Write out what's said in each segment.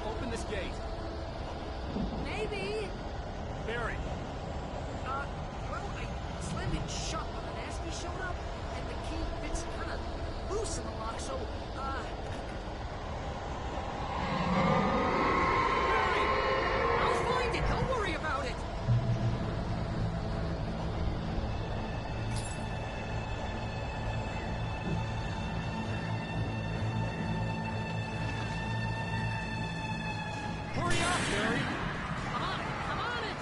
open this gate? Maybe. Barry. Well, I slammed it shut when the nasty showed up, and the key fits kind of loose in the lock, so, I'll find it. Don't worry about it. Hurry up, Barry. Come on it.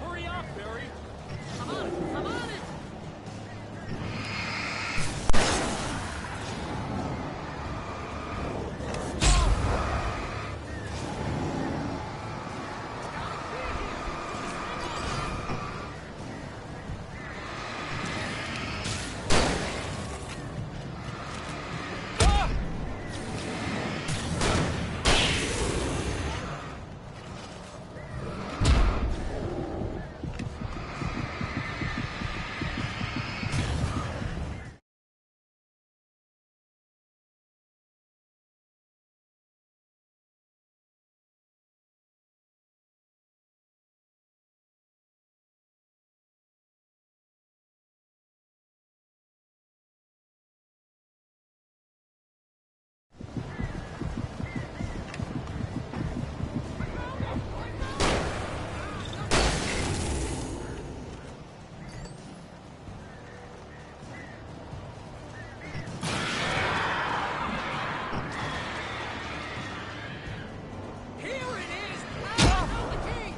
Hurry up, Barry. Come on it. Ah! Here it is. Found the key.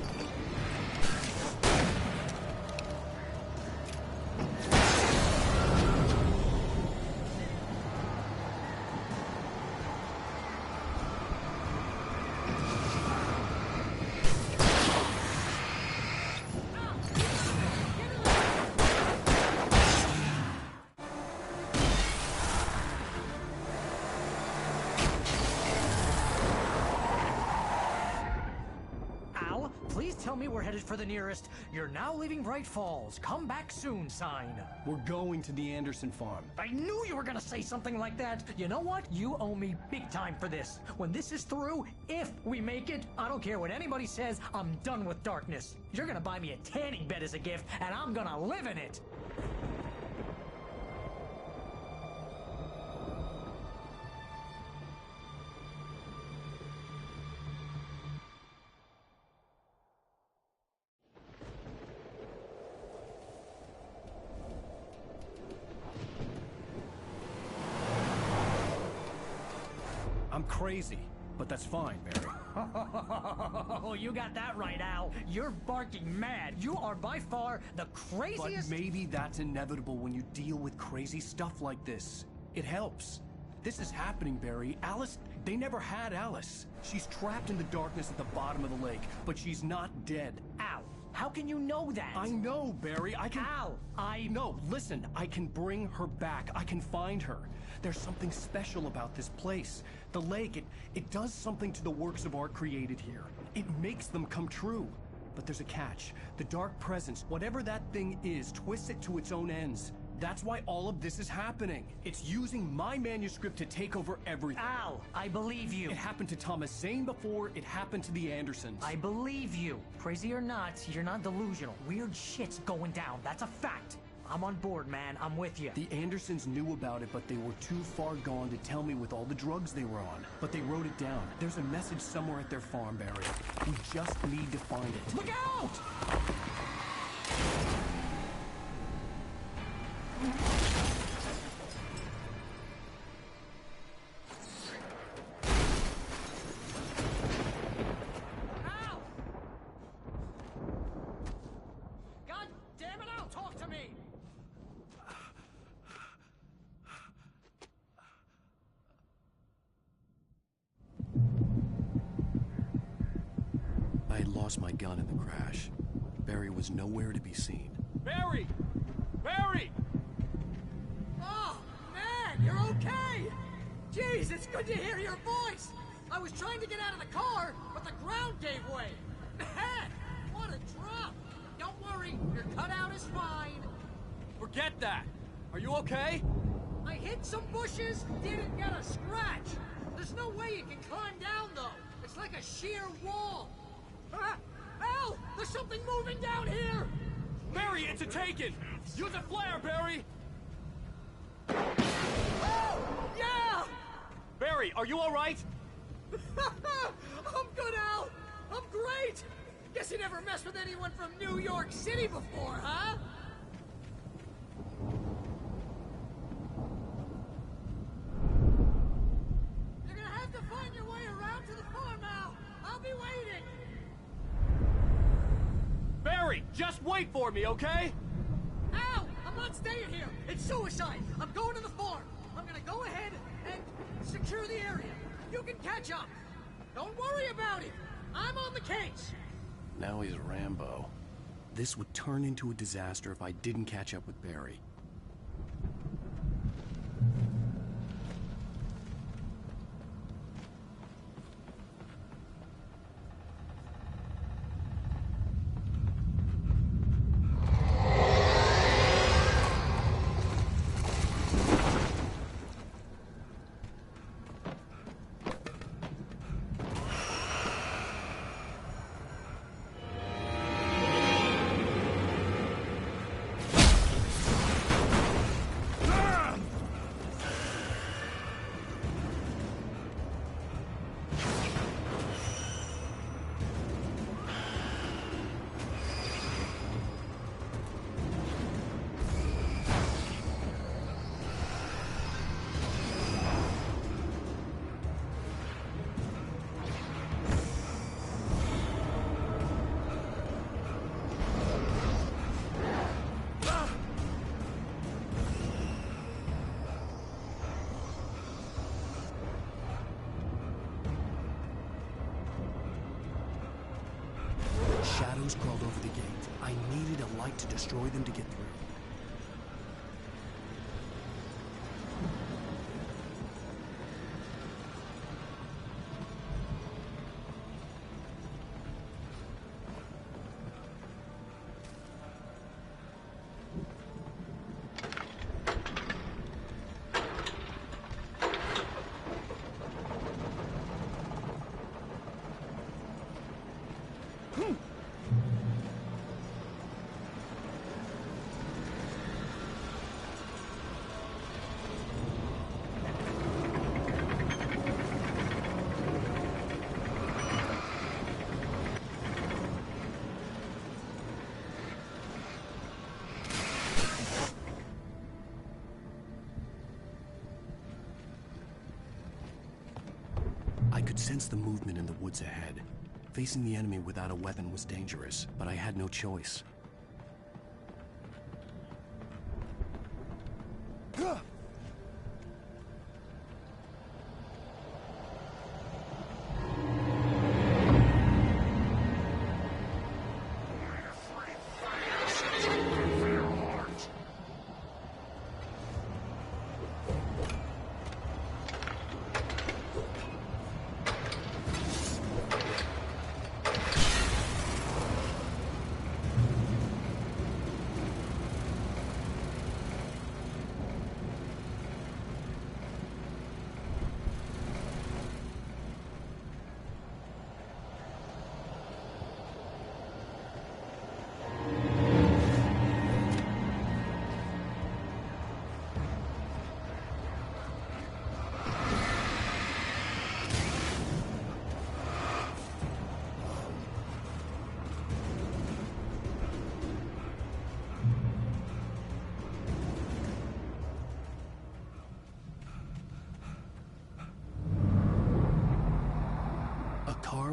Al, please tell me we're headed for the nearest "You're now leaving Bright Falls. Come back soon" sign. We're going to the Anderson farm. I knew you were gonna say something like that. You know what? You owe me big time for this. When this is through, if we make it, I don't care what anybody says, I'm done with darkness. You're gonna buy me a tanning bed as a gift, and I'm gonna live in it. I'm crazy, but that's fine, Barry. Oh, you got that right, Al. You're barking mad. You are by far the But craziest. maybe that's inevitable when you deal with crazy stuff like this. It helps. This is happening, Barry. Alice, they never had Alice. She's trapped in the darkness at the bottom of the lake, but she's not dead. Al, how can you know that? I know, Barry. I can... Al, No, listen. I can bring her back. I can find her. There's something special about this place. The lake, it does something to the works of art created here. It makes them come true. But there's a catch. The dark presence, whatever that thing is, twists it to its own ends. That's why all of this is happening. It's using my manuscript to take over everything. Al, I believe you. It happened to Thomas Zane before, it happened to the Andersons. I believe you. Crazy or not, you're not delusional. Weird shit's going down. That's a fact. I'm on board, man. I'm with you. The Andersons knew about it, but they were too far gone to tell me with all the drugs they were on. But they wrote it down. There's a message somewhere at their farm, Barry. We just need to find it. Look out! Al! God damn it, Al, talk to me! lost my gun in the crash. Barry was nowhere to be seen. Barry! Barry! Oh, man, you're okay! Jeez, it's good to hear your voice! I was trying to get out of the car, but the ground gave way! Man, what a drop! Don't worry, your cutout is fine. Forget that! Are you okay? I hit some bushes, didn't get a scratch. There's no way you can climb down, though. It's like a sheer wall. Ah, Al, there's something moving down here! Barry, it's a taken! Use a flare, Barry! Oh, yeah! Barry, are you alright? I'm good, Al! I'm great! Guess you never messed with anyone from New York City before, huh? You're gonna have to find your way around to the farm, Al! I'll be waiting! Barry, just wait for me, okay? Al! I'm not staying here! It's suicide! I'm going to the farm! I'm gonna go ahead and secure the area. You can catch up. Don't worry about it. I'm on the case. Now he's Rambo. This would turn into a disaster if I didn't catch up with Barry. Shadows crawled over the gate. I needed a light to destroy them to get through. I could sense the movement in the woods ahead. Facing the enemy without a weapon was dangerous, but I had no choice.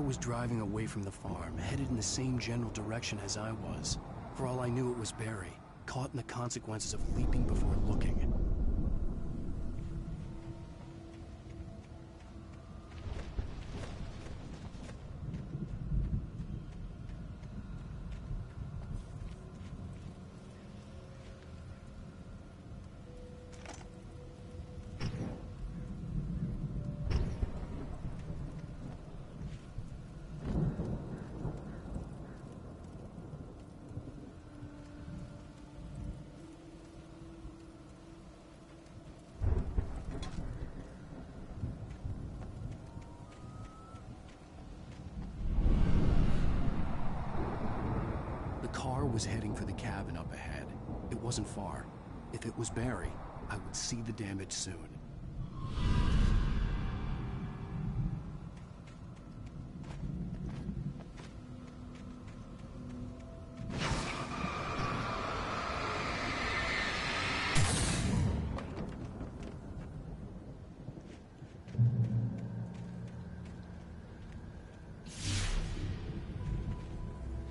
Was driving away from the farm, headed in the same general direction as I was. For all I knew, it was Barry, caught in the consequences of leaping before looking. was heading for the cabin up ahead. It wasn't far. If it was Barry, I would see the damage soon.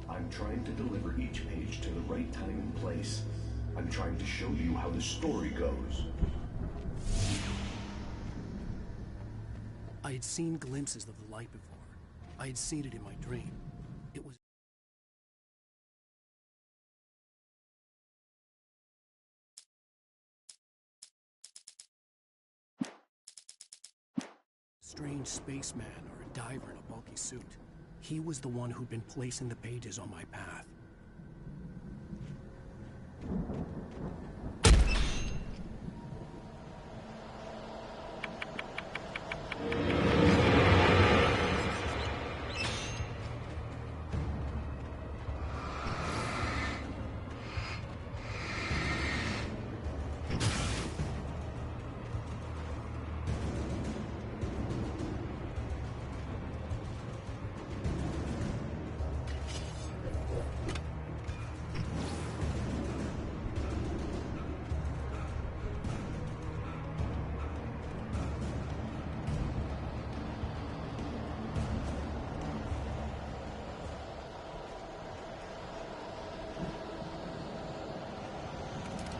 I'm trying to deliver each page to the right time and place. I'm trying to show you how the story goes. I had seen glimpses of the light before. I had seen it in my dream. It was... strange spaceman or a diver in a bulky suit. He was the one who'd been placing the pages on my path.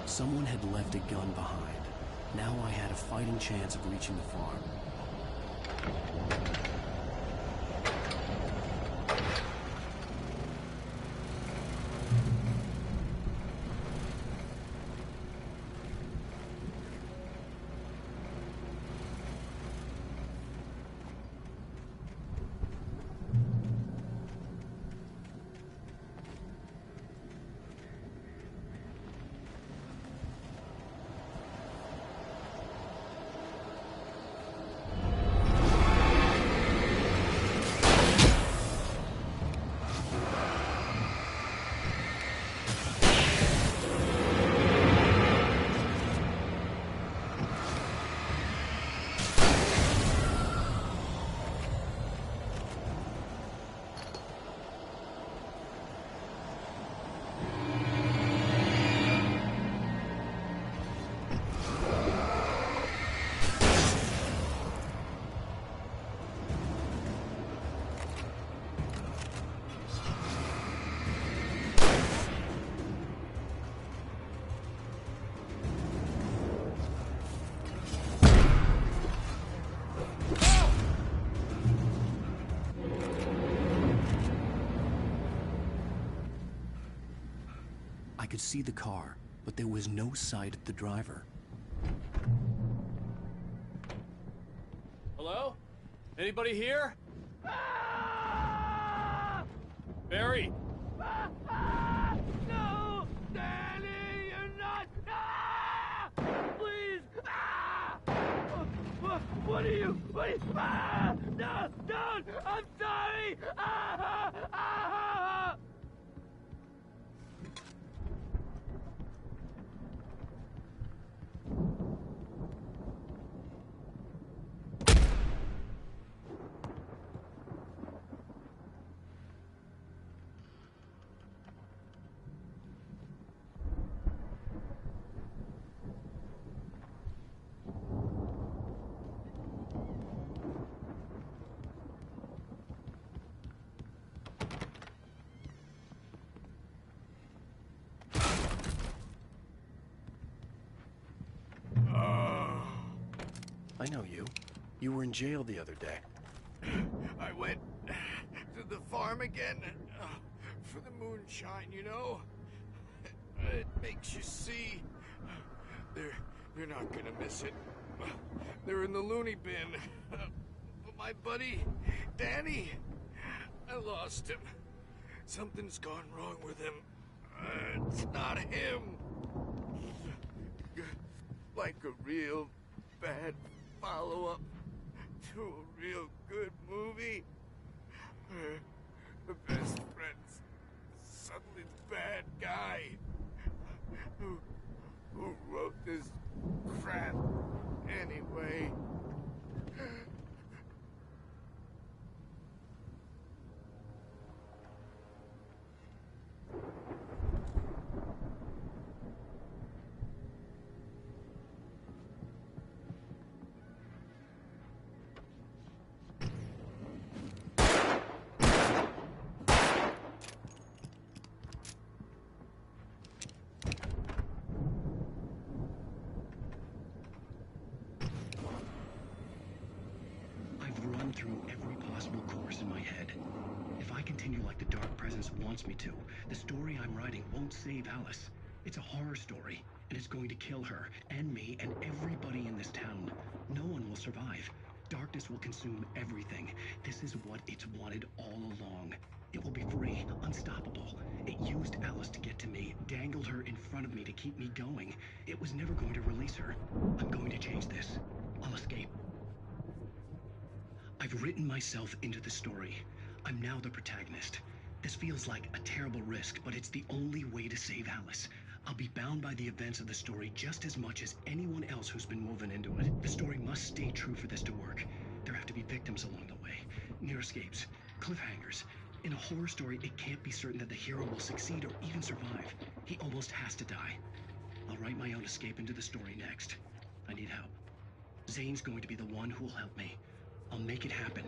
Someone had left a gun behind. Now I had a fighting chance of reaching the farm. I could see the car, but there was no sight of the driver. Hello? Anybody here? Barry! No! Danny, you're not! Please! What are you? No! Don't! I'm sorry! I know you. You were in jail the other day. I went to the farm again for the moonshine, you know? It makes you see. They're not gonna miss it. They're in the looney bin. But my buddy, Danny, I lost him. Something's gone wrong with him. It's not him. Like a real bad follow-up to a real good movie. The best friends suddenly bad guy who wrote this crap anyway. Through every possible course in my head. If I continue like the Dark Presence wants me to, the story I'm writing won't save Alice. It's a horror story, and it's going to kill her, and me, and everybody in this town. No one will survive. Darkness will consume everything. This is what it's wanted all along. It will be free, unstoppable. It used Alice to get to me, dangled her in front of me to keep me going. It was never going to release her. I'm going to change this. I'll escape. I've written myself into the story. I'm now the protagonist. This feels like a terrible risk, but it's the only way to save Alice. I'll be bound by the events of the story just as much as anyone else who's been woven into it. The story must stay true for this to work. There have to be victims along the way, near escapes, cliffhangers. In a horror story, it can't be certain that the hero will succeed or even survive. He almost has to die. I'll write my own escape into the story next. I need help. Zane's going to be the one who will help me. I'll make it happen.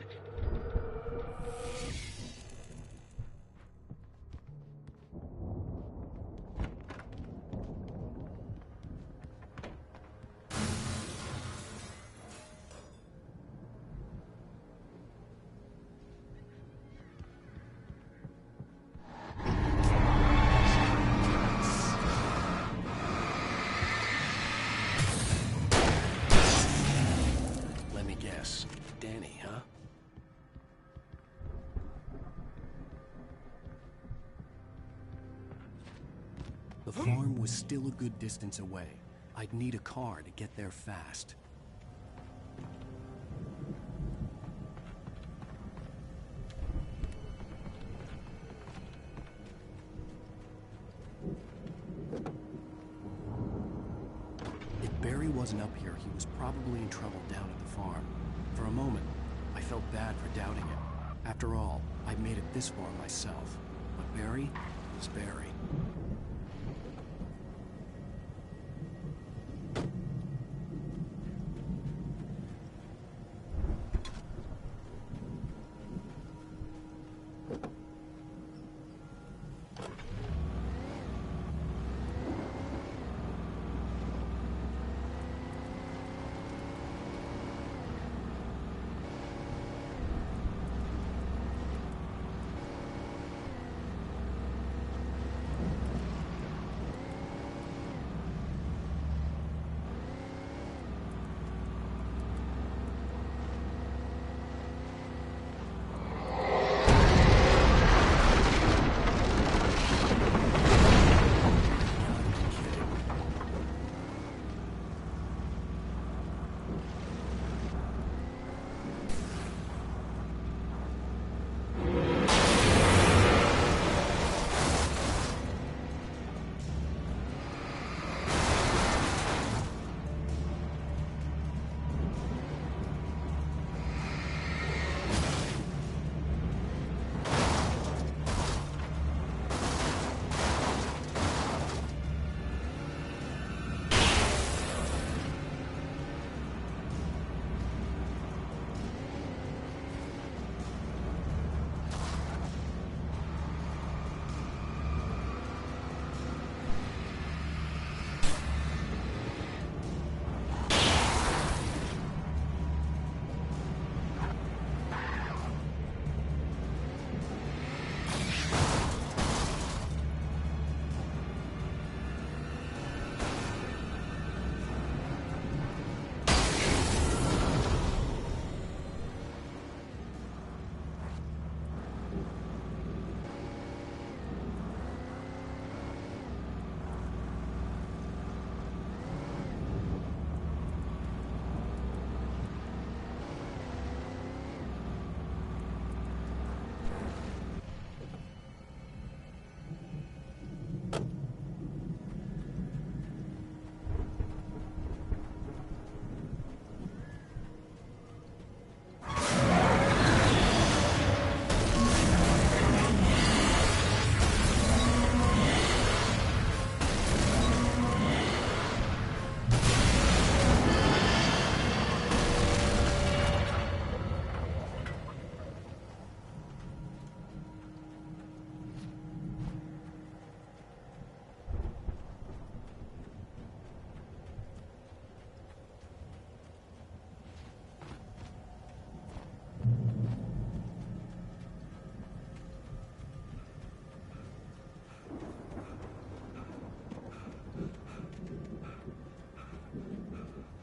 Let me guess. Danny, huh? The farm was still a good distance away. I'd need a car to get there fast. If Barry wasn't up here, he was probably in trouble down at the farm. For a moment, I felt bad for doubting him. After all, I made it this far myself. But Barry was Barry.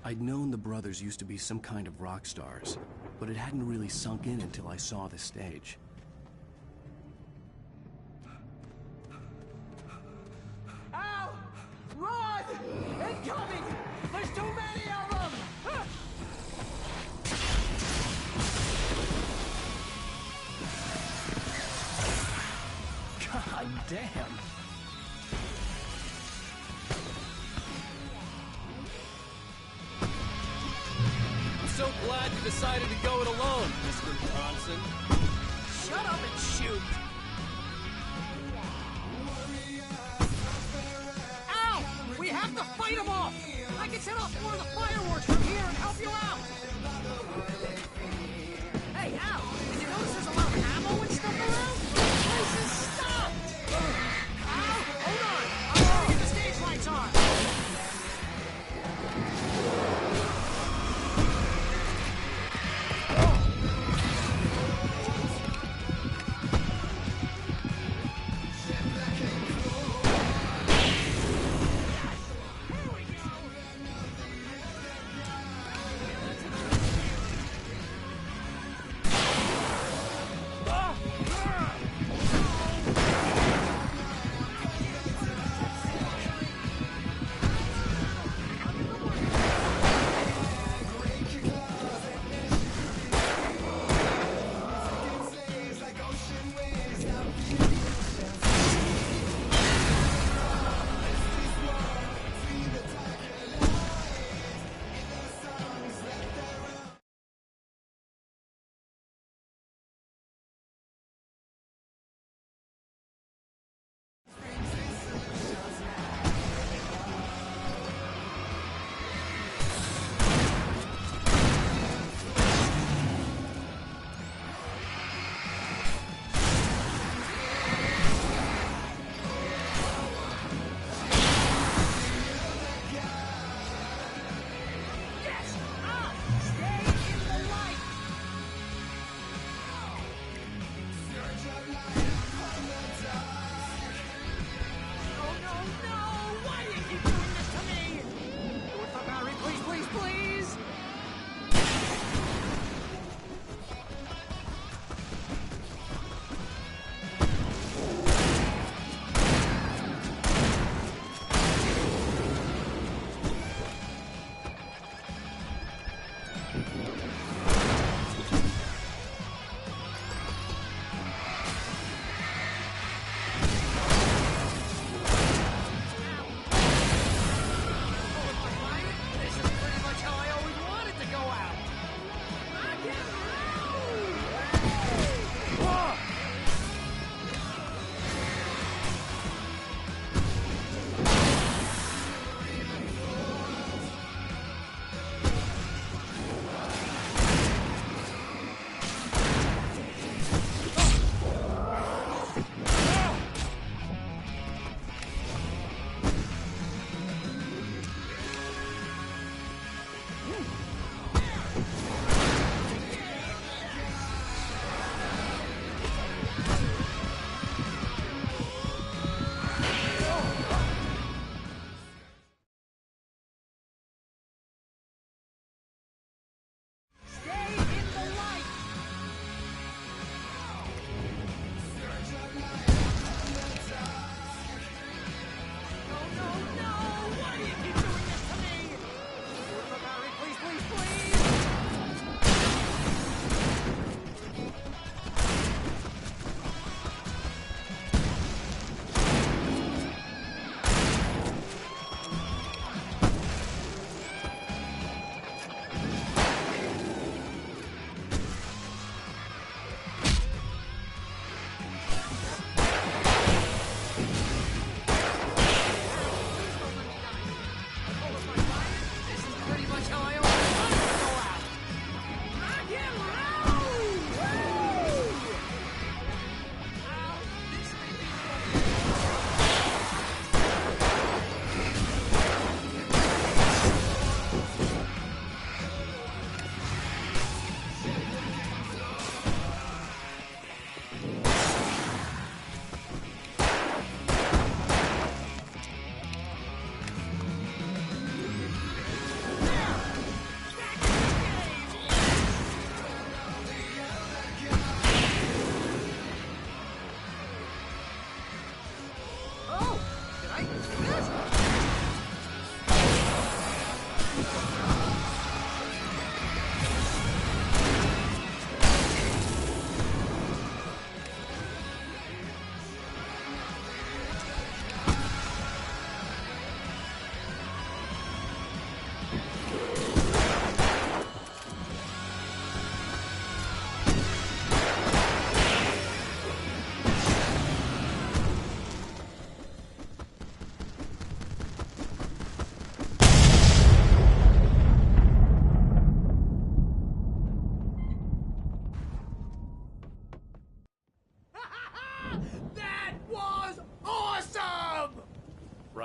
I'd known the brothers used to be some kind of rock stars, but it hadn't really sunk in until I saw the stage. Al! Run! Incoming! There's too many of them! God damn! I'm so glad you decided to go it alone, Mr. Bronson. Shut up and shoot! Al! We have to fight them off! I can set off more of the fireworks from here and help you out! Hey, Al! Did you notice there's a lot of ammo and stuff around? The place is stopped! Al! Hold on! I'm trying to get the stage lights on!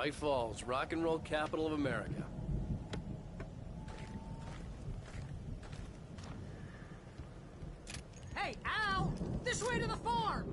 White Falls, rock and roll capital of America. Hey, Al! This way to the farm!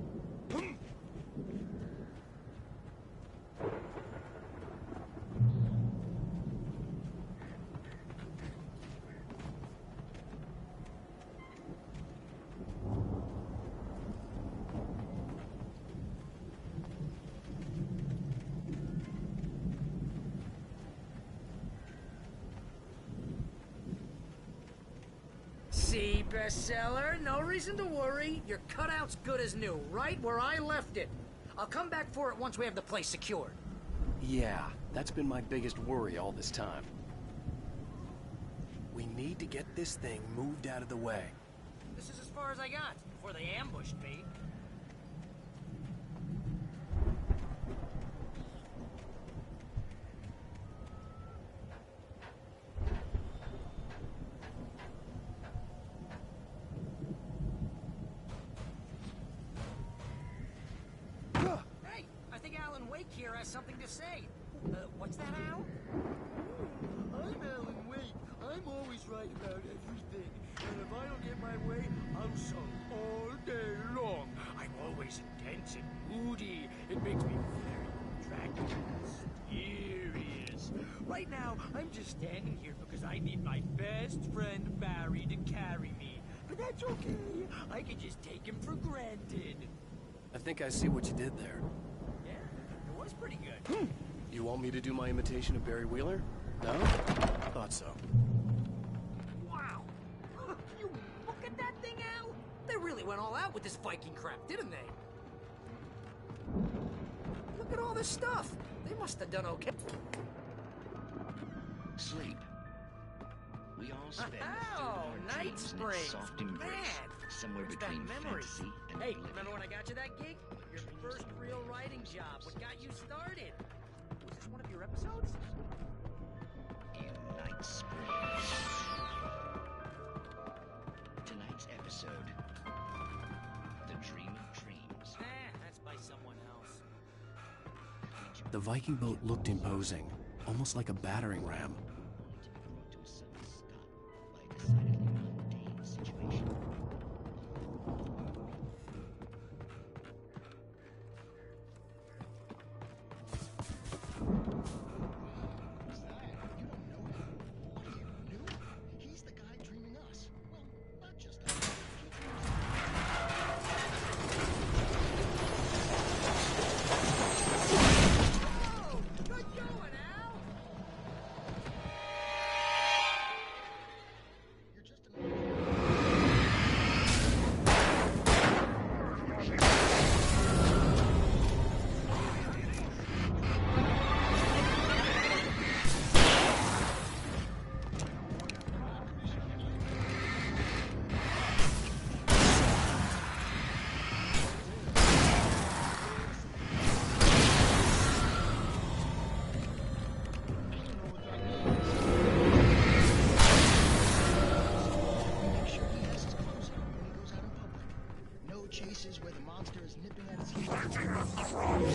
See, bestseller, no reason to worry. Your cutout's good as new, right where I left it. I'll come back for it once we have the place secured. Yeah, that's been my biggest worry all this time. We need to get this thing moved out of the way. This is as far as I got before they ambushed me. Hey, I think Alan Wake here has something to say. What's that, Al? I'm Alan Wake. I'm always right about everything. And if I don't get my way, I'm sung all day long. I'm always intense and moody. It makes me very attractive and mysterious. Right now, I'm just standing here because I need my best friend Barry to carry me. But that's okay. I can just take him for granted. I think I see what you did there. Yeah, it was pretty good. You want me to do my imitation of Barry Wheeler? No? Thought so. Wow! You look at that thing, Al! They really went all out with this Viking crap, didn't they? Look at all this stuff. They must have done okay. Sleep. We all spend a third of Oh, our Night dreams in Springs. its soft embrace, Man, somewhere brings back between memories. fantasy and Hey, oblivion. remember when I got you that gig? Your first real writing job. What got you started? Was this one of your episodes? In Night Springs. Tonight's episode, The Dream of Dreams. That's by someone else. The Viking boat looked imposing, almost like a battering ram. To be brought to a sudden stop by a decidedly mundane situation. Who's that? You don't know him. What are you, new? He's the guy dreaming us. Well, not just us. He dreams Oh, good going, Al! You're just another. Make sure he has his clothes on when he goes out in public. No chases where the monster is nipping at his heels.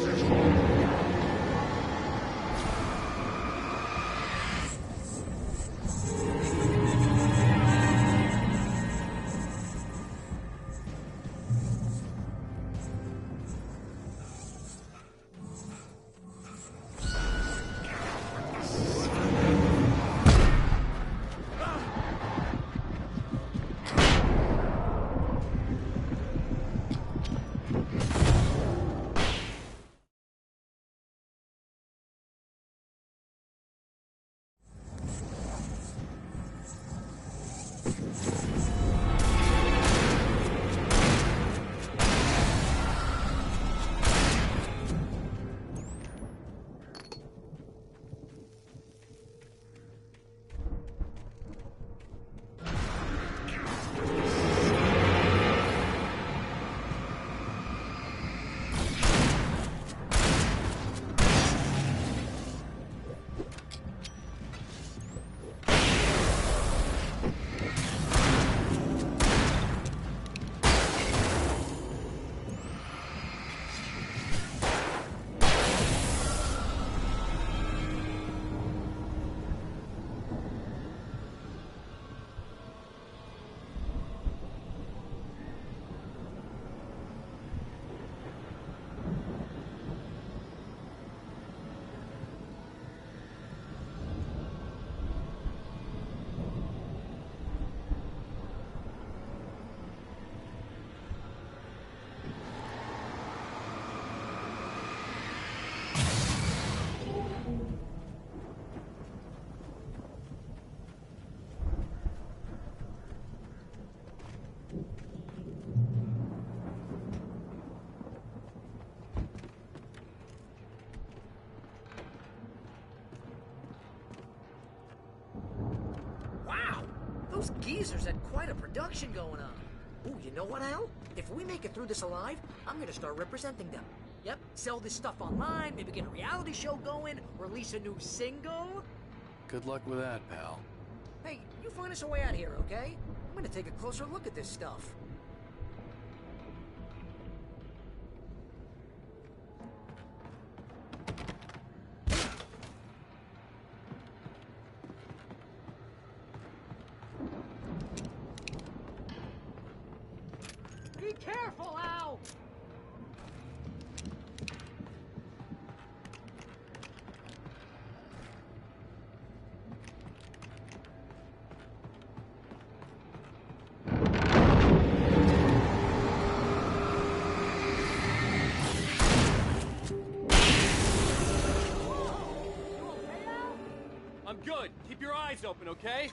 Those geezers had quite a production going on. Ooh, you know what, Al? If we make it through this alive, I'm gonna start representing them. Yep, sell this stuff online, maybe get a reality show going, release a new single. Good luck with that, pal. Hey, you find us a way out here, okay? I'm gonna take a closer look at this stuff. Be careful, Al! I'm good. Keep your eyes open, okay?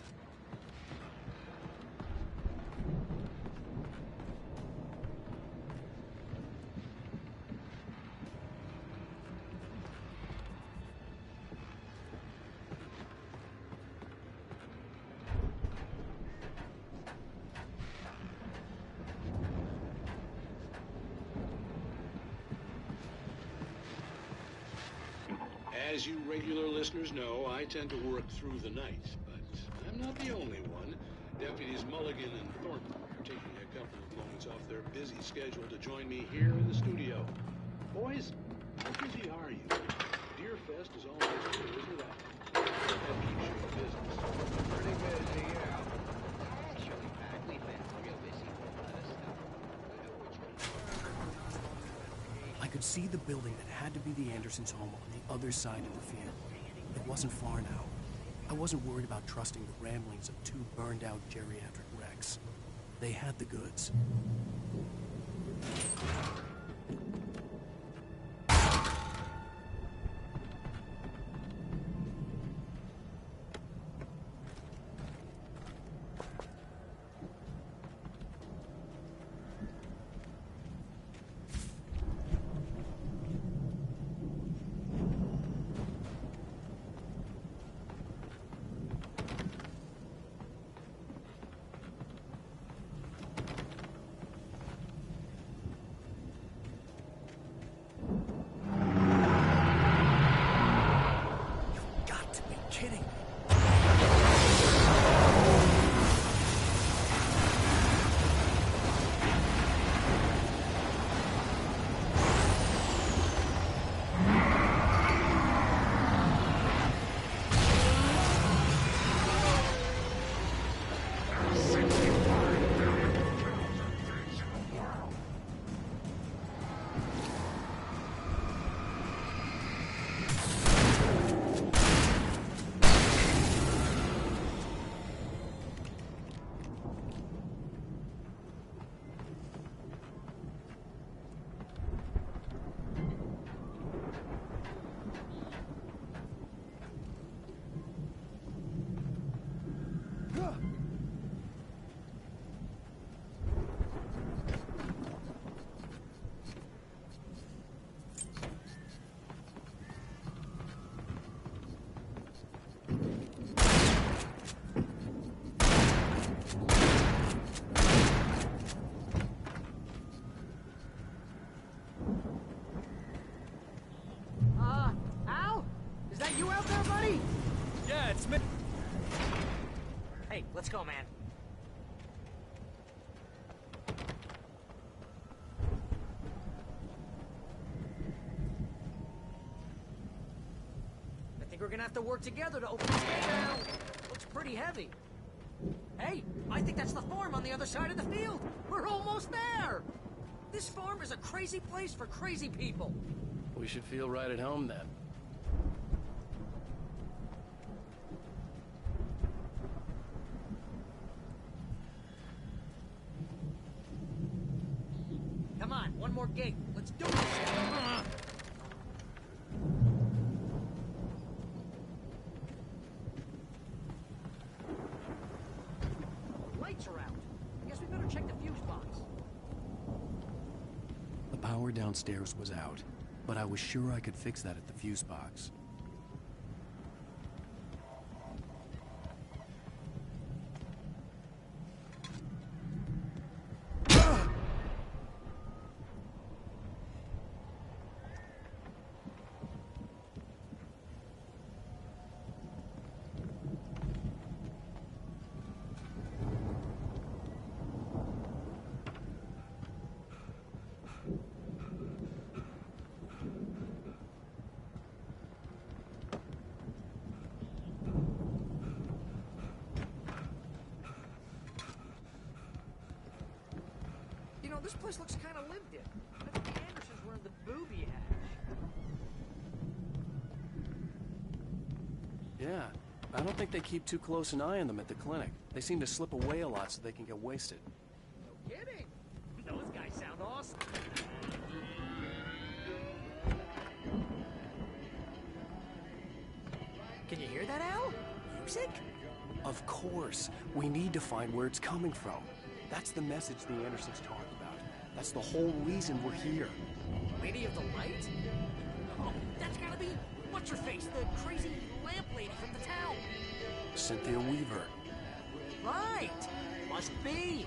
As you regular listeners know, I tend to work through the night, but I'm not the only one. Deputies Mulligan and Thornton are taking a couple of moments off their busy schedule to join me here in the studio. Boys, how busy are you? Deerfest is almost here, isn't it? That keeps you in business. Pretty busy, yeah. Actually, Pat, we've been real busy with other stuff. I could see the building that had to be the Andersons' home on the other side of the field. It wasn't far now. I wasn't worried about trusting the ramblings of two burned-out geriatric wrecks. They had the goods. Hey, let's go, man. I think we're gonna have to work together to open this gate now. Looks pretty heavy. Hey, I think that's the farm on the other side of the field. We're almost there. This farm is a crazy place for crazy people. We should feel right at home then. Come on, one more gate. Let's do this. Lights are out. I guess we better check the fuse box. The power downstairs was out, but I was sure I could fix that at the fuse box. This place looks kind of lived in. I think the Andersons were in the booby hatch. Yeah, I don't think they keep too close an eye on them at the clinic. They seem to slip away a lot so they can get wasted. No kidding. Those guys sound awesome. Can you hear that, Al? Music? Of course. We need to find where it's coming from. That's the message the Andersons talk about. That's the whole reason we're here. Lady of the Light? Oh, that's gotta be... What's-her-face? The crazy lamp lady from the town. Cynthia Weaver. Right. Must be.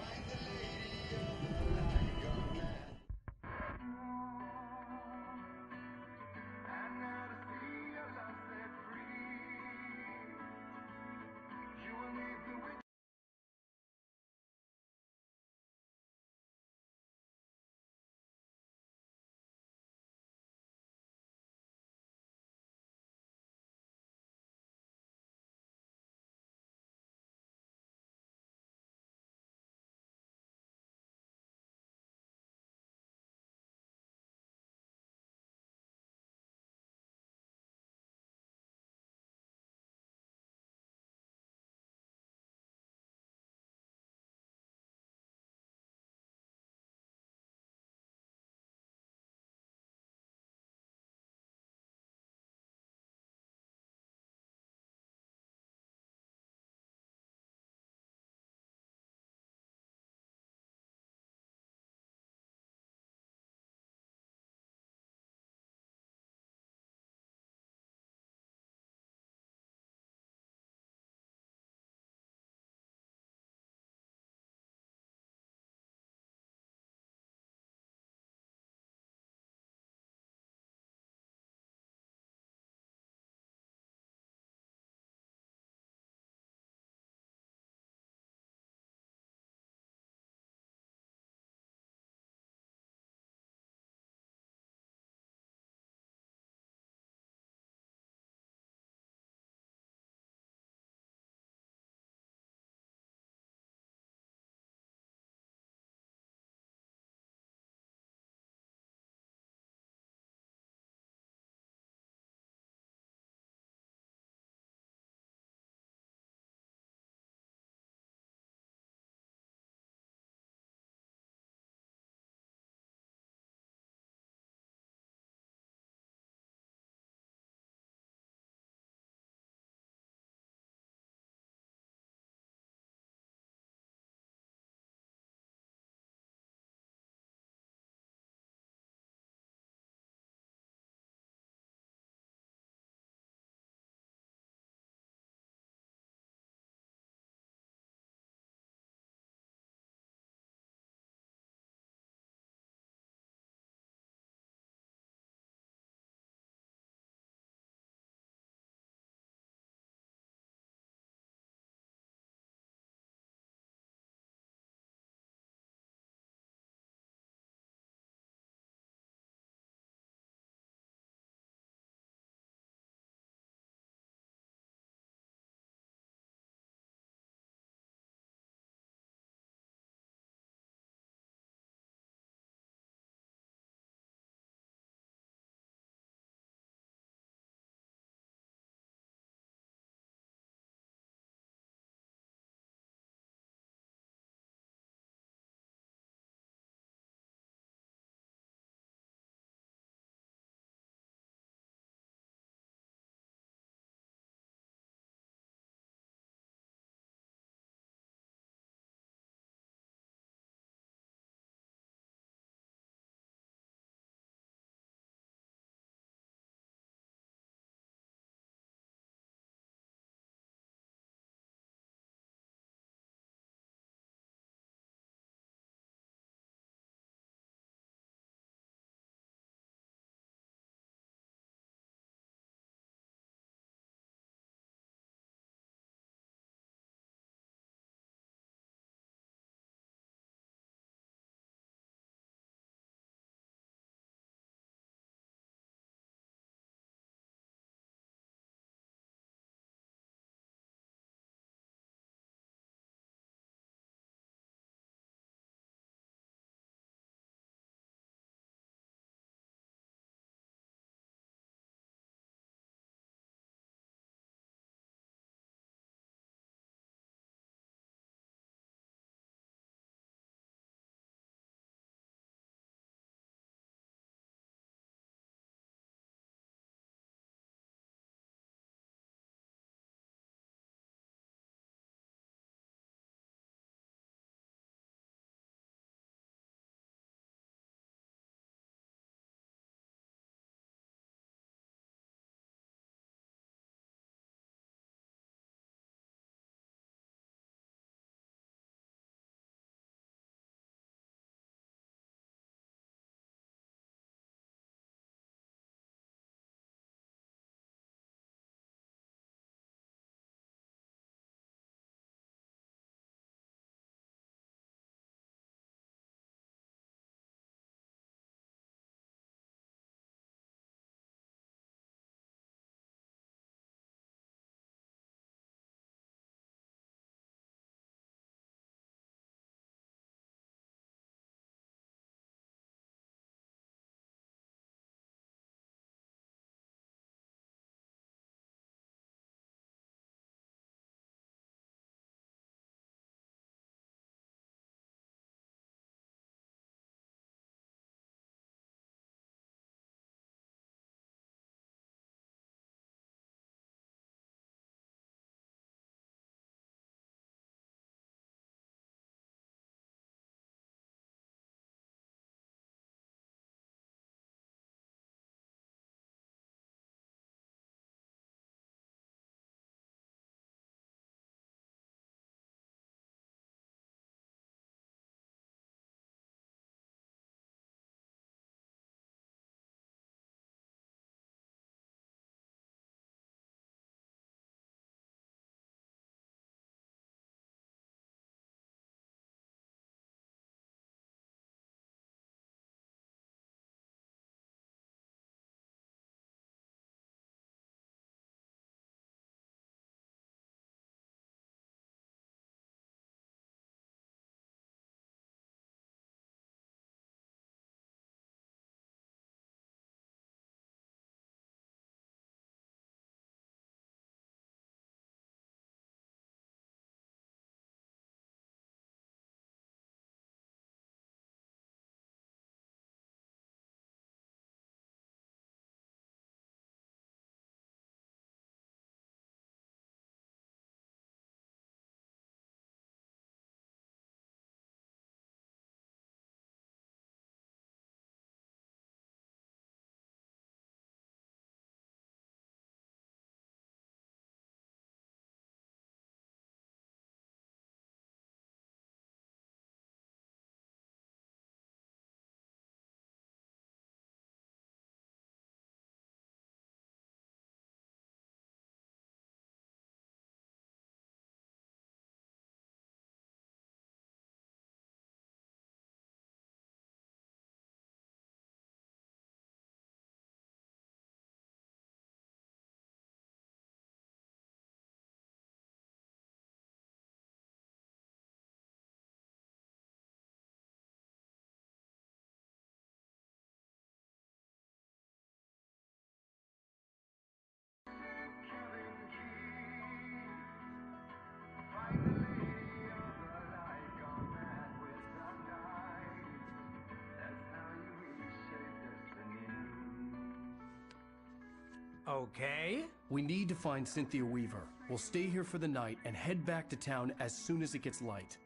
Okay. We need to find Cynthia Weaver. We'll stay here for the night and head back to town as soon as it gets light.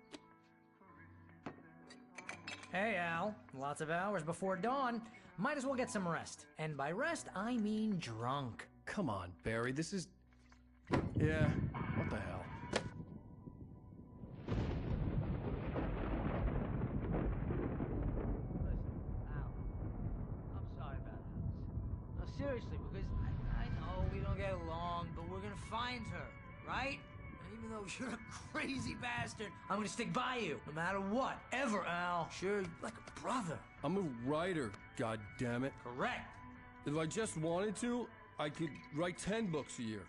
Hey, Al. Lots of hours before dawn. Might as well get some rest. And by rest, I mean drunk. Come on, Barry, this is... Yeah, what the hell? I'm sorry about that. No, seriously, because I know we don't get along, but we're gonna find her, right? And even though you're a crazy bastard, I'm gonna stick by you, no matter what, ever, Al. Sure, like a brother. I'm a writer, goddammit. Correct. If I just wanted to, I could write 10 books a year.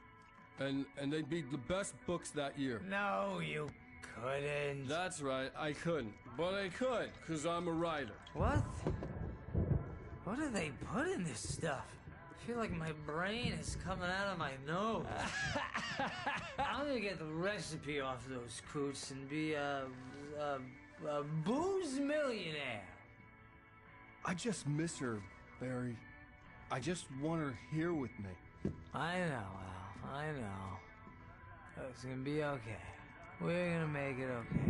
And they'd be the best books that year. No, you couldn't. That's right, I couldn't. But I could, because I'm a writer. What? What do they put in this stuff? I feel like my brain is coming out of my nose. I'm gonna get the recipe off those coots and be a booze millionaire. I just miss her, Barry. I just want her here with me. I know, Al. I know. It's gonna be okay. We're gonna make it okay.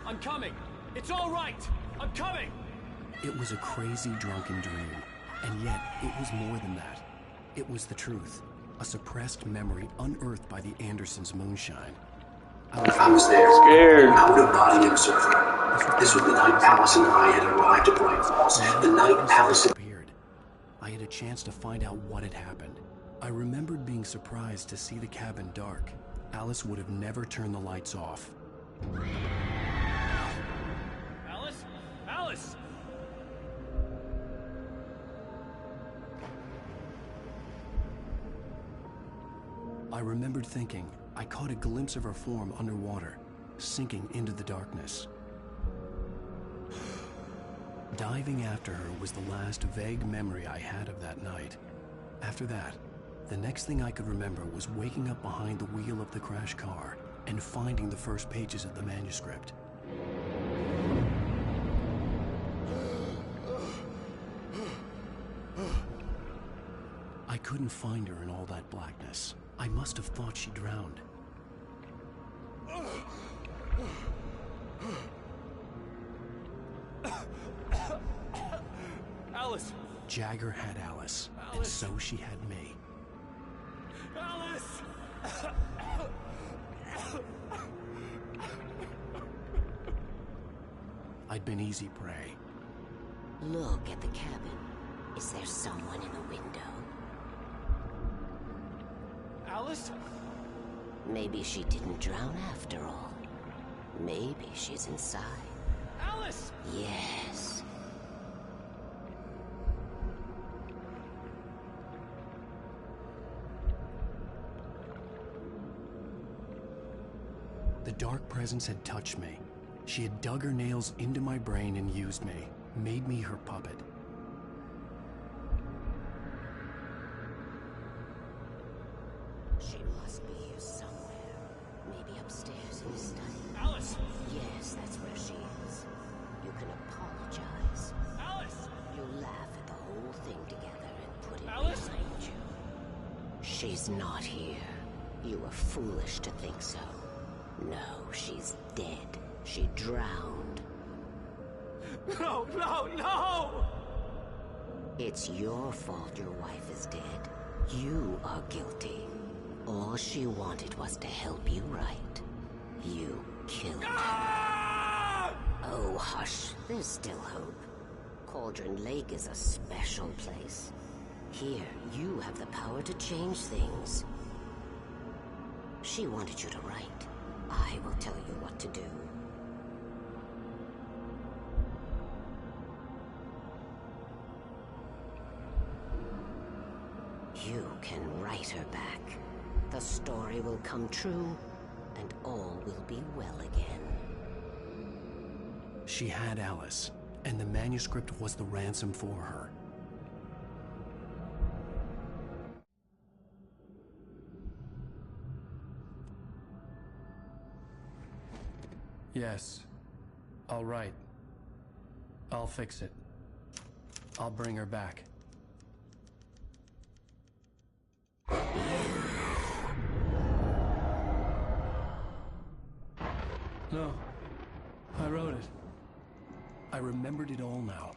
I'm coming! It's all right! I'm coming! It was a crazy, drunken dream. And yet, it was more than that. It was the truth. A suppressed memory unearthed by the Andersons' moonshine. I was there, scared, out of body observer. This was the night Alice and I had arrived at Bright Falls. The night Alice appeared. I had a chance to find out what had happened. I remembered being surprised to see the cabin dark. Alice would have never turned the lights off. Alice? Alice! I remembered thinking, I caught a glimpse of her form underwater, sinking into the darkness. Diving after her was the last vague memory I had of that night. After that, the next thing I could remember was waking up behind the wheel of the crash car and finding the first pages of the manuscript. I couldn't find her in all that blackness. I must have thought she drowned. Alice! Jagger had Alice, and so she had me. Alice! I'd been easy prey. Look at the cabin. Is there someone in the window? Alice? Maybe she didn't drown after all. Maybe she's inside. Alice! Yes. The dark presence had touched me. She had dug her nails into my brain and used me, made me her puppet. She must be here somewhere. Maybe upstairs in the study. Alice! Yes, that's where she is. You can apologize. Alice! You'll laugh at the whole thing together and put it Alice? behind you. She's not here. You were foolish to think so. No, she's dead. She drowned. No, no, no! It's your fault your wife is dead. You are guilty. All she wanted was to help you write. You killed her. Oh, hush. There's still hope. Cauldron Lake is a special place. Here, you have the power to change things. She wanted you to write. I will tell you what to do. You can write her back. The story will come true, and all will be well again. She had Alice, and the manuscript was the ransom for her. Yes. All right. I'll fix it. I'll bring her back. No. I wrote it. I remembered it all now.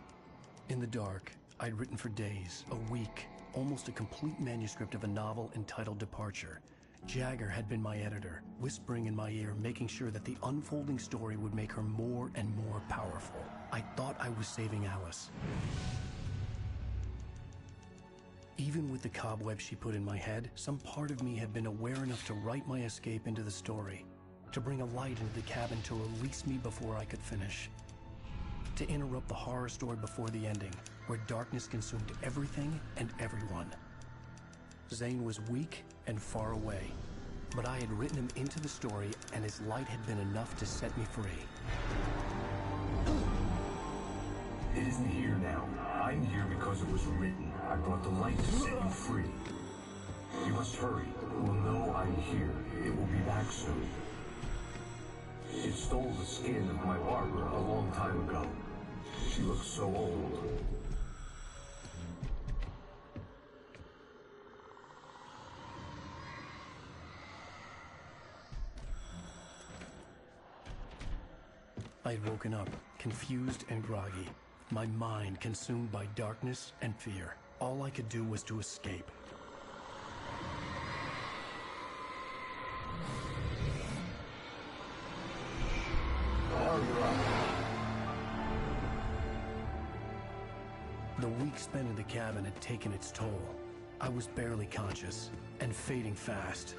In the dark, I'd written for days, a week, almost a complete manuscript of a novel entitled Departure. Jagger had been my editor, whispering in my ear, making sure that the unfolding story would make her more and more powerful. I thought I was saving Alice. Even with the cobweb she put in my head, some part of me had been aware enough to write my escape into the story, to bring a light into the cabin to release me before I could finish, to interrupt the horror story before the ending, where darkness consumed everything and everyone. Zane was weak and far away, but I had written him into the story, and his light had been enough to set me free. It isn't here now. I'm here because it was written. I brought the light to set you free. You must hurry. It will know I'm here. It will be back soon. It stole the skin of my Barbara a long time ago. She looks so old. I'd woken up, confused and groggy, my mind consumed by darkness and fear. All I could do was to escape. The week spent in the cabin had taken its toll. I was barely conscious, and fading fast.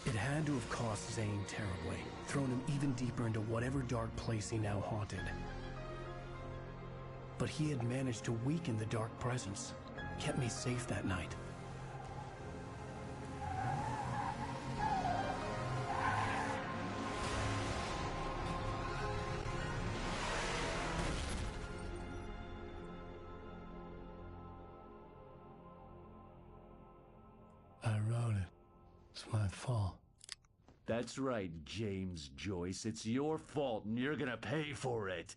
It had to have cost Zane terribly, thrown him even deeper into whatever dark place he now haunted. But he had managed to weaken the dark presence, kept me safe that night. I wrote it. It's my fault. That's right, James Joyce. It's your fault, and you're gonna pay for it.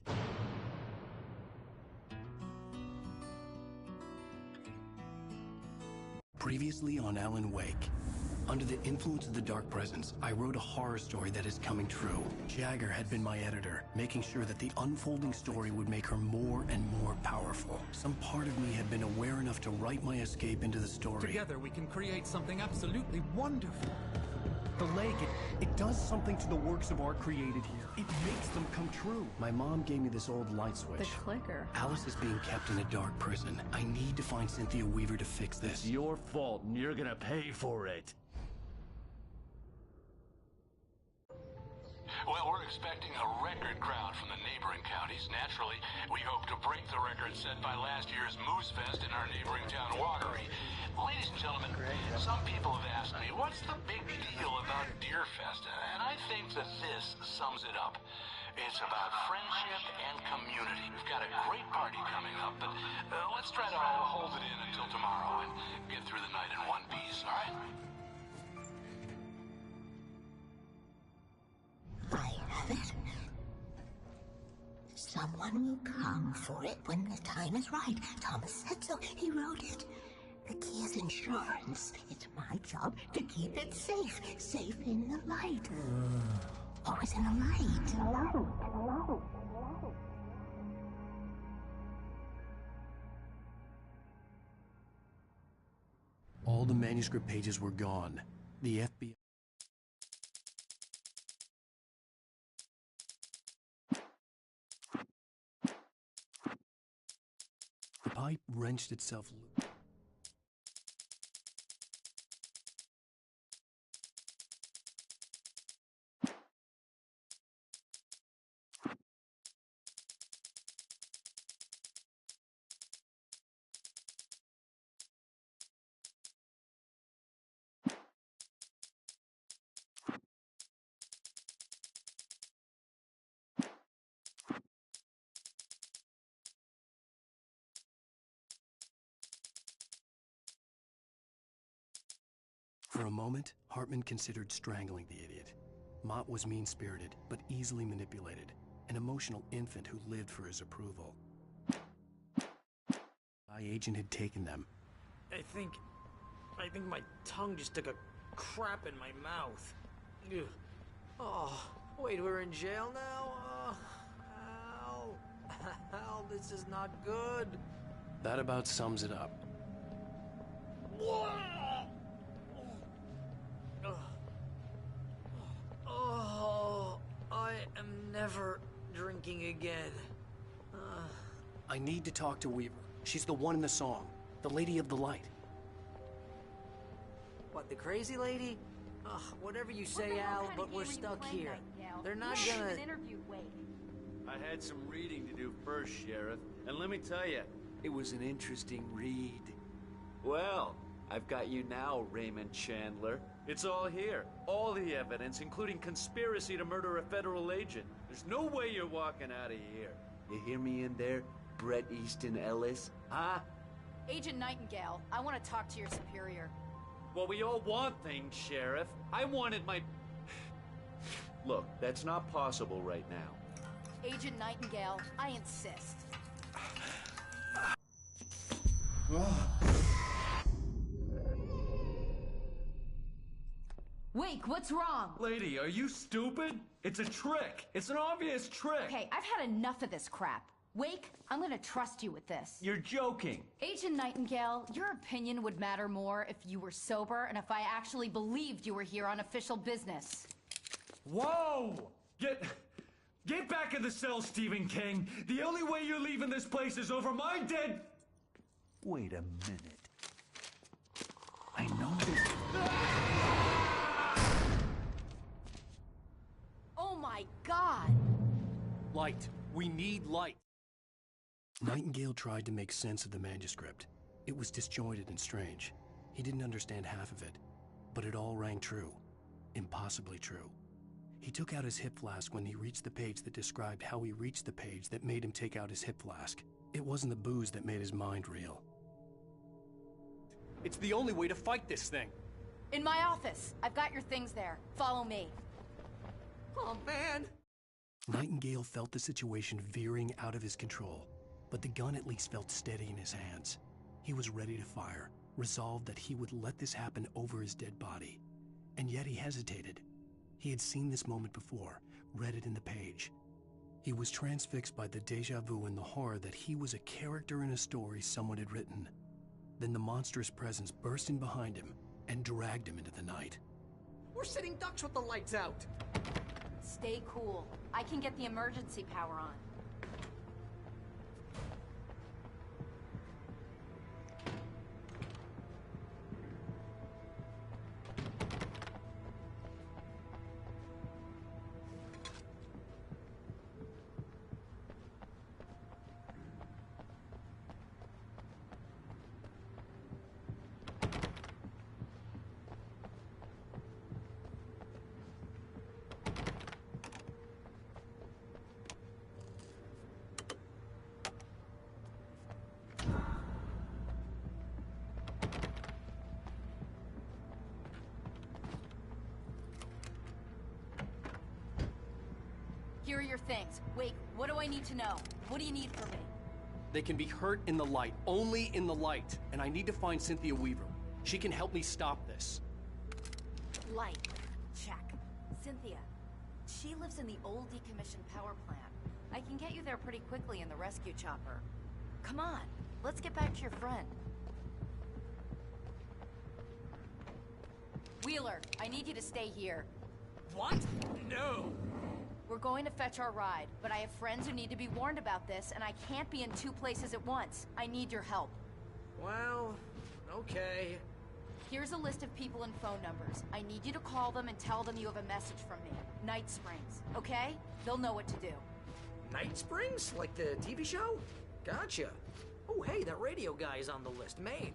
Previously on Alan Wake. Under the influence of the dark presence, I wrote a horror story that is coming true. Jagger had been my editor, making sure that the unfolding story would make her more and more powerful. Some part of me had been aware enough to write my escape into the story. Together we can create something absolutely wonderful. The lake, it does something to the works of art created here. It makes them come true. My mom gave me this old light switch. The clicker. Alice is being kept in a dark prison. I need to find Cynthia Weaver to fix this. It's your fault, and you're gonna pay for it. Well, we're expecting a record crowd from the neighboring counties. Naturally, we hope to break the record set by last year's Moose Fest in our neighboring town, Watery. Ladies and gentlemen, some people have asked me, what's the big deal about Deer Fest? And I think that this sums it up. It's about friendship and community. We've got a great party coming up, but let's try to hold it in until tomorrow and get through the night in one piece, all right? I have it. Someone will come for it when the time is right. Thomas said so. He wrote it. The key is insurance. It's my job to keep it safe. Safe in the light. Always in the light. the manuscript pages were gone. The FBI... The pipe wrenched itself loose. For a moment, Hartman considered strangling the idiot. Mott was mean-spirited, but easily manipulated, an emotional infant who lived for his approval. My agent had taken them. I think my tongue just took a crap in my mouth. Ugh. Oh, wait, we're in jail now? Al, Al, this is not good. That about sums it up. Oh, I am never drinking again. I need to talk to Weaver. She's the one in the song. The Lady of the Light. What, the crazy lady? Ugh, whatever you say, Al, but we're stuck here. They're not gonna... I had some reading to do first, Sheriff, and let me tell you, it was an interesting read. Well, I've got you now, Raymond Chandler. It's all here. All the evidence, including conspiracy to murder a federal agent. There's no way you're walking out of here. You hear me in there, Bret Easton Ellis? Huh? Agent Nightingale, I want to talk to your superior. Well, we all want things, Sheriff. I wanted my... Look, that's not possible right now. Agent Nightingale, I insist. Wake, what's wrong? Lady, are you stupid? It's a trick. It's an obvious trick. Okay, I've had enough of this crap. Wake, I'm gonna trust you with this. You're joking. Agent Nightingale, your opinion would matter more if you were sober and if I actually believed you were here on official business. Whoa! Get back in the cell, Stephen King. The only way you're leaving this place is over my dead... Wait a minute. I know this... Oh my God! Light. We need light. Nightingale tried to make sense of the manuscript. It was disjointed and strange. He didn't understand half of it, but it all rang true. Impossibly true. He took out his hip flask when he reached the page that described how he reached the page that made him take out his hip flask. It wasn't the booze that made his mind reel. It's the only way to fight this thing. In my office. I've got your things there. Follow me. Oh, man! Nightingale felt the situation veering out of his control, but the gun at least felt steady in his hands. He was ready to fire, resolved that he would let this happen over his dead body. And yet he hesitated. He had seen this moment before, read it in the page. He was transfixed by the déjà vu and the horror that he was a character in a story someone had written. Then the monstrous presence burst in behind him and dragged him into the night. We're sitting ducks with the lights out. Stay cool. I can get the emergency power on. Here are your things. Wait, what do I need to know? What do you need from me? They can be hurt in the light, only in the light. And I need to find Cynthia Weaver. She can help me stop this. Light. Check. Cynthia. She lives in the old decommissioned power plant. I can get you there pretty quickly in the rescue chopper. Come on, let's get back to your friend. Wheeler, I need you to stay here. What? No. We're going to fetch our ride, but I have friends who need to be warned about this, and I can't be in 2 places at once. I need your help. Well, okay. Here's a list of people and phone numbers. I need you to call them and tell them you have a message from me. Night Springs, okay? They'll know what to do. Night Springs? Like the TV show? Gotcha. Oh, hey, that radio guy is on the list. Maine.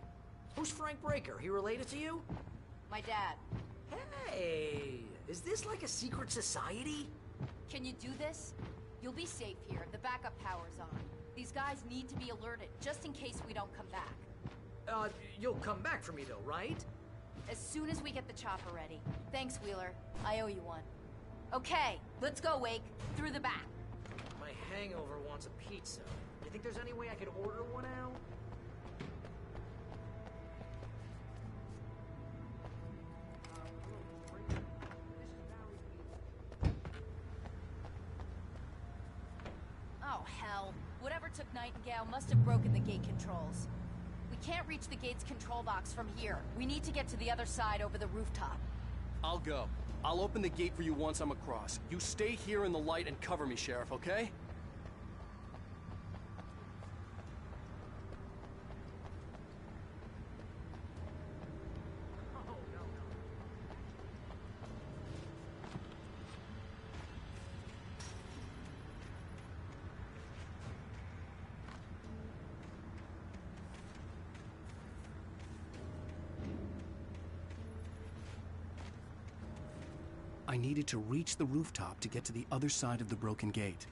Who's Frank Breaker? He related to you? My dad. Hey, is this like a secret society? Can you do this? You'll be safe here. The backup power's on. These guys need to be alerted, just in case we don't come back. You'll come back for me though, right? As soon as we get the chopper ready. Thanks, Wheeler. I owe you one. Okay, let's go, Wake. Through the back. My hangover wants a pizza. You think there's any way I could order one out? Oh, hell. Whatever took Nightingale must have broken the gate controls. We can't reach the gate's control box from here. We need to get to the other side over the rooftop. I'll go. I'll open the gate for you once I'm across. You stay here in the light and cover me, Sheriff, okay? I needed to reach the rooftop to get to the other side of the broken gate.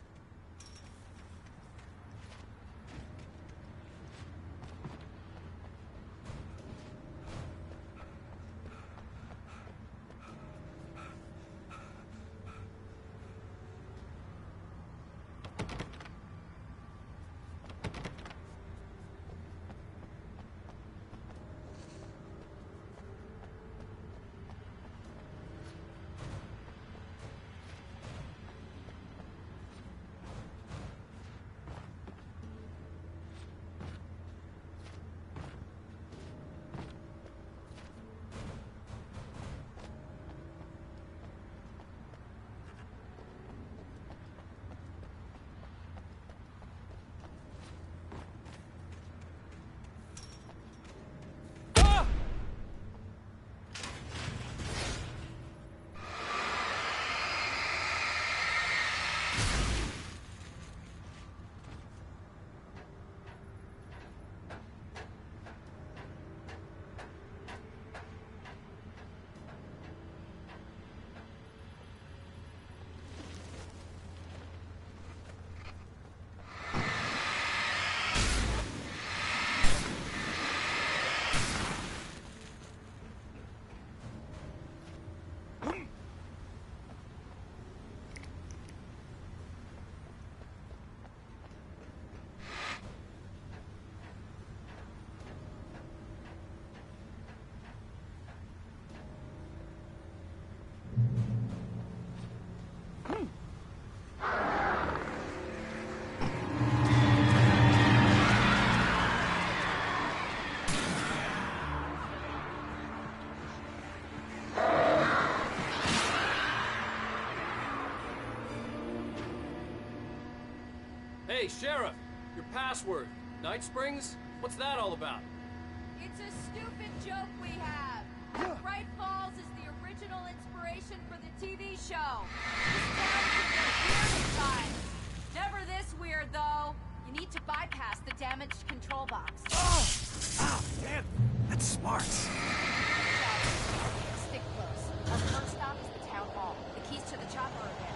Hey, Sheriff, your password. Night Springs? What's that all about? It's a stupid joke we have. Bright Falls is the original inspiration for the TV show. This town can get weird at times. Never this weird, though. You need to bypass the damaged control box. Oh! Ah, damn! That's smart. Stick close. Our first stop is the town hall. The keys to the chopper are there.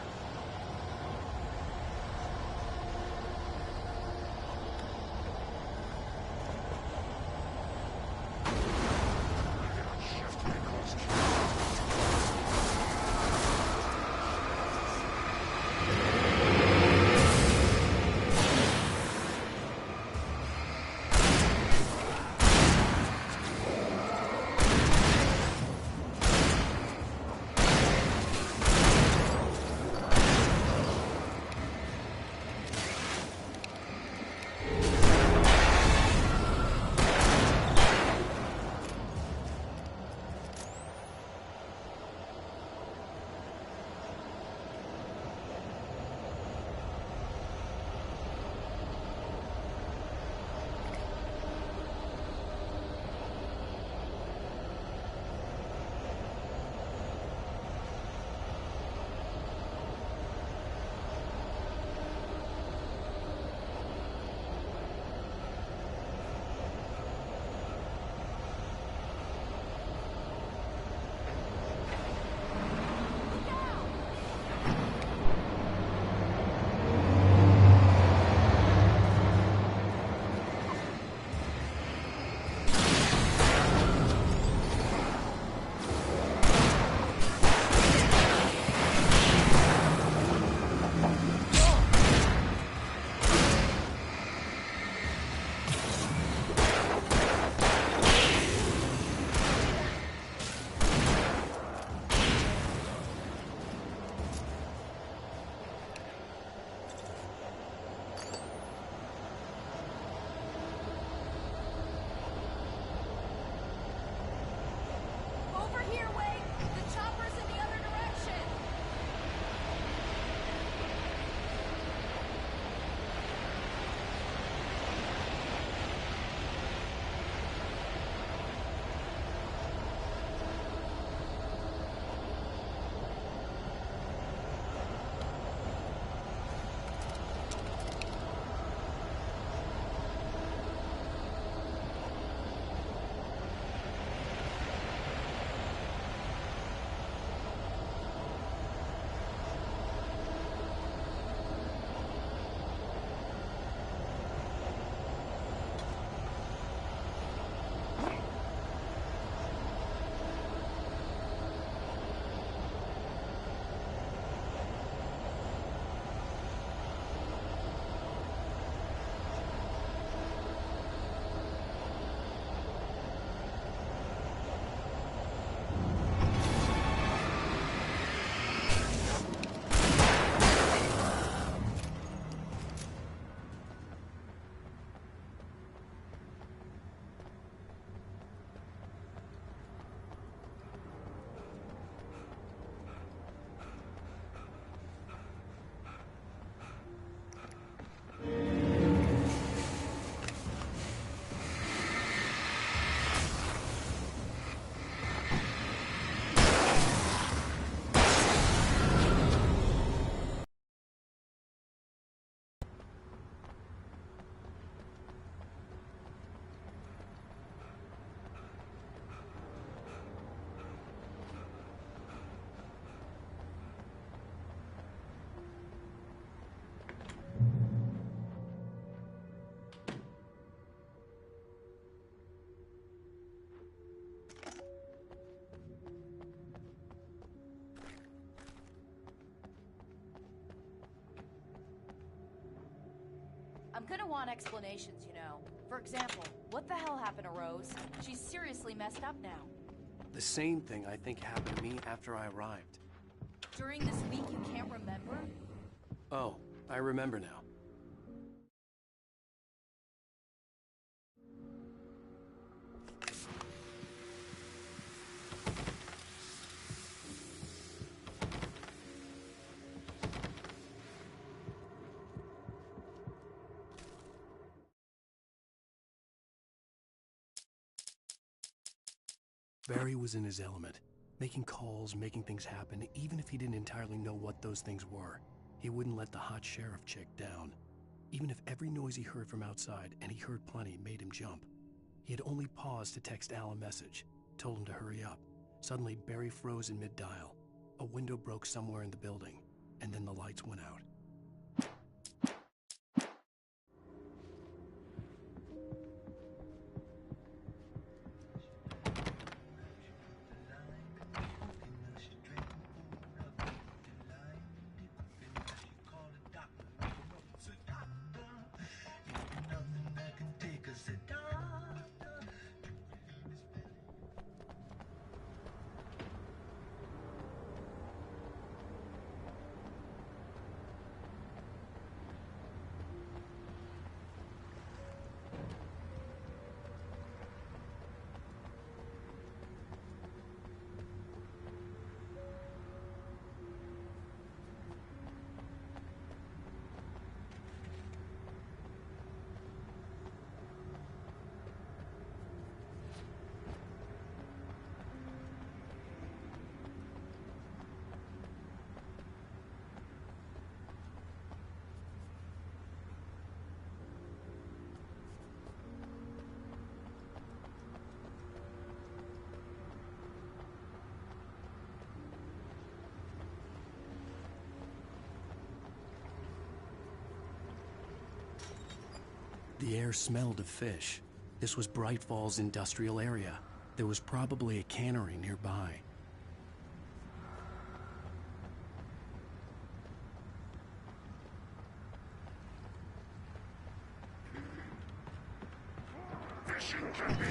I'm gonna want explanations, you know. For example, what the hell happened to Rose? She's seriously messed up now. The same thing I think happened to me after I arrived. During this week you can't remember? Oh, I remember now. Barry was in his element, making calls, making things happen, even if he didn't entirely know what those things were. He wouldn't let the hot sheriff chick down. Even if every noise he heard from outside, and he heard plenty, made him jump. He had only paused to text Al a message, told him to hurry up. Suddenly, Barry froze in mid-dial. A window broke somewhere in the building, and then the lights went out. The air smelled of fish. This was Bright Falls industrial area. There was probably a cannery nearby. Fishing can be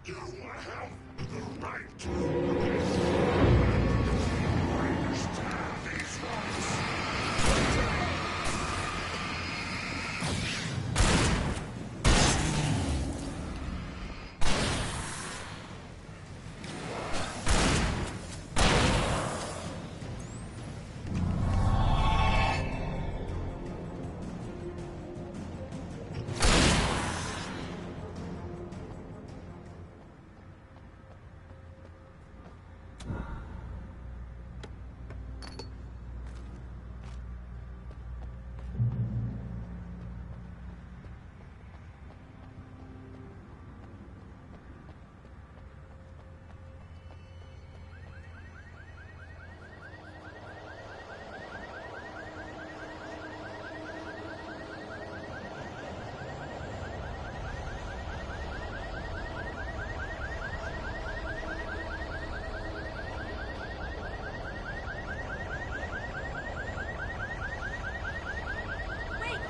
You have the right to understand these rights.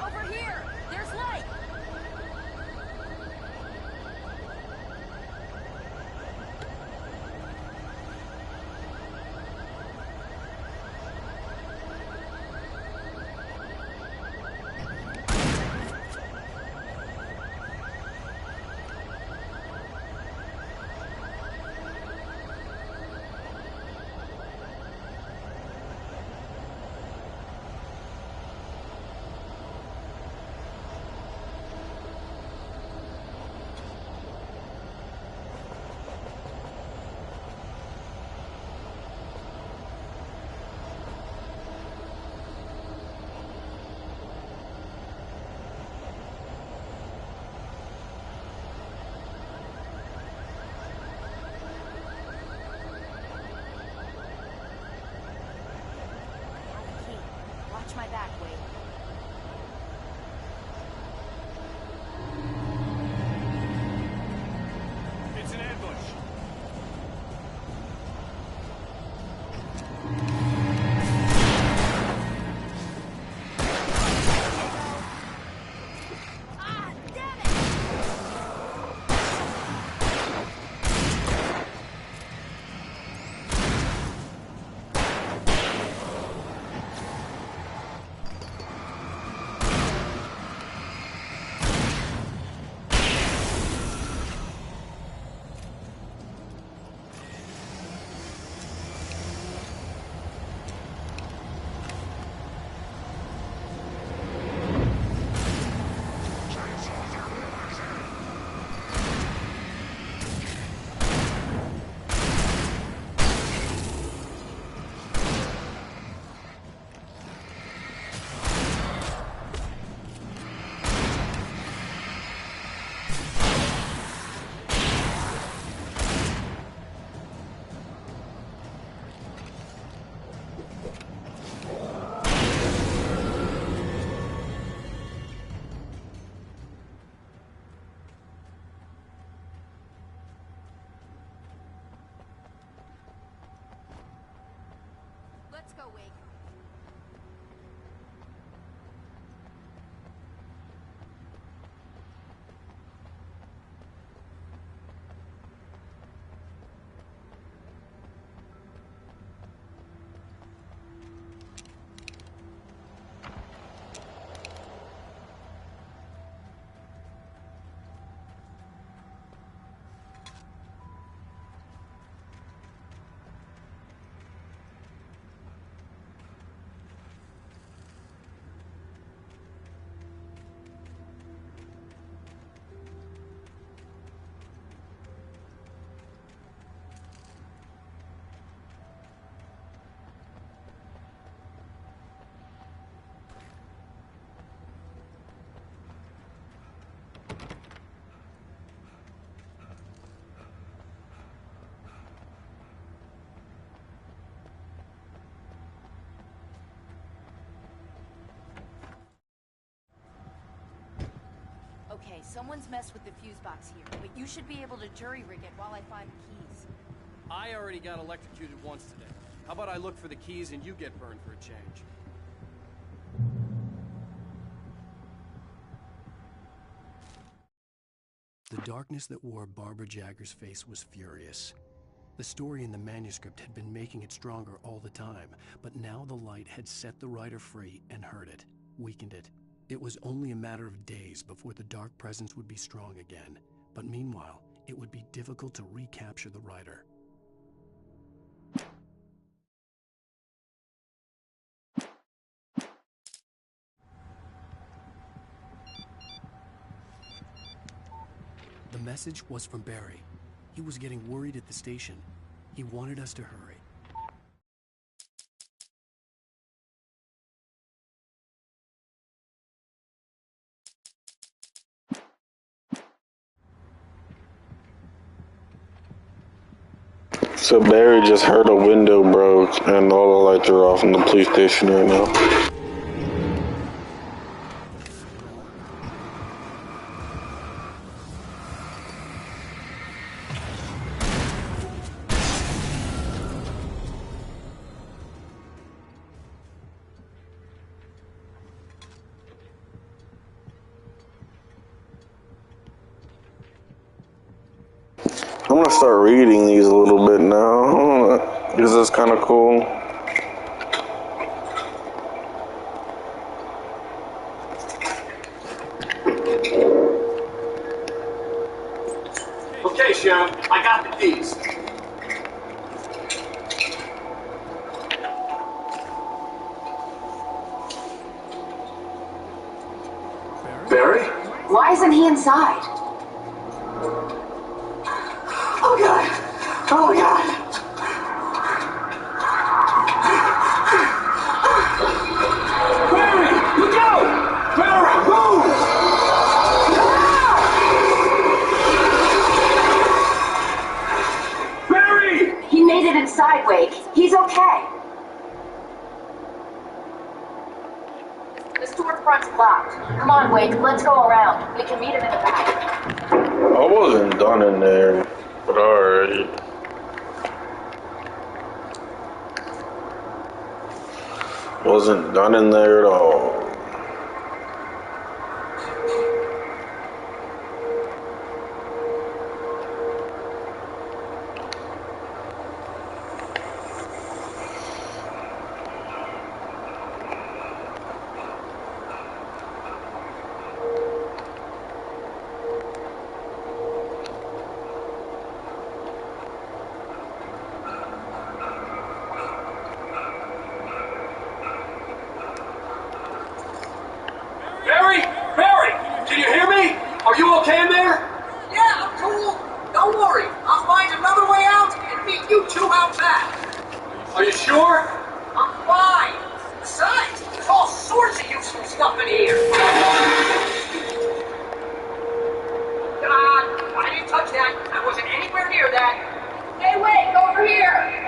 Over here! There's light! Watch my back, Wade. It's an ambush. Ah, damn it! Let's go, Wake. Okay, someone's messed with the fuse box here, but you should be able to jury-rig it while I find the keys. I already got electrocuted once today. How about I look for the keys and you get burned for a change? The darkness that wore Barbara Jagger's face was furious. The story in the manuscript had been making it stronger all the time, but now the light had set the writer free and hurt it, weakened it. It was only a matter of days before the dark presence would be strong again, but meanwhile, it would be difficult to recapture the writer. The message was from Barry. He was getting worried at the station. He wanted us to hurry. So Barry just heard a window broke and all the lights are off in the police station right now. I'm gonna start reading these a little bit now. This is kind of cool. Okay, Sheriff, I got the keys. Barry? Why isn't he inside? Oh God! Oh God! Barry! Look out! Barry, move! Barry! He made it inside, Wake. He's okay. The storefront's locked. Come on, Wake. Let's go around. We can meet him in the back. I wasn't done in there, but alright. Wasn't done in there at all. Barry! Barry! Can you hear me? Are you okay in there? Yeah, I'm cool. Don't worry. I'll find another way out and meet you two out back. Are you sure? I'm fine. Besides, there's all sorts of useful stuff in here. I didn't touch that. I wasn't anywhere near that. Hey, Wake, over here!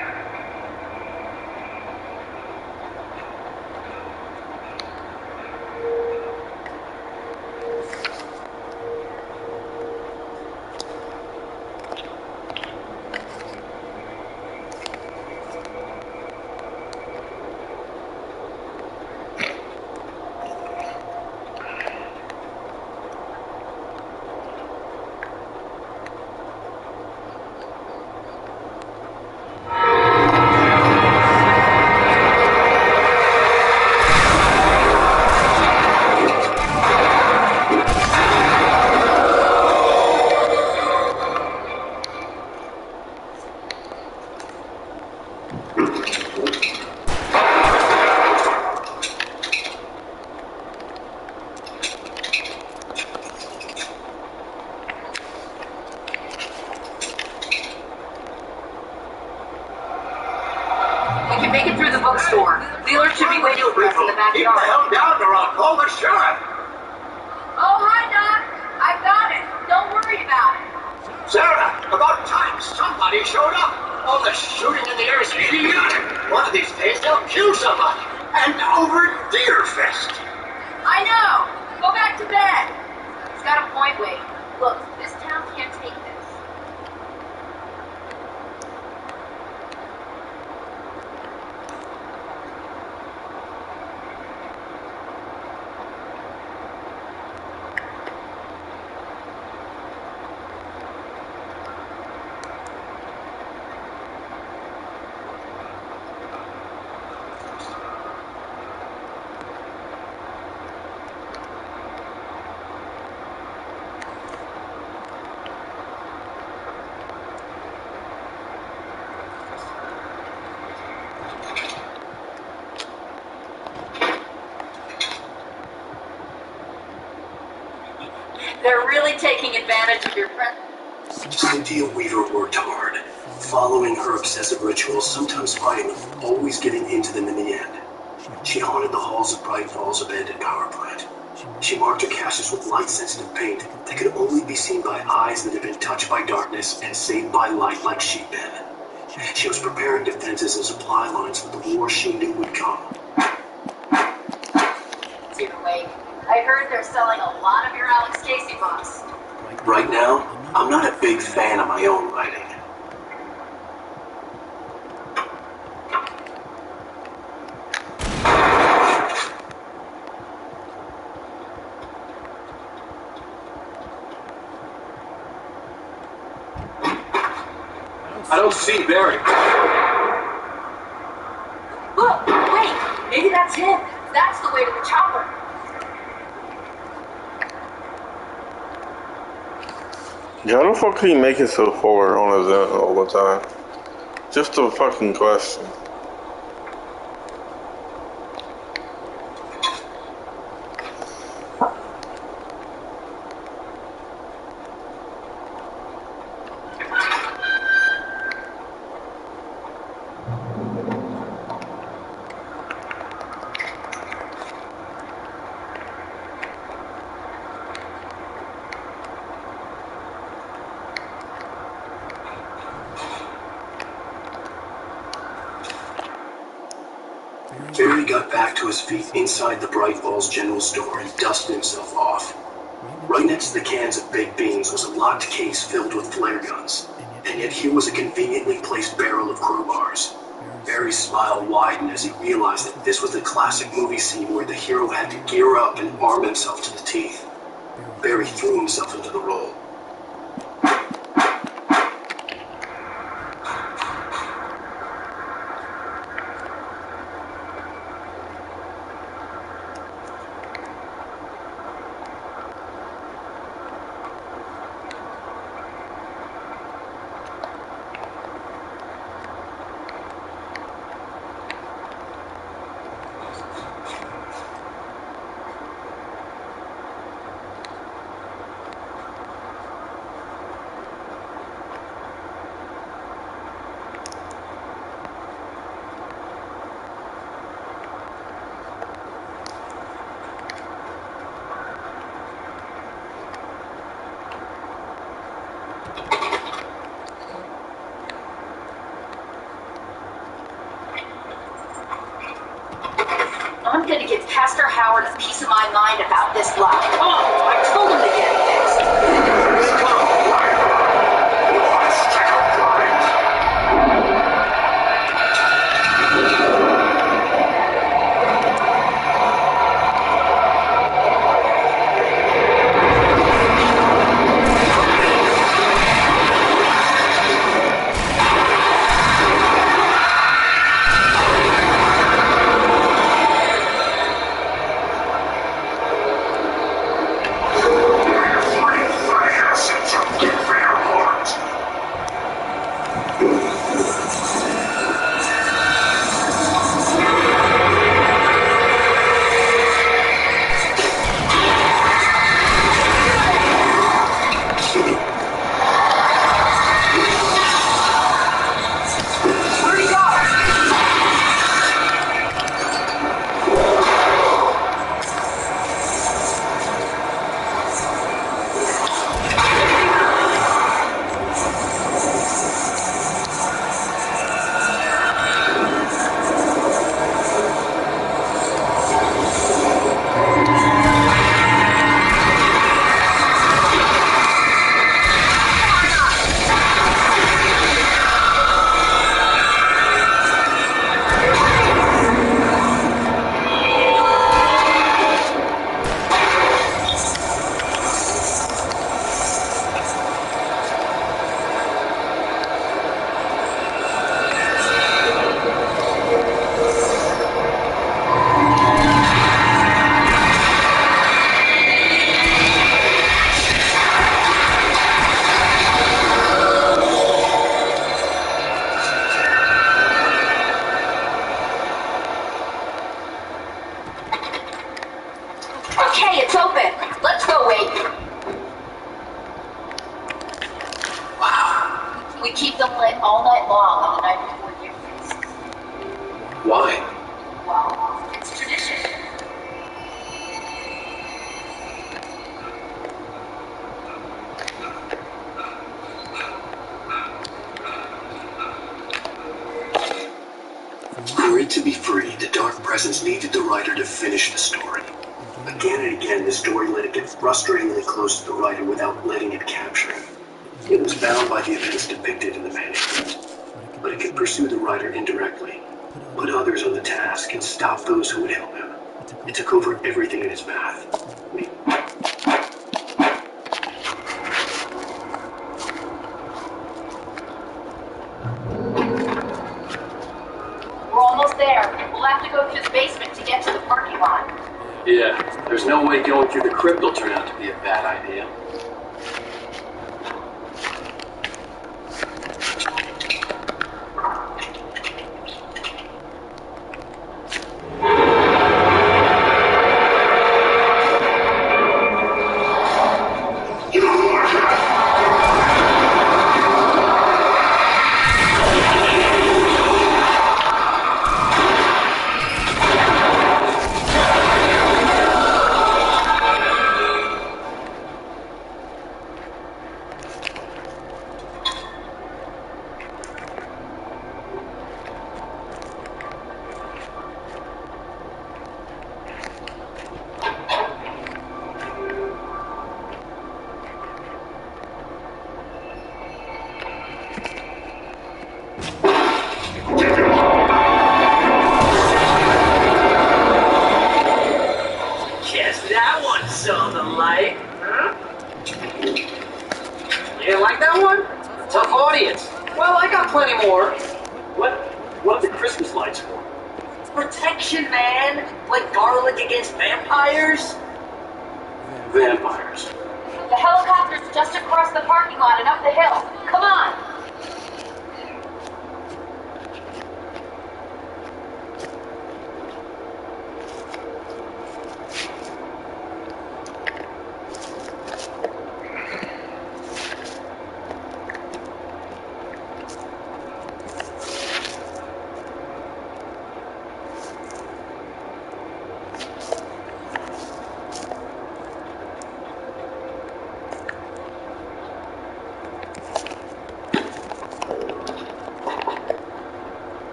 We can make it through the bookstore. Wheeler should be waiting for us in the backyard. Keep the hell down or I'll call the sheriff. Oh, hi, Doc. I've got it. Don't worry about it. Sarah, about time somebody showed up. All the shooting in the air is idiotic. One of these days they'll kill somebody. And over Deerfest. I know. Go back to bed. He's got a point, Wake. Look, this town can't take this. They're really taking advantage of your friend. Cynthia Weaver worked hard, following her obsessive rituals, sometimes fighting them, always getting into them in the end. She haunted the halls of Bright Falls' abandoned power plant. She marked her caches with light-sensitive paint that could only be seen by eyes that had been touched by darkness and saved by light like she'd been. She was preparing defenses and supply lines for the war she knew would come. Dear Wake, I heard they're selling a lot of your Alex Casey books. Right now, I'm not a big fan of my own writing. I don't see Barry. Look, wait, maybe that's him. That's the way to the chopper. Yeah, how the fuck can he make it so far on his own all the time? Just a fucking question. Barry got back to his feet inside the Bright Falls general store and dusted himself off. Right next to the cans of baked beans was a locked case filled with flare guns, and yet here was a conveniently placed barrel of crowbars. Barry's smile widened as he realized that this was the classic movie scene where the hero had to gear up and arm himself to the teeth. Barry threw himself into the role. I'm gonna give Pastor Howard a piece of my mind about this lot. Oh, I told him to get fixed. meant to be free, the Dark Presence needed the writer to finish the story. Again and again, the story let it get frustratingly close to the writer without letting it capture him. It was bound by the events depicted in the manuscript, but it could pursue the writer indirectly, put others on the task, and stop those who would help him. It took over everything in its path. We're almost there. We'll have to go through the basement to get to the parking lot. Yeah, there's no way going through the crypt will turn out to be a bad idea. What are the Christmas lights for? Protection, man! Like garlic against vampires? Vampires. The helicopter's just across the parking lot and up the hill. Come on!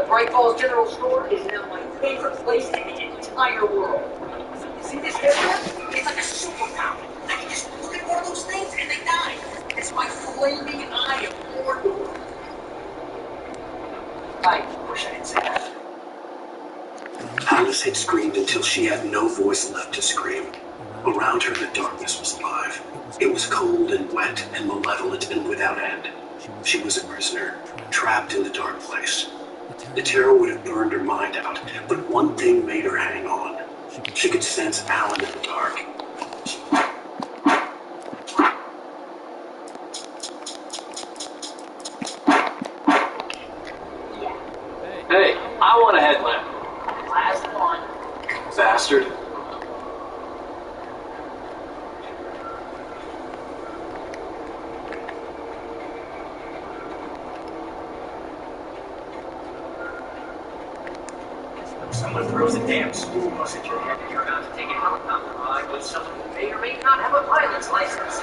Bright Falls General Store is now my favorite place in the entire world. See this area? It's like a superpower. I can just look at one of those things and they die. It's my flaming eye of Mordor. I wish I didn't say that. Alice had screamed until she had no voice left to scream. Around her, the darkness was alive. It was cold and wet and malevolent and without end. She was a prisoner, trapped in the dark place. The terror would have burned her mind out, but one thing made her hang on. She could sense Alan in the dark. Hey, I want a headlamp. Last one. Bastard. Someone throws a damn school bus at your head and you're about to take a helicopter ride with someone who may or may not have a pilot's license.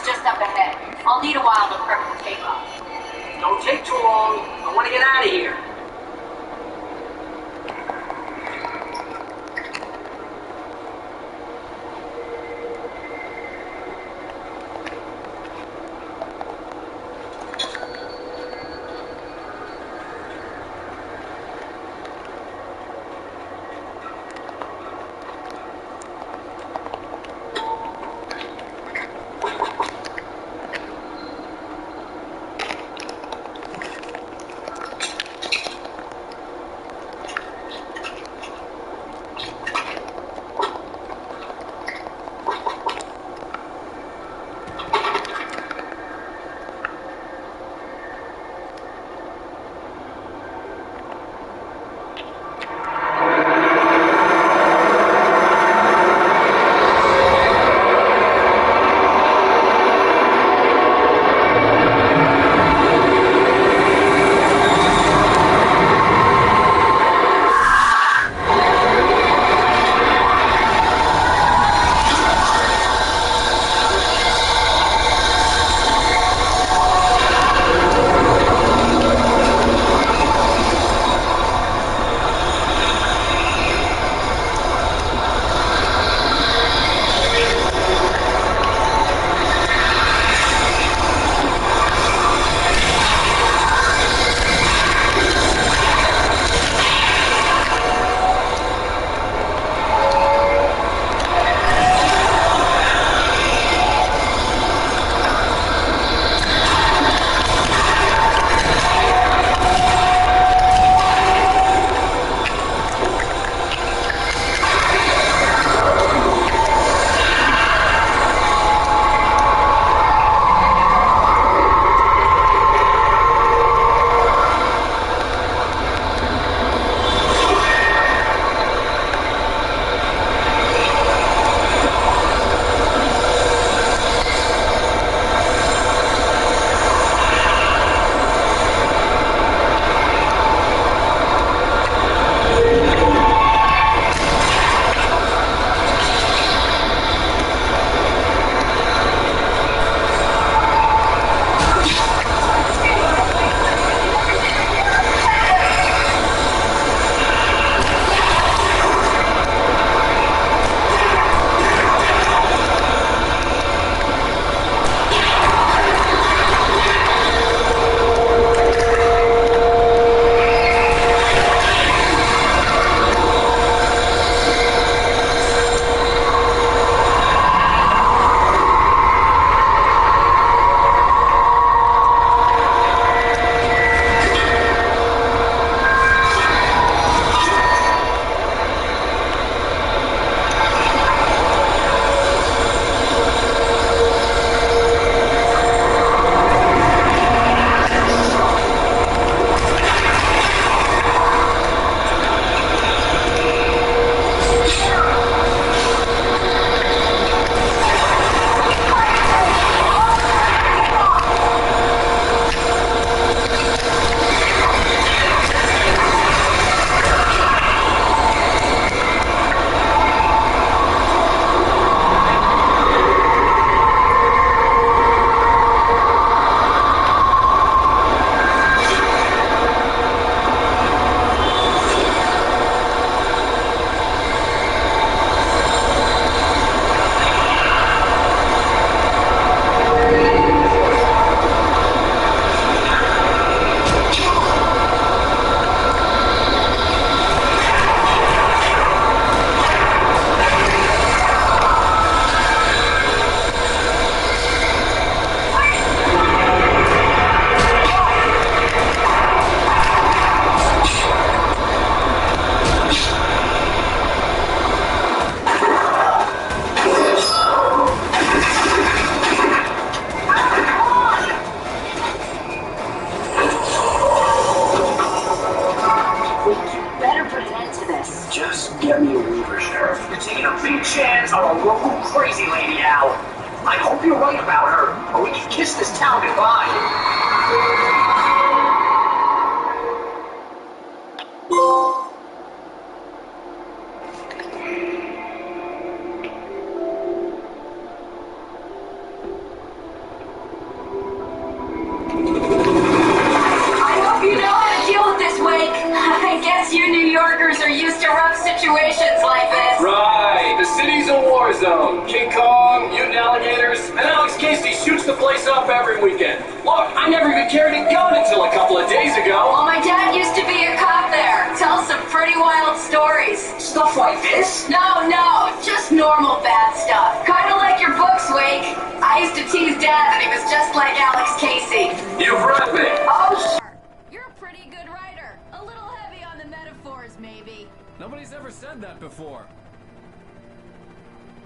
Just up ahead. I'll need a while to prep for takeoff. Don't take too long. I want to get out of here. tough situations like this. Right. The city's a war zone. King Kong, mutant alligators, and Alex Casey shoots the place up every weekend. Look, I never even carried a gun until a couple of days ago. Well, my dad used to be a cop there. Tells some pretty wild stories. Stuff like this? No, just normal bad stuff. Kinda like your books, Wake. I used to tease Dad that he was just like Alex Casey. You've read me. Oh, You're a pretty good writer. A little heavy on the metaphors, maybe. Nobody's ever said that before.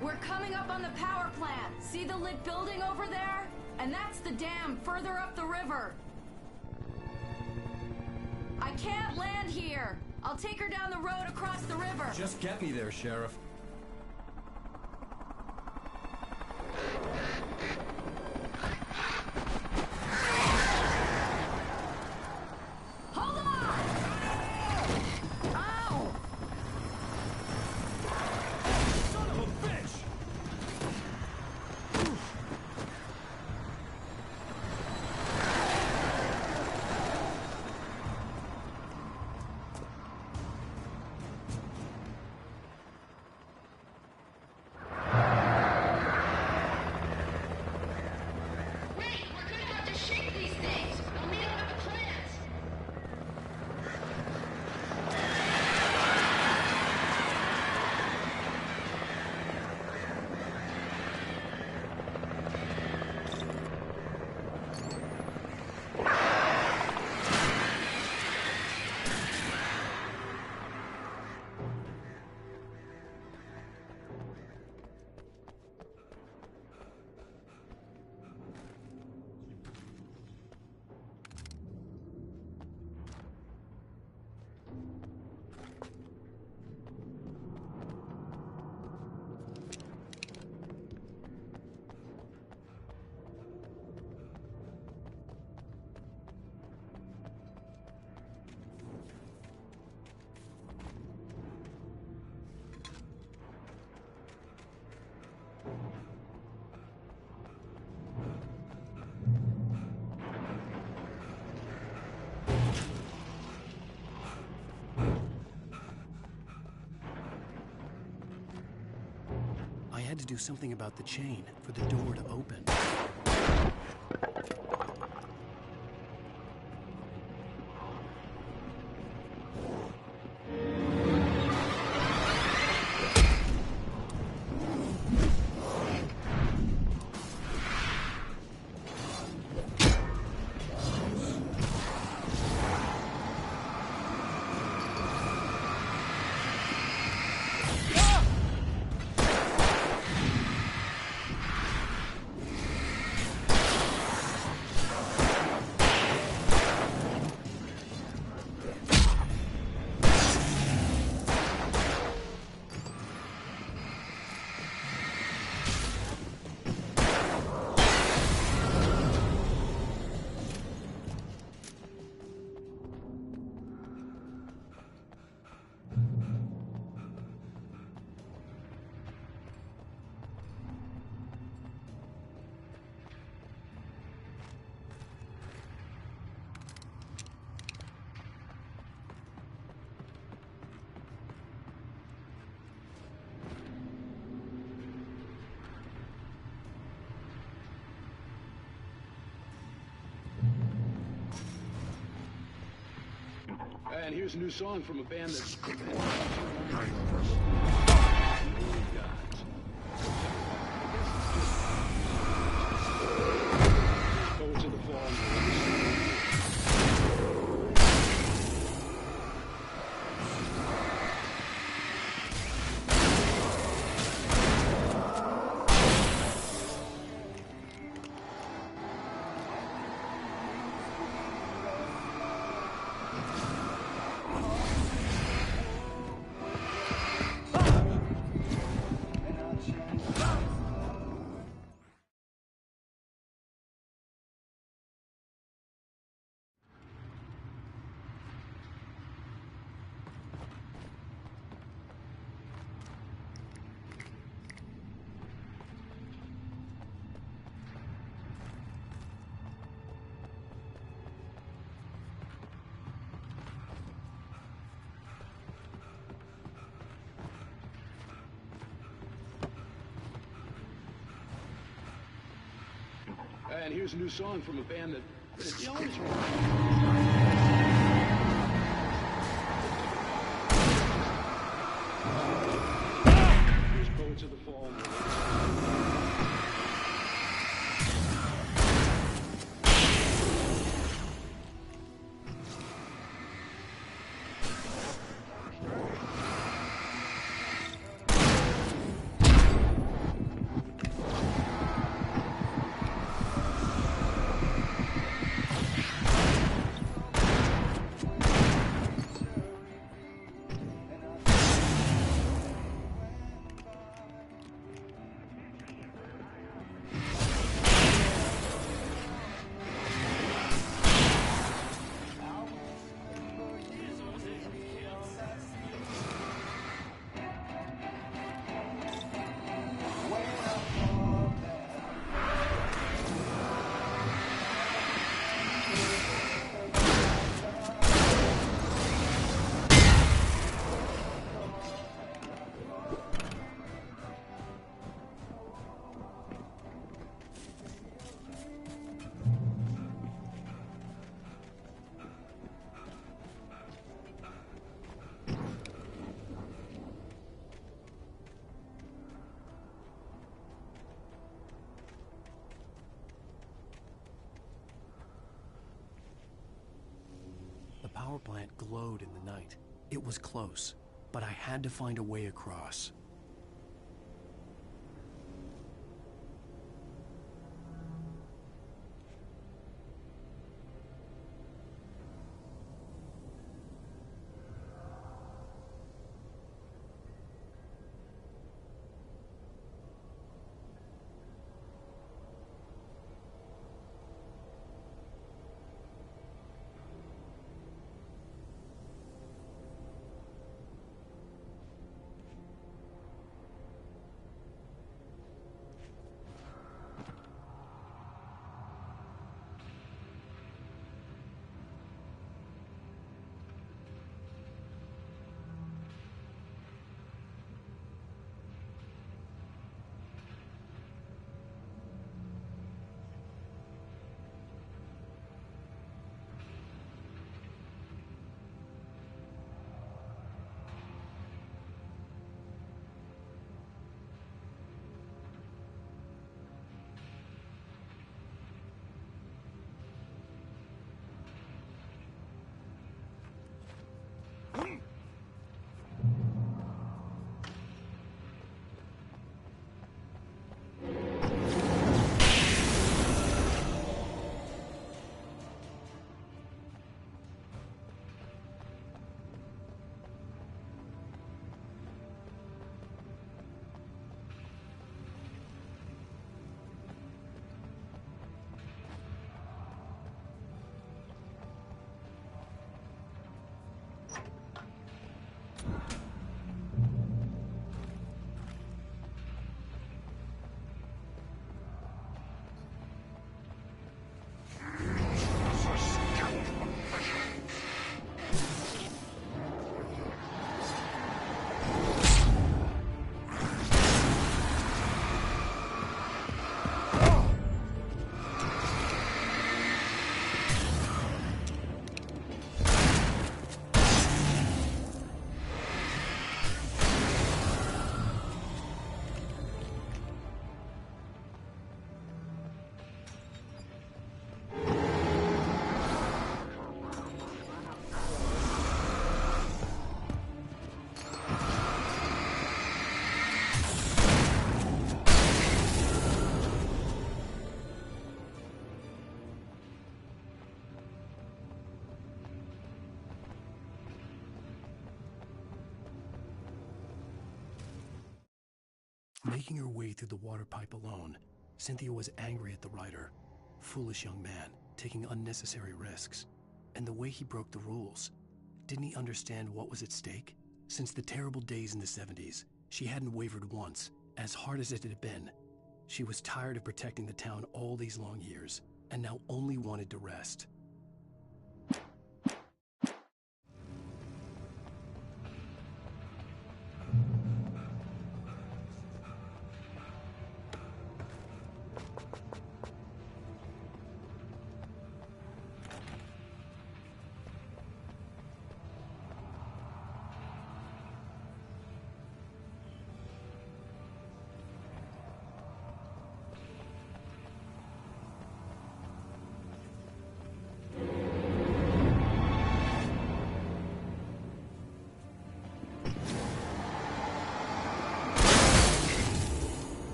We're coming up on the power plant. See the lit building over there? And that's the dam further up the river. I can't land here. I'll take her down the road across the river. Just get me there, Sheriff. Hold on! Ow! Son of a bitch! I had to do something about the chain for the door to open. And here's a new song from a band that's... and here's a new song from a band that... Here's Poets of the Fall. The power plant glowed in the night. It was close, but I had to find a way across. Making her way through the water pipe alone, Cynthia was angry at the writer. Foolish young man, taking unnecessary risks. And the way he broke the rules. Didn't he understand what was at stake? Since the terrible days in the 70s, she hadn't wavered once, as hard as it had been. She was tired of protecting the town all these long years, and now only wanted to rest.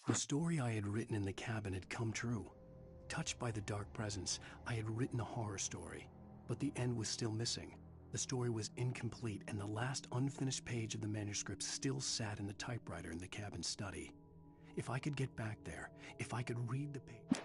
The story I had written in the cabin had come true. Touched by the dark presence, I had written a horror story, but the end was still missing. The story was incomplete, and the last unfinished page of the manuscript still sat in the typewriter in the cabin study. If I could get back there, if I could read the page...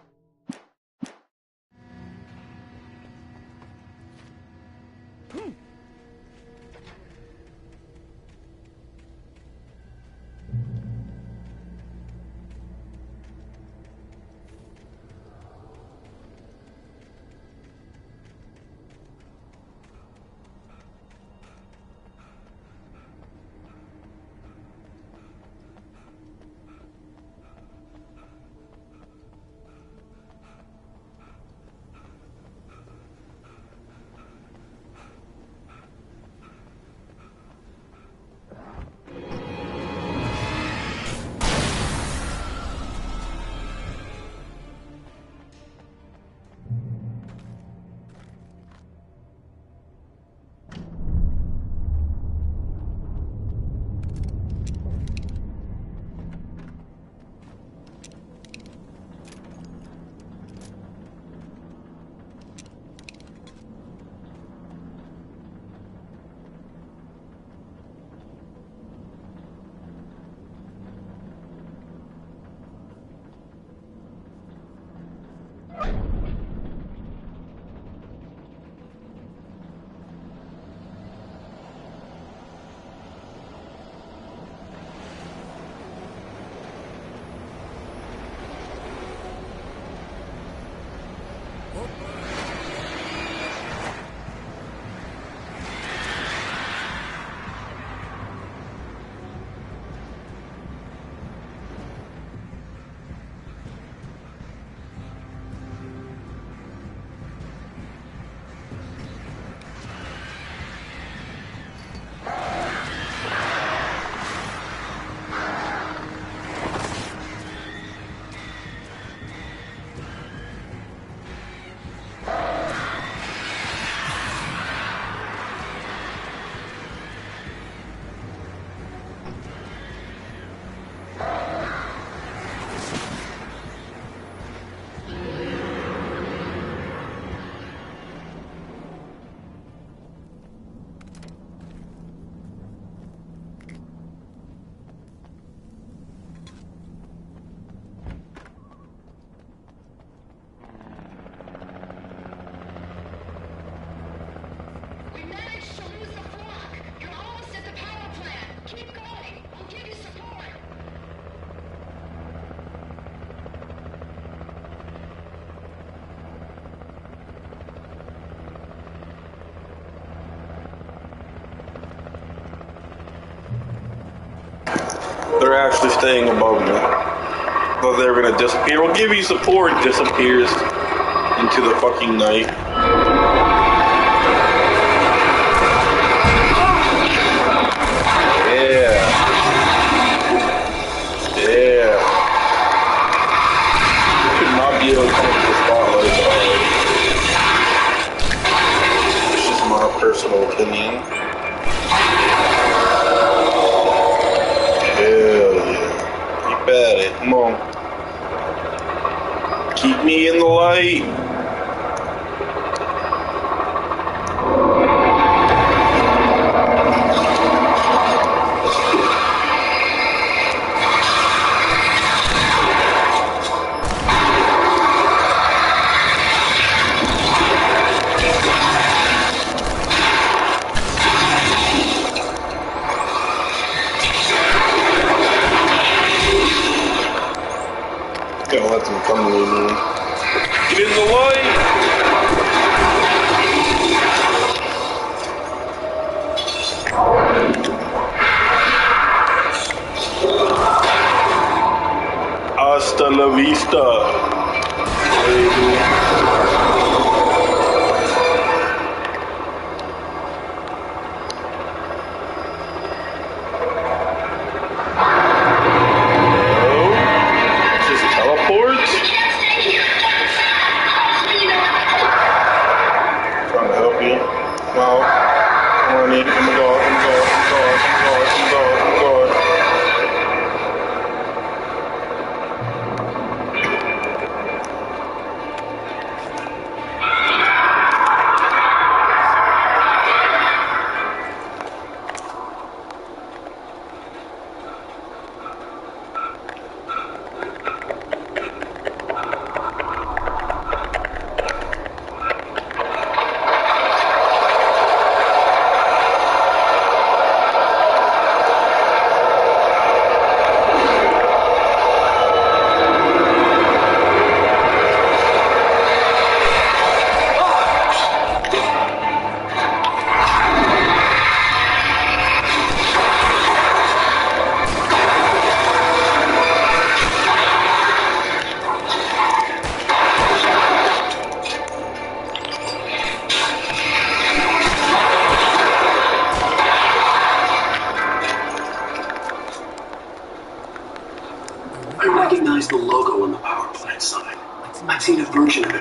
They're actually staying above me. Thought they were gonna disappear. We'll give you support. Disappears into the fucking night. Yeah. Yeah. Should not be able to come to the spotlight. It's just my personal opinion. Hell yeah. Keep at it. Come on. Keep me in the light. Gotta let them come to me, man. Get in the light! Hasta la vista, baby.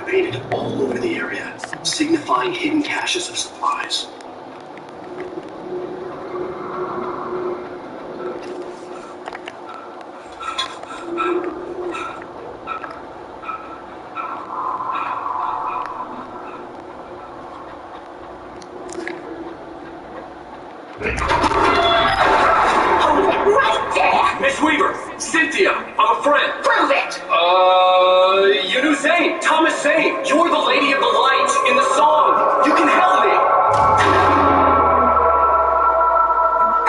got painted all over the area, signifying hidden caches of supplies. Miss Weaver, Cynthia, I'm a friend. Prove it! You knew Zane, Thomas Zane. You're the Lady of the Light in the song. You can help me.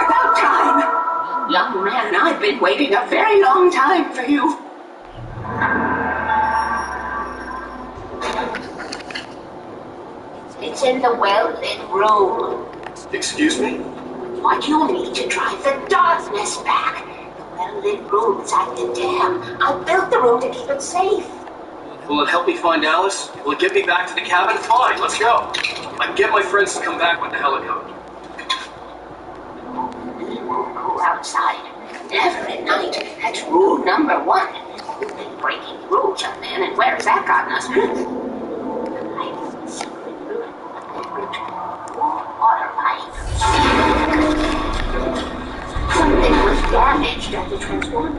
About time. Young man, I've been waiting a very long time for you. It's in the well-lit room. Excuse me? What you need to drive the darkness back. The well-lit room is at the dam. I built the room to keep it safe. Will it help me find Alice? Will it get me back to the cabin? Fine, let's go. I can get my friends to come back with the helicopter. We won't go outside. Never at night. That's rule number 1. You've been breaking rules, young man, and where's that gotten us? Water pipe. Something was damaged at the transformer.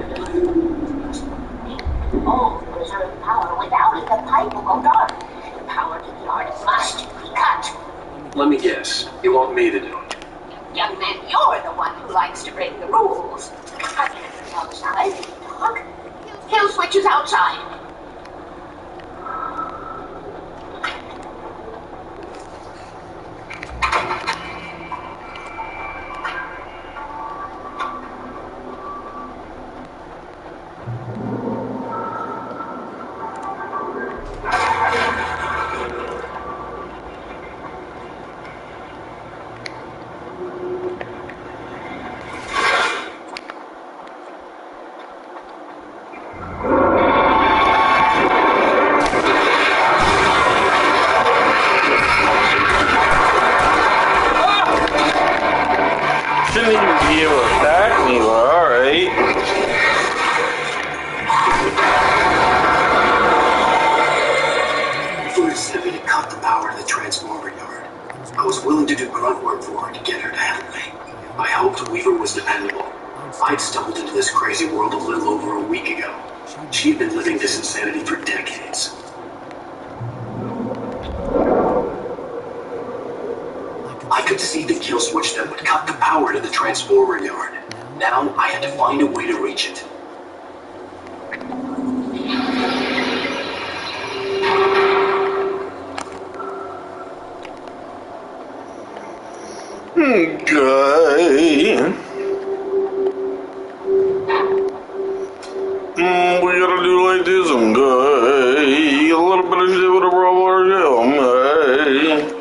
All preserve power. Without it, the pipe will go dark. The power to the yard must be cut. Let me guess. You want me to do it? Young man, you're the one who likes to break the rules. I mean, outside, dog. Kill switch is outside. Shouldn't even be able to attack me, but alright. If it was heavy to cut the power to the transformer yard, I was willing to do grunt work for her to get her to help me. I hoped Weaver was dependable. I'd stumbled into this crazy world a little over a week ago. She'd been living this insanity for decades. I could see the kill switch that would cut the power to the transformer yard. Now I had to find a way to reach it. Okay. We gotta do like this, okay. A little bit of shit with a rubber gel, man.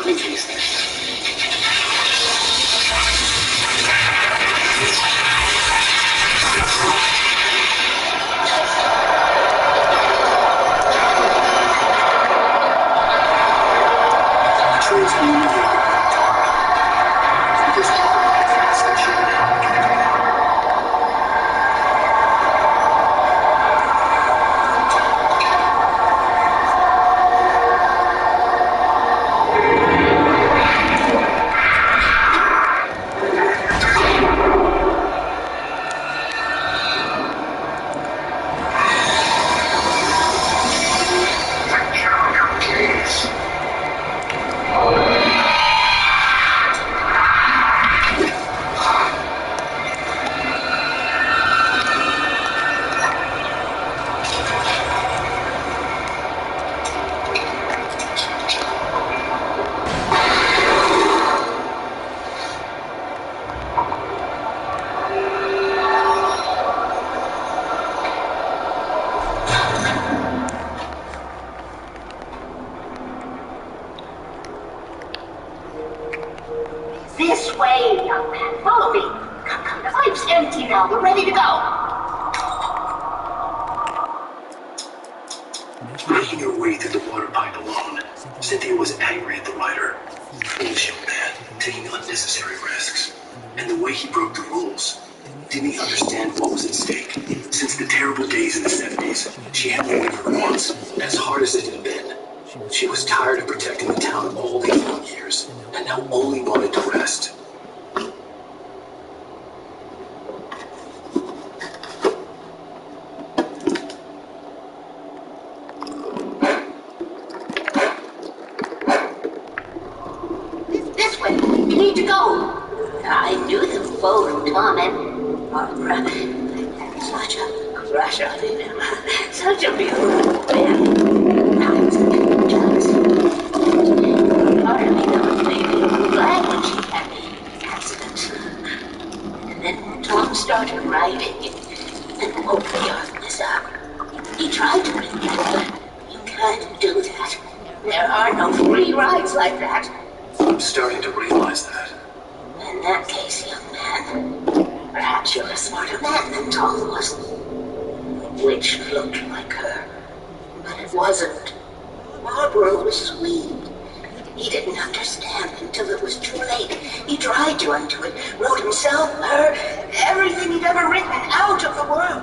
in case they... This way, young man. Follow me. Come, the pipe's empty now. We're ready to go. Making her way through the water pipe alone, Cynthia was angry at the writer. Foolish young man, taking unnecessary risks. And the way he broke the rules. Didn't he understand what was at stake? Since the terrible days in the 70s, she had wavered once, as hard as it had been. She was tired of protecting the town all these long years, and now only wanted to rest. This way. You need to go. I knew them both, Tom and Barbara. Such a crush on him. Such a beautiful man. Part of me though, maybe glad when she had the accident. And then Tom started writing and woke the darkness up. He tried to bring me over. You can't do that. There are no free rides like that. I'm starting to realize that. In that case, young man, perhaps you're a smarter man than Tom was. The witch looked like her, but it wasn't. Barbara was sweet. He didn't understand until it was too late. He tried to undo it, wrote himself, her, everything he'd ever written out of the world.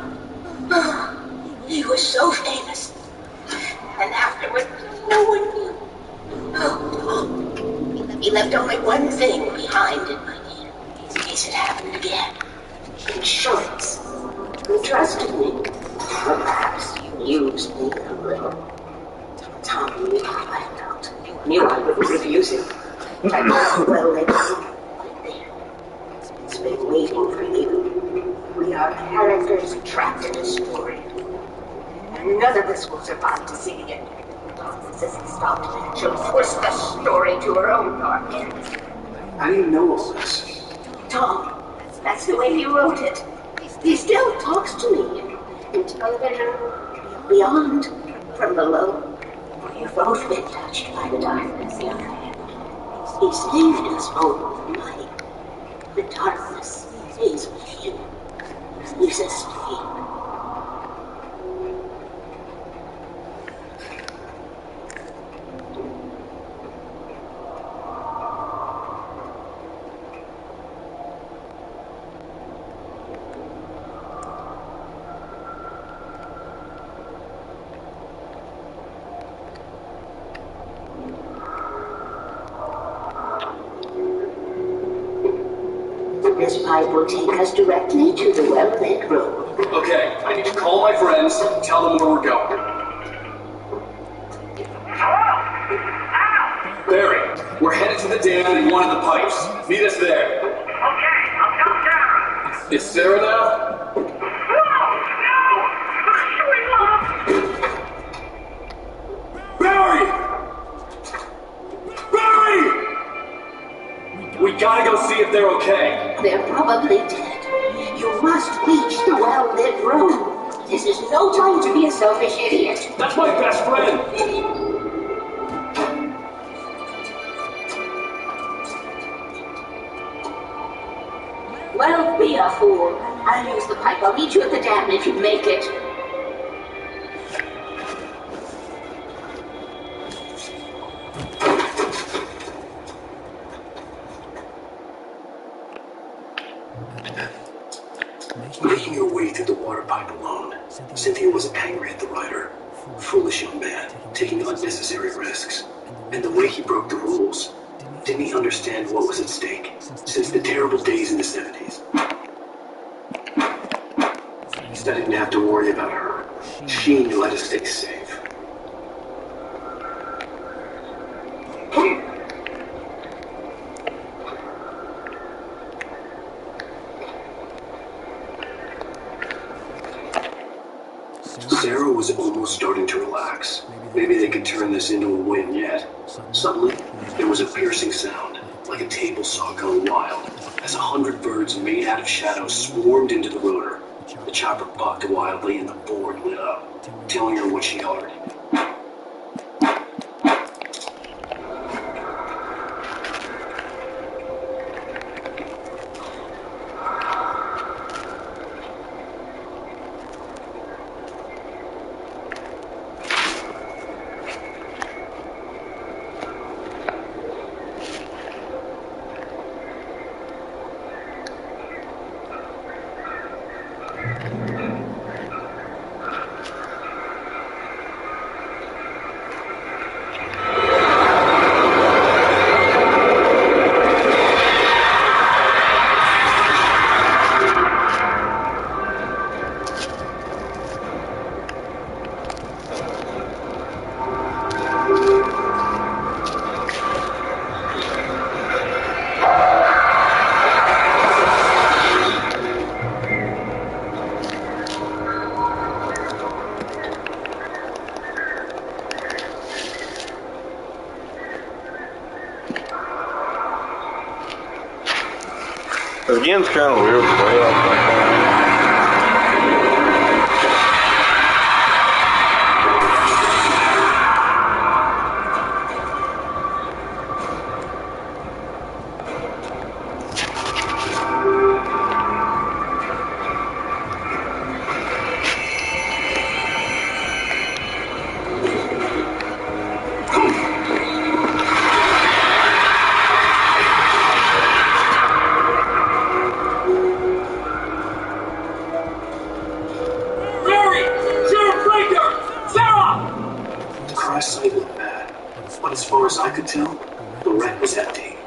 Oh, he was so famous. And afterward, no one knew. Oh, Tom. He left only one thing behind in my name, in case it happened again. Insurance. He trusted me. Perhaps he used me a little. Tom knew how I felt. Knew I wouldn't refuse him. I know well they were right there. It's been waiting for you. We are characters trapped in a story. And none of us will survive to see the end. Darkness isn't stopped. She'll twist the story to her own dark end. How do you know all this? Tom, that's the way he wrote it. He still talks to me. In television, beyond, from below. We've both been touched by the darkness, young man. He saved us both from light. The darkness stays with you. Leaves us free. This pipe will take us directly to the well-lit room. Okay, I need to call my friends, tell them where we're going. Barry, we're headed to the dam in one of the pipes. Meet us there. Okay, I'll tell Sarah. It's Sarah now? Barry! Barry! We gotta go see if they're okay. They're probably dead. You must reach the well-lit room. This is no time to be a selfish idiot. That's my best friend. Well, be a fool. I'll use the pipe. I'll meet you at the dam if you make it. Making her way through the water pipe alone, Cynthia was angry at the rider. Foolish young man, taking unnecessary risks. And the way he broke the rules. Didn't he understand what was at stake since the terrible days in the 70s? Instead, I didn't have to worry about her. She knew how to stay safe. Sarah was almost starting to relax. Maybe they could turn this into a win yet. Suddenly, there was a piercing sound, like a table saw gone wild, as 100 birds made out of shadows swarmed into the rotor. The chopper bucked wildly and the board lit up, telling her what she already knew. This game's kind of weird the way I I could tell, the wreck was empty.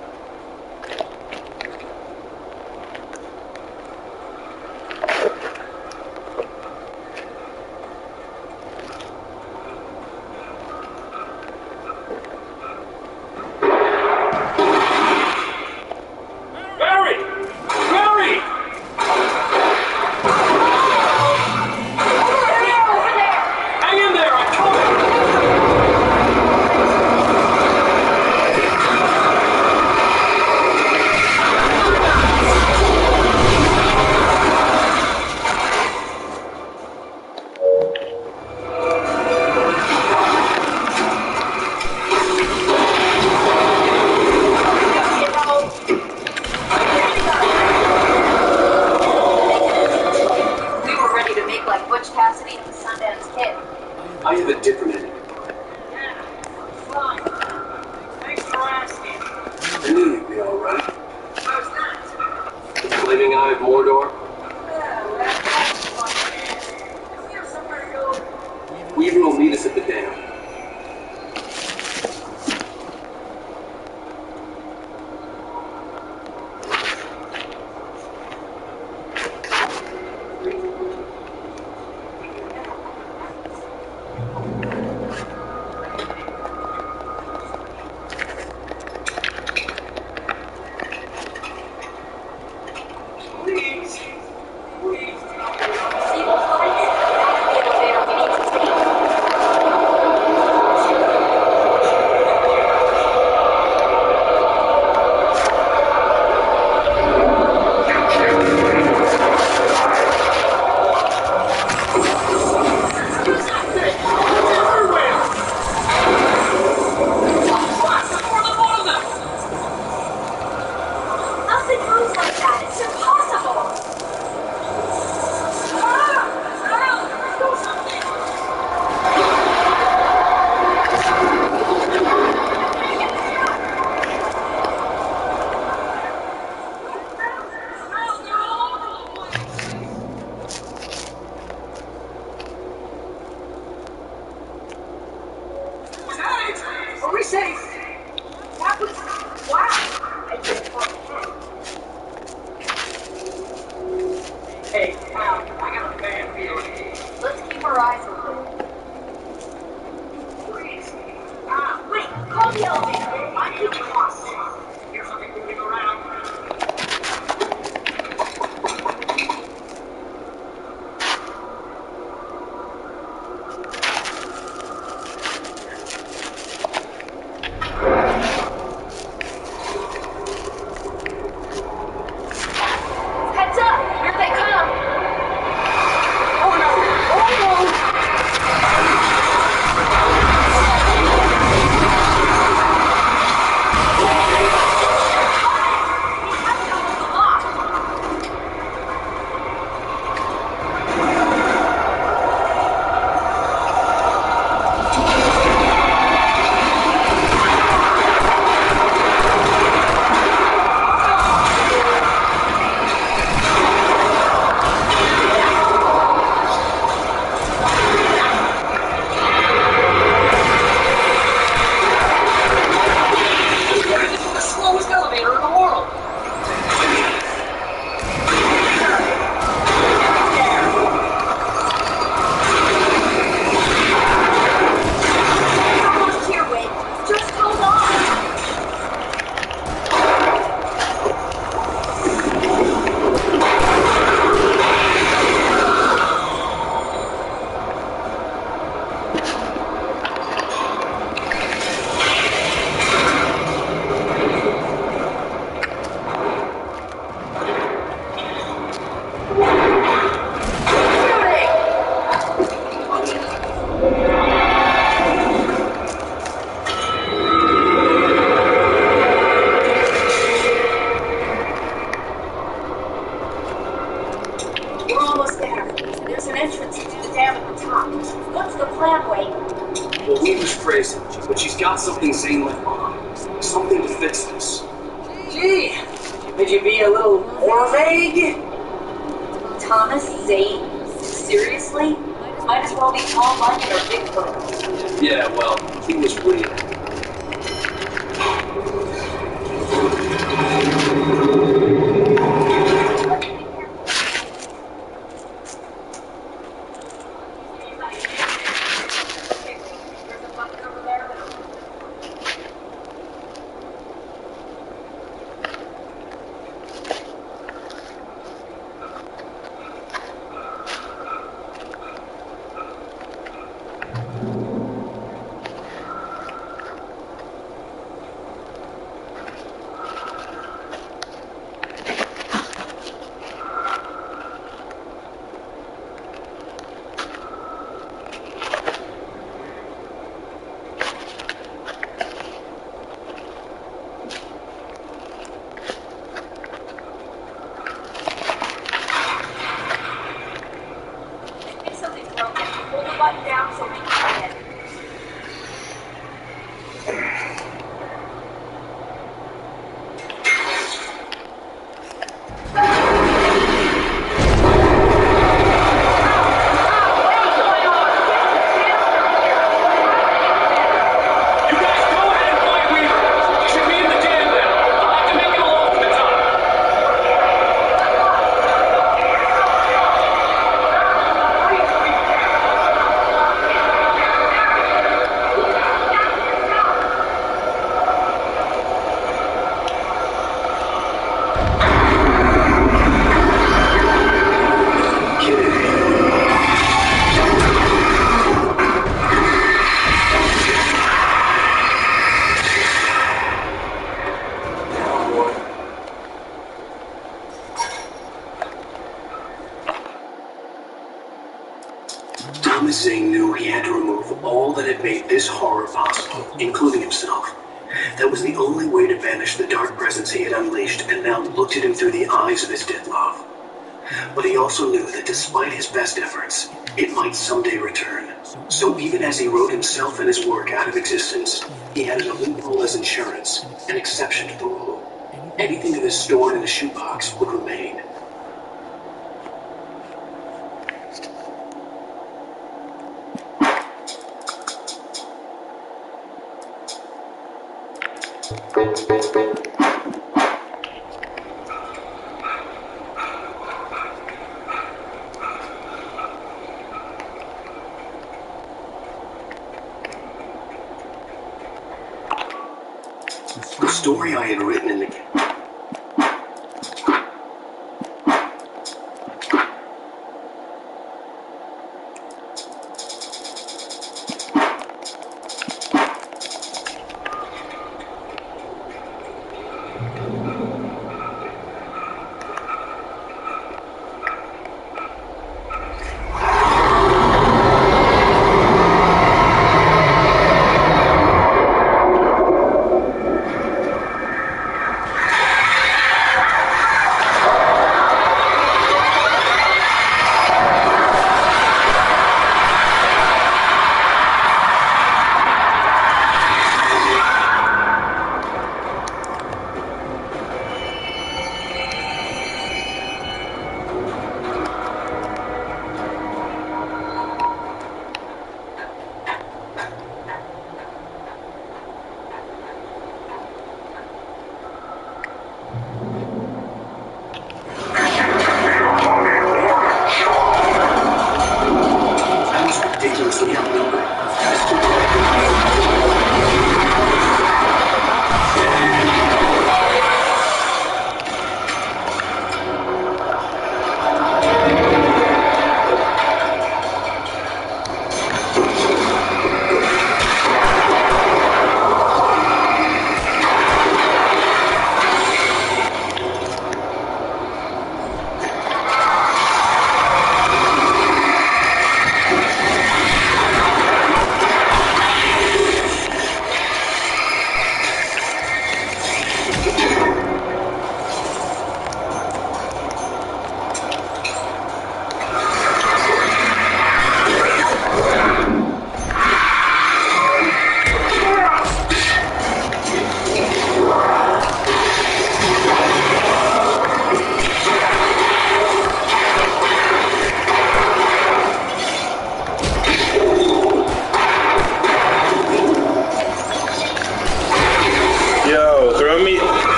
I have a different ending. Thanks for asking. I knew you'd be alright. How's that? The flaming eye of Mordor? That's fun. We have somewhere to go. Weaver will meet us at the dam. safe. That was... wow. I just fucking Hey, wow, I got a bad feeling. Let's keep our eyes open. Please. Wait, call the elevator. I need to cross. Here's something moving around. Heads up! Here they come! Oh no! Oh no! But she's got something Zane left behind. Something to fix this. Gee, could you be a little more vague? Thomas Zane? Seriously? Might as well be Paul Bunyan or Bigfoot. Yeah, well, he was real. Thomas Zane knew he had to remove all that had made this horror possible, including himself. That was the only way to banish the dark presence he had unleashed and now looked at him through the eyes of his dead love. But he also knew that despite his best efforts, it might someday return. So even as he wrote himself and his work out of existence, he had a loophole as insurance, an exception to the rule. Anything that is stored in a shoebox would remain. The story I had written in the...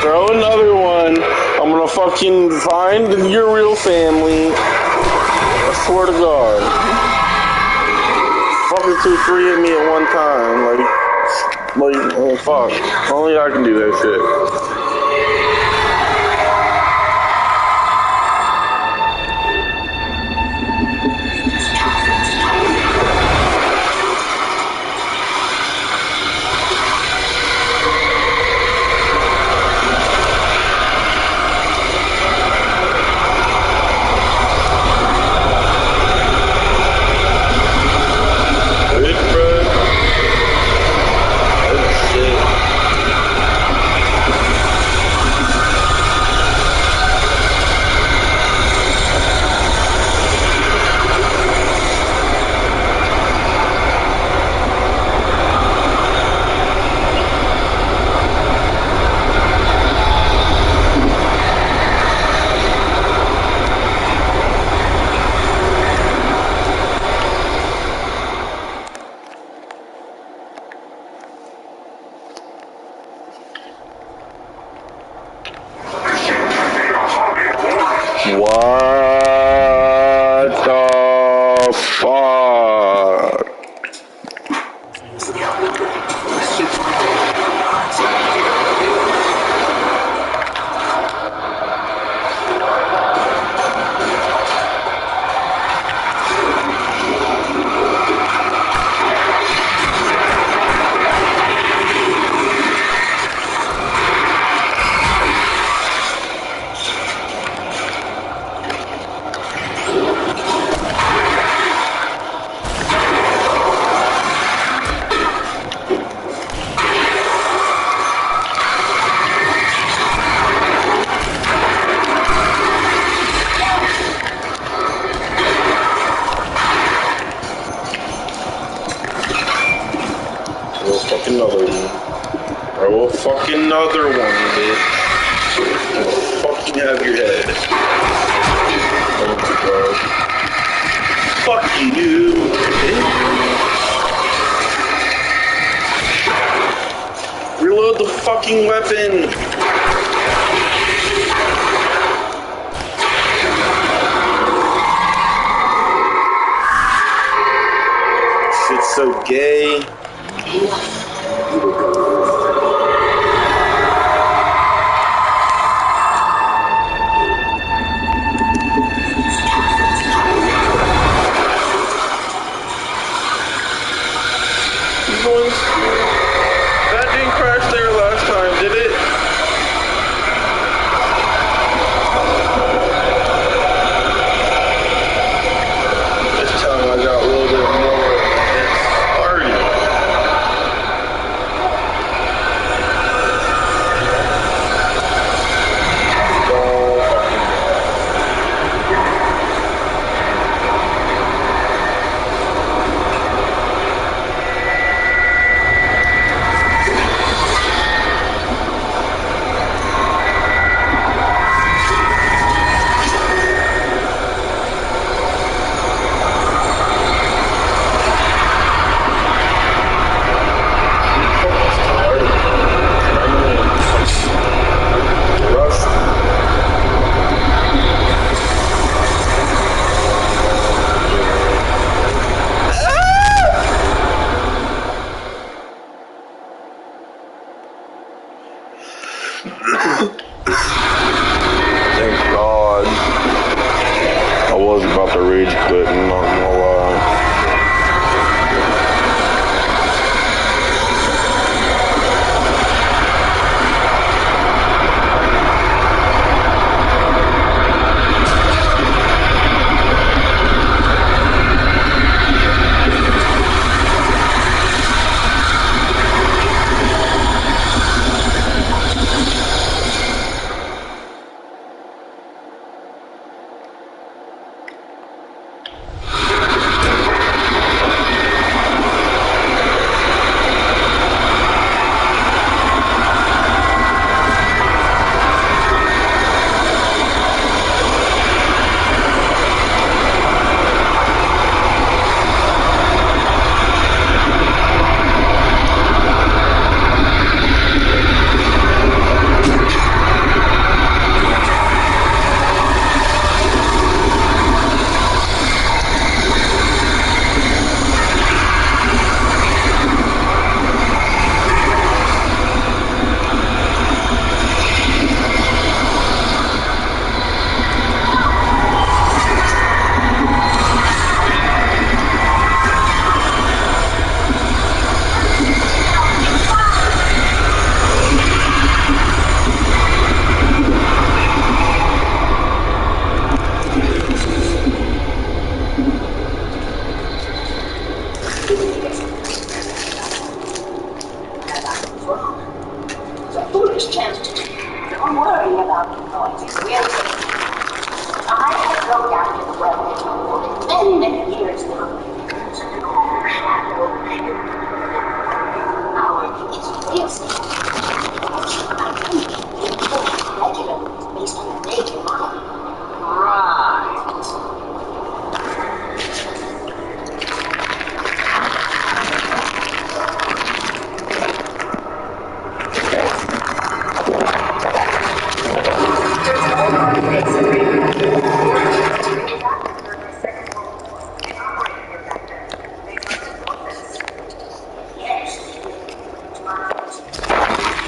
Throw another one. I'm gonna fucking find your real family. I swear to God. Fucking 2-3 at me at one time. Like, oh fuck. Only I can do that shit. Another one, bitch. I'll fucking have your head. Oh my God. Fuck you, bitch. Reload the fucking weapon. Shit's so gay. That didn't crash there last time, did it? This time I got a little bit more started. Thank God. I was about to rage quit, I'm not gonna lie.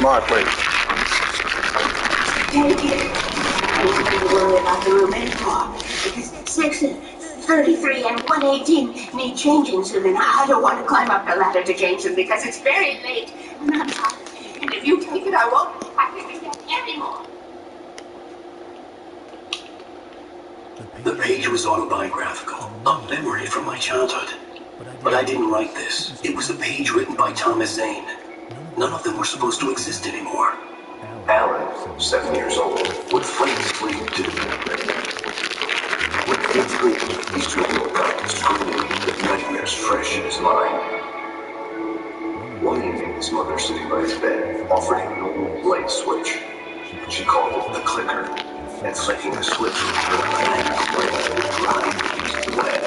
My place. Take it. I don't worry about the room anymore. Because Section 33 and 118 need changing soon, and I don't want to climb up the ladder to change them because it's very late. And I'm tired. And if you take it, I won't have to do that anymore. The page was autobiographical, a memory from my childhood. But I didn't write this. It was a page written by Thomas Zane. None of them were supposed to exist anymore. Alan, 7 years old, would fight his way to the With 5th grade, he's dreaming about screaming with nightmares fresh in his mind. One evening, his mother, sitting by his bed, offered him an old light switch. She called it the clicker, and flicking the switch would turn the lamp bright, into the lead.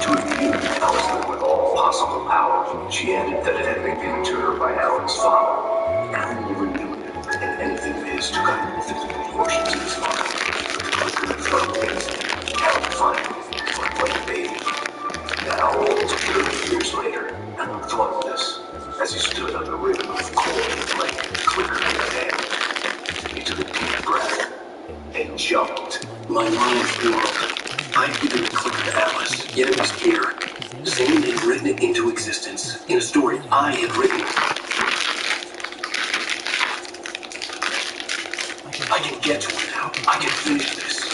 To infuse the talisman with all possible power, she added that it had been given to her by Alan's father. Alan never knew just took out infinite portions of his heart. The clicker had found ways to amplify him like a baby. Now, almost 30 years later, and the thought of this, as he stood on the rim of cold like the clicker in his hand, he took a deep breath and jumped. My mind whirled. I'd given the clicker to Alice, yet it was here. Zane had written it into existence, in a story I had written. I can get to it now. I can finish this.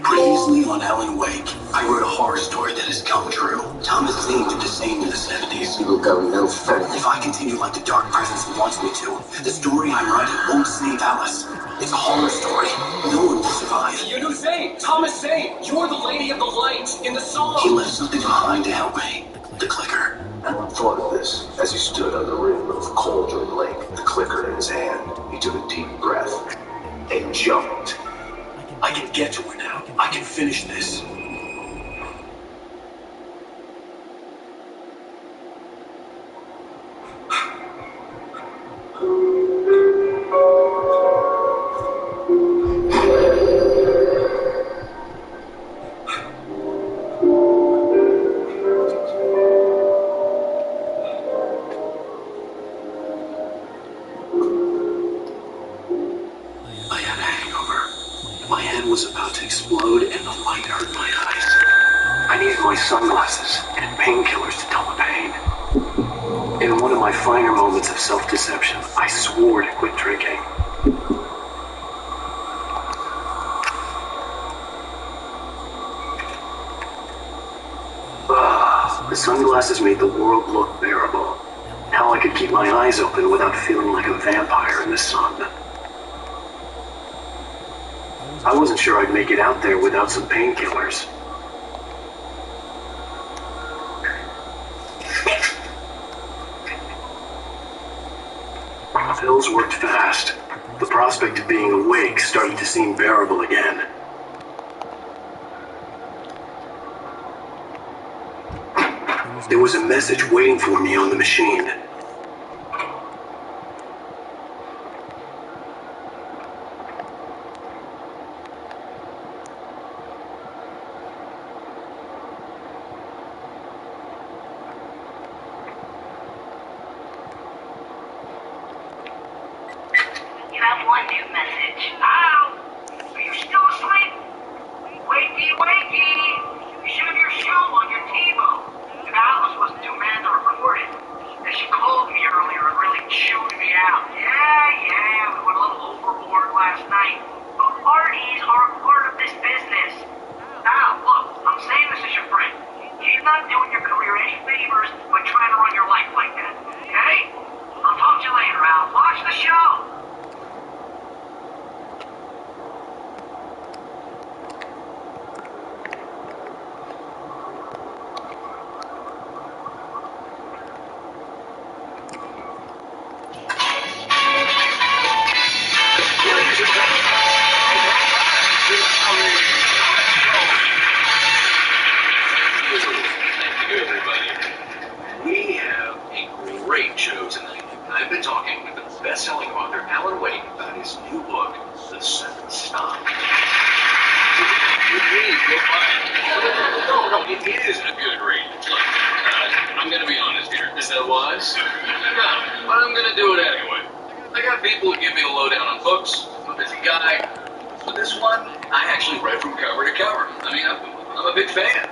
Previously on Alan Wake, I wrote a horror story that has come true. Thomas Zane did the same in the 70s. You will go no further. If I continue like the Dark Presence wants me to, the story I'm writing won't save Alice. It's a horror story. No one will survive. You knew Zane! Thomas Zane! You're the Lady of the Light in the song! He left something behind to help me. The clicker. Alan thought of this as he stood on the rim of Cauldron Lake, the clicker in his hand. He took a deep breath and jumped. I can get to it now. I can finish this. My head was about to explode and the light hurt my eyes. I needed my sunglasses and painkillers to dull the pain. In one of my finer moments of self-deception, I swore to quit drinking. The sunglasses made the world look bearable. How I could keep my eyes open without feeling like a vampire in the sun. I wasn't sure I'd make it out there without some painkillers. The pills worked fast. The prospect of being awake started to seem bearable again. There was a message waiting for me on the machine. You have one new message. Hello? Are you still asleep? Wakey, wakey! You should have your show on your TiVo. If Alice wasn't too mad to record it. And she called me earlier and really chewed me out. Yeah, we went a little overboard last night. But parties are a part of this business. Now, look, I'm saying this as your friend. You're not doing your career any favors by trying to run your life like that. Okay? I'll talk to you later, Al. Watch the show! We have a great show tonight. I've been talking with the best-selling author Alan Wake about his new book, The Seventh Stop. No, it is a good read. Look, I'm gonna be honest here. Is that wise? No, but I'm gonna do it anyway. I got people who give me the lowdown on books. I'm a busy guy. But this one, I actually read from cover to cover. I mean, I'm a big fan.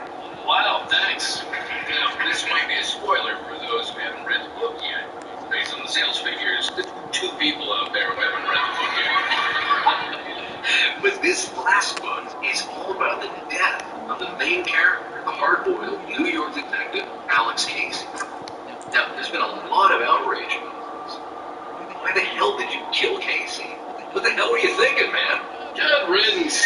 Wow, thanks. Now, this might be a spoiler for those who haven't read the book yet. Based on the sales figures, there's 2 people out there who haven't read the book yet. But this last book is all about the death of the main character, the hard-boiled New York detective, Alex Casey. Now, there's been a lot of outrage about this. Why the hell did you kill Casey? What the hell were you thinking, man? God riddance.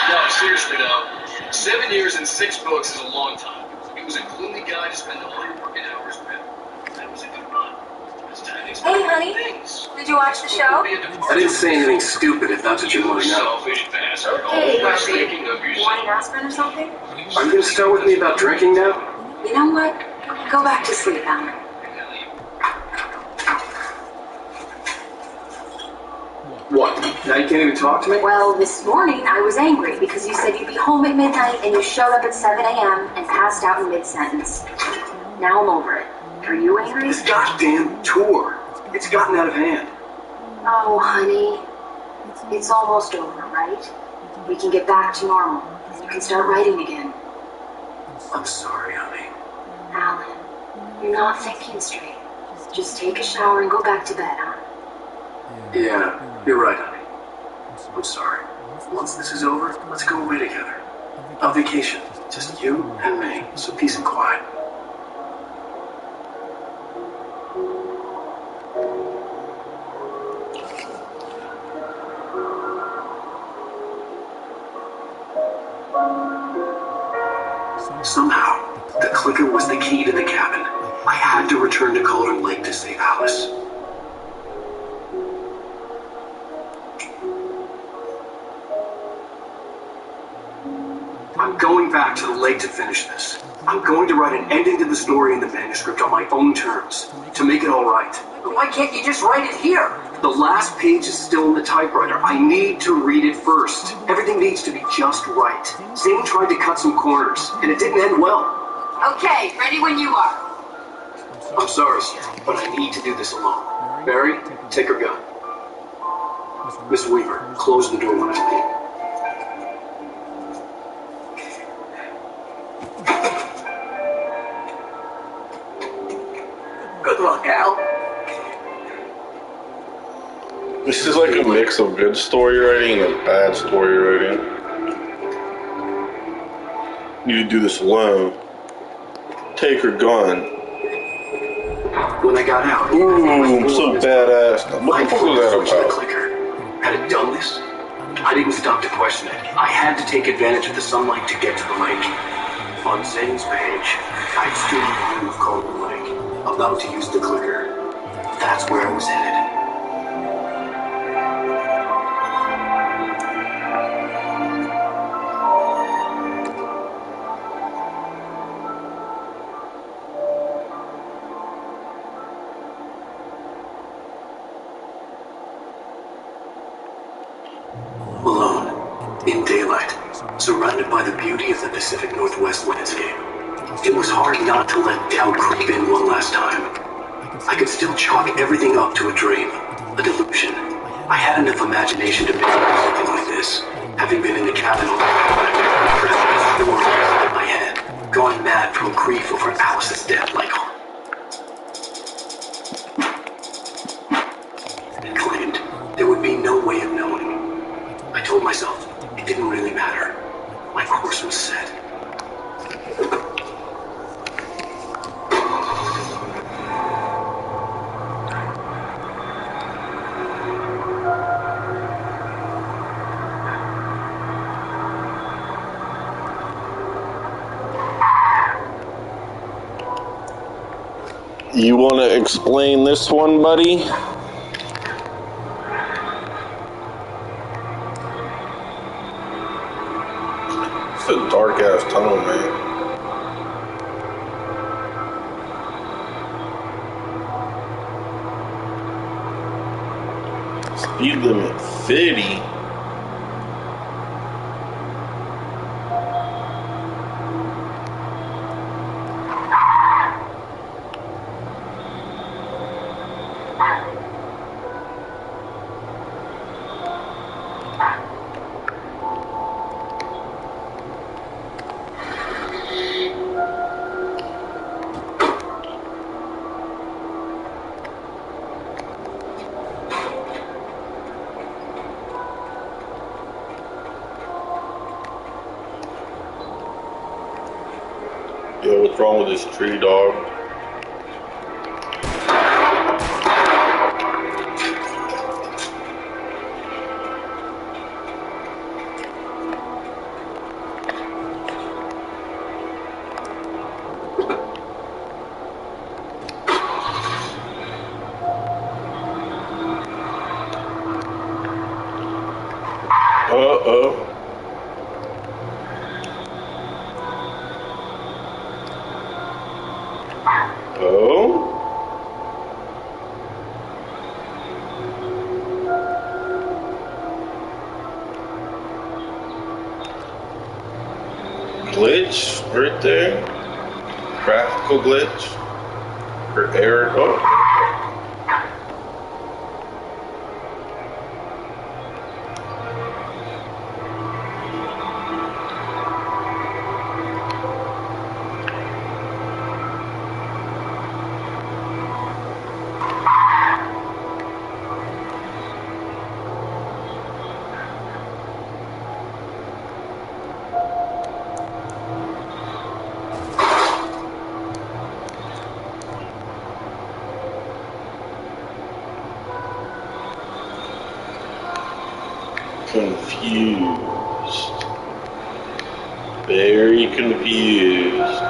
No, seriously though. 7 years and 6 books is a long time. It was a gloomy guy to spend all your working hours with. That was a good run. It's time to explore Hey, honey. things. Did you watch the show? I didn't say anything stupid if that's what you want to know. Selfish bastard. Hey, Always Barbie. thinking of yourself. Want an aspirin or something? Are you going to start with me about drinking now? You know what? Go back to sleep, Alan. What? Now you can't even talk to me? Well, this morning I was angry because you said you'd be home at midnight and you showed up at 7 a.m. and passed out in mid-sentence. Now I'm over it. Are you angry? This goddamn tour. It's gotten out of hand. Oh, honey. It's almost over, right? We can get back to normal. You can start writing again. I'm sorry, honey. Alan, you're not thinking straight. Just take a shower and go back to bed, huh? Yeah, you're right, honey. I'm sorry. Once this is over, let's go away together. A vacation. Just you and me. So peace and quiet. Somehow, the clicker was the key to the cabin. I had to return to Cauldron Lake to save Alice. I'm going back to the lake to finish this. I'm going to write an ending to the story in the manuscript on my own terms, to make it all right. But why can't you just write it here? The last page is still in the typewriter. I need to read it first. Everything needs to be just right. Zane tried to cut some corners, and it didn't end well. Okay, ready when you are. I'm sorry, but I need to do this alone. Barry, take her gun. Miss Weaver, close the door when I leave. Good luck, Al. This is like a mix of good story writing and bad story writing. You need to do this alone. Take her gun. When I got out, ooh, so badass. What the fuck was that about? Had it done this, I didn't stop to question it. I had to take advantage of the sunlight to get to the lake. On Zane's page, I stood in the room of Cauldron Lake, about to use the clicker. That's where I was headed. Alone, in daylight, surrounded by the beauty of the Pacific Northwest landscape. It was hard not to let doubt creep in one last time. I could still chalk everything up to a dream, a delusion. I had enough imagination to make something like this, having been in the cabin all night, in my head, gone mad from grief over Alice's death like and claimed there would be no way of knowing. I told myself it didn't really matter. My course was set. You want to explain this one, buddy? It's a dark ass tunnel, man. Speed limit 50. Yo, what's wrong with this tree, dog? Uh-oh. Oh? Glitch right there. Graphical glitch. Or error. Oh. Confused. Very confused.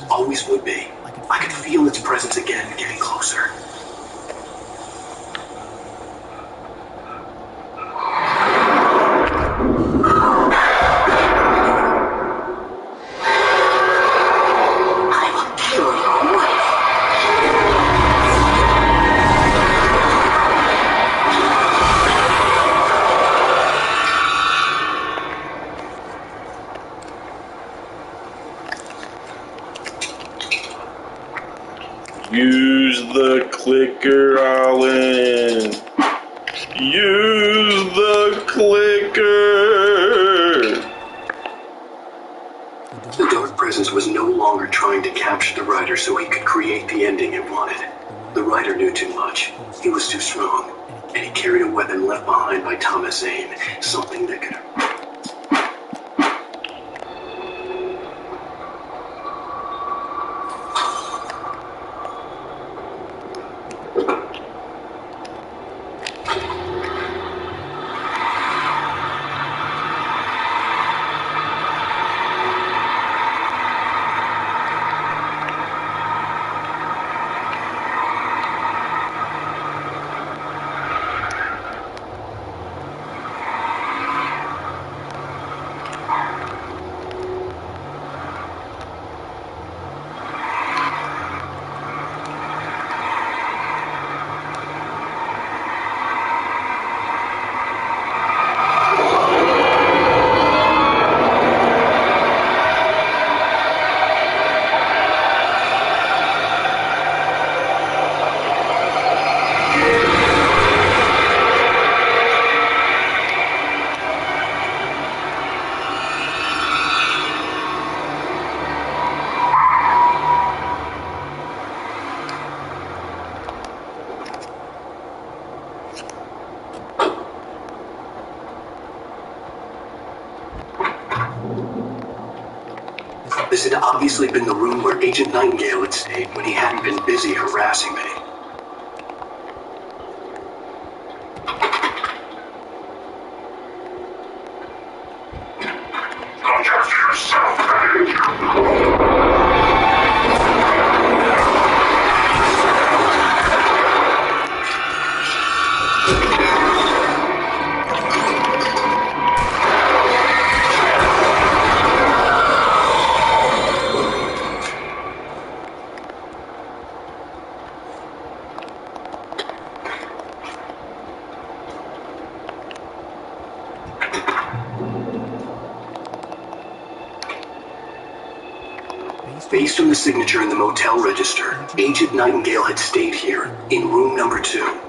Always would be. I could feel its presence again, getting closer. I will kill your wife. Use the clicker, Alan. Use the clicker. The dark presence was no longer trying to capture the rider so he could create the ending it wanted. The rider knew too much. He was too strong. And he carried a weapon left behind by Thomas Zane. Something that could... This had obviously been the room where Agent Nightingale had stayed when he hadn't been busy harassing me. Based on the signature in the motel register, Agent Nightingale had stayed here, in room number 2.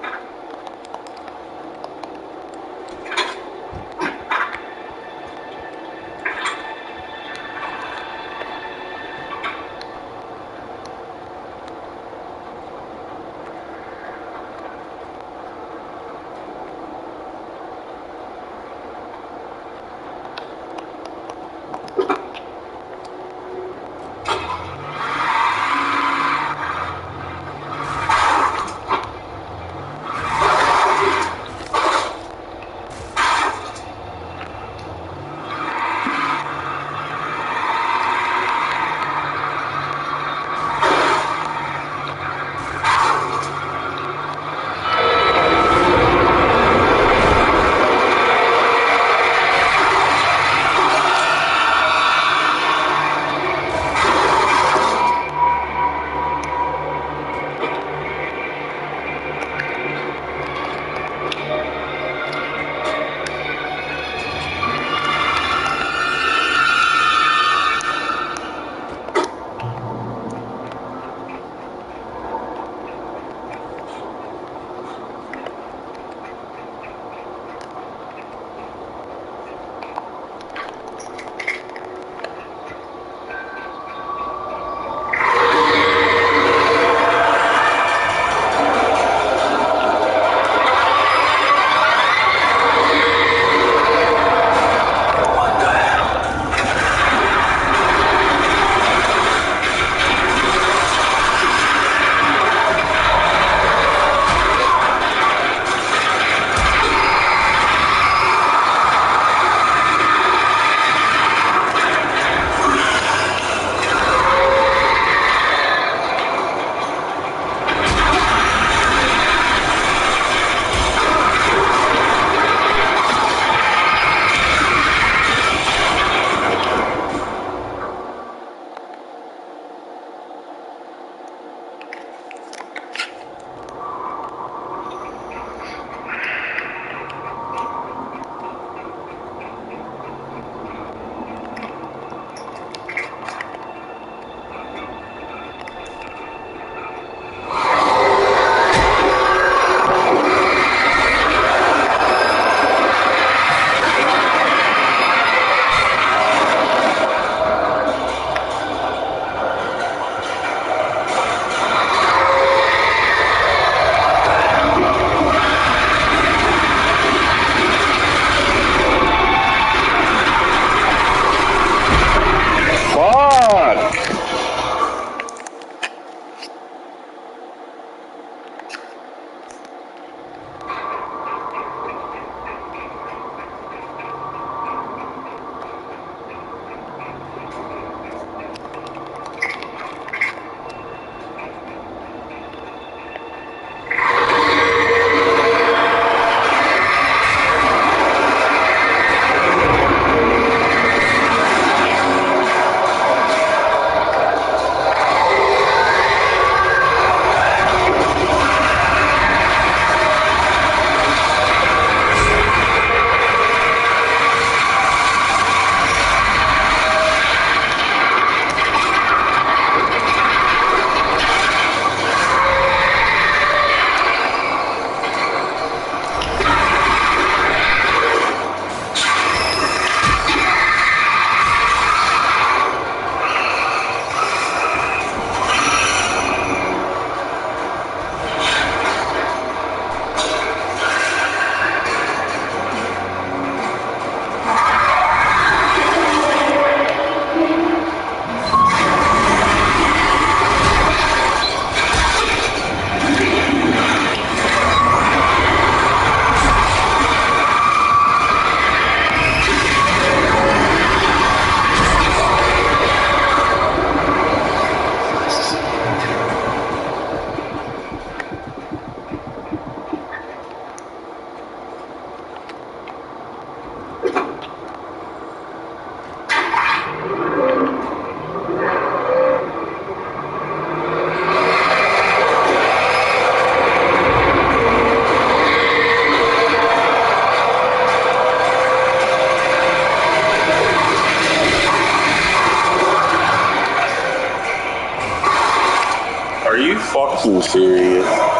fucking serious?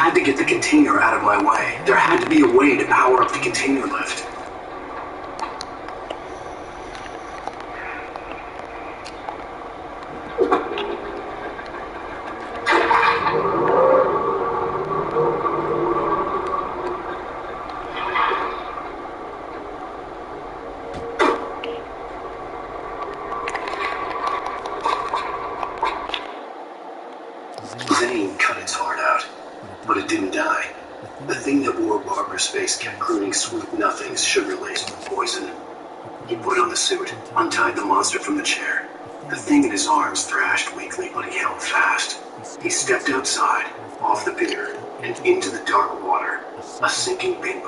had to get the container out of my way. There had to be a way to power up the container lift. Zane cut its heart out, but it didn't die. The thing that wore Barbara's face kept crooning sweet nothings sugar-laced with poison. He put on the suit, untied the monster from the chair. The thing in his arms thrashed weakly, but he held fast. He stepped outside, off the pier, and into the dark water. A sinking pink.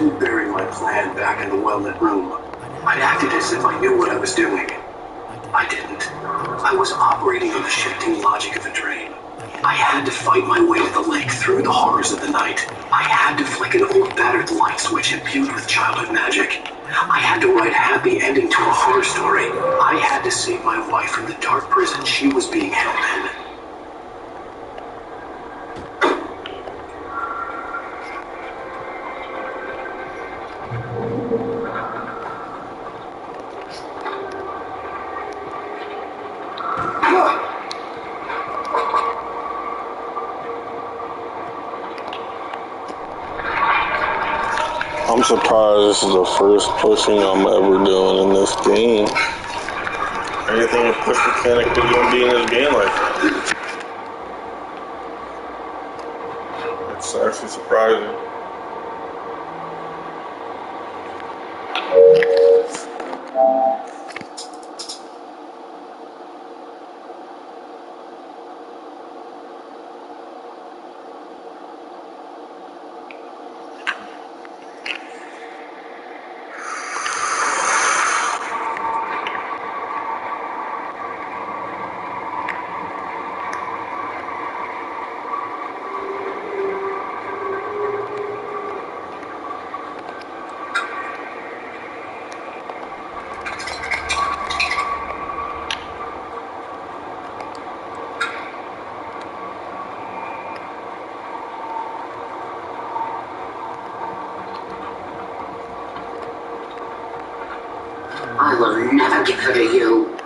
told Barry my plan back in the well-lit room. I'd acted as if I knew what I was doing. I didn't. I was operating on the shifting logic of a dream. I had to fight my way to the lake through the horrors of the night. I had to flick an old battered light switch imbued with childhood magic. I had to write a happy ending to a horror story. I had to save my wife from the dark prison she was being held in. I'm surprised this is the first pushing I'm ever doing in this game. Anything with push mechanic couldn't be in this game like that. It's actually surprising. I will never get rid of you.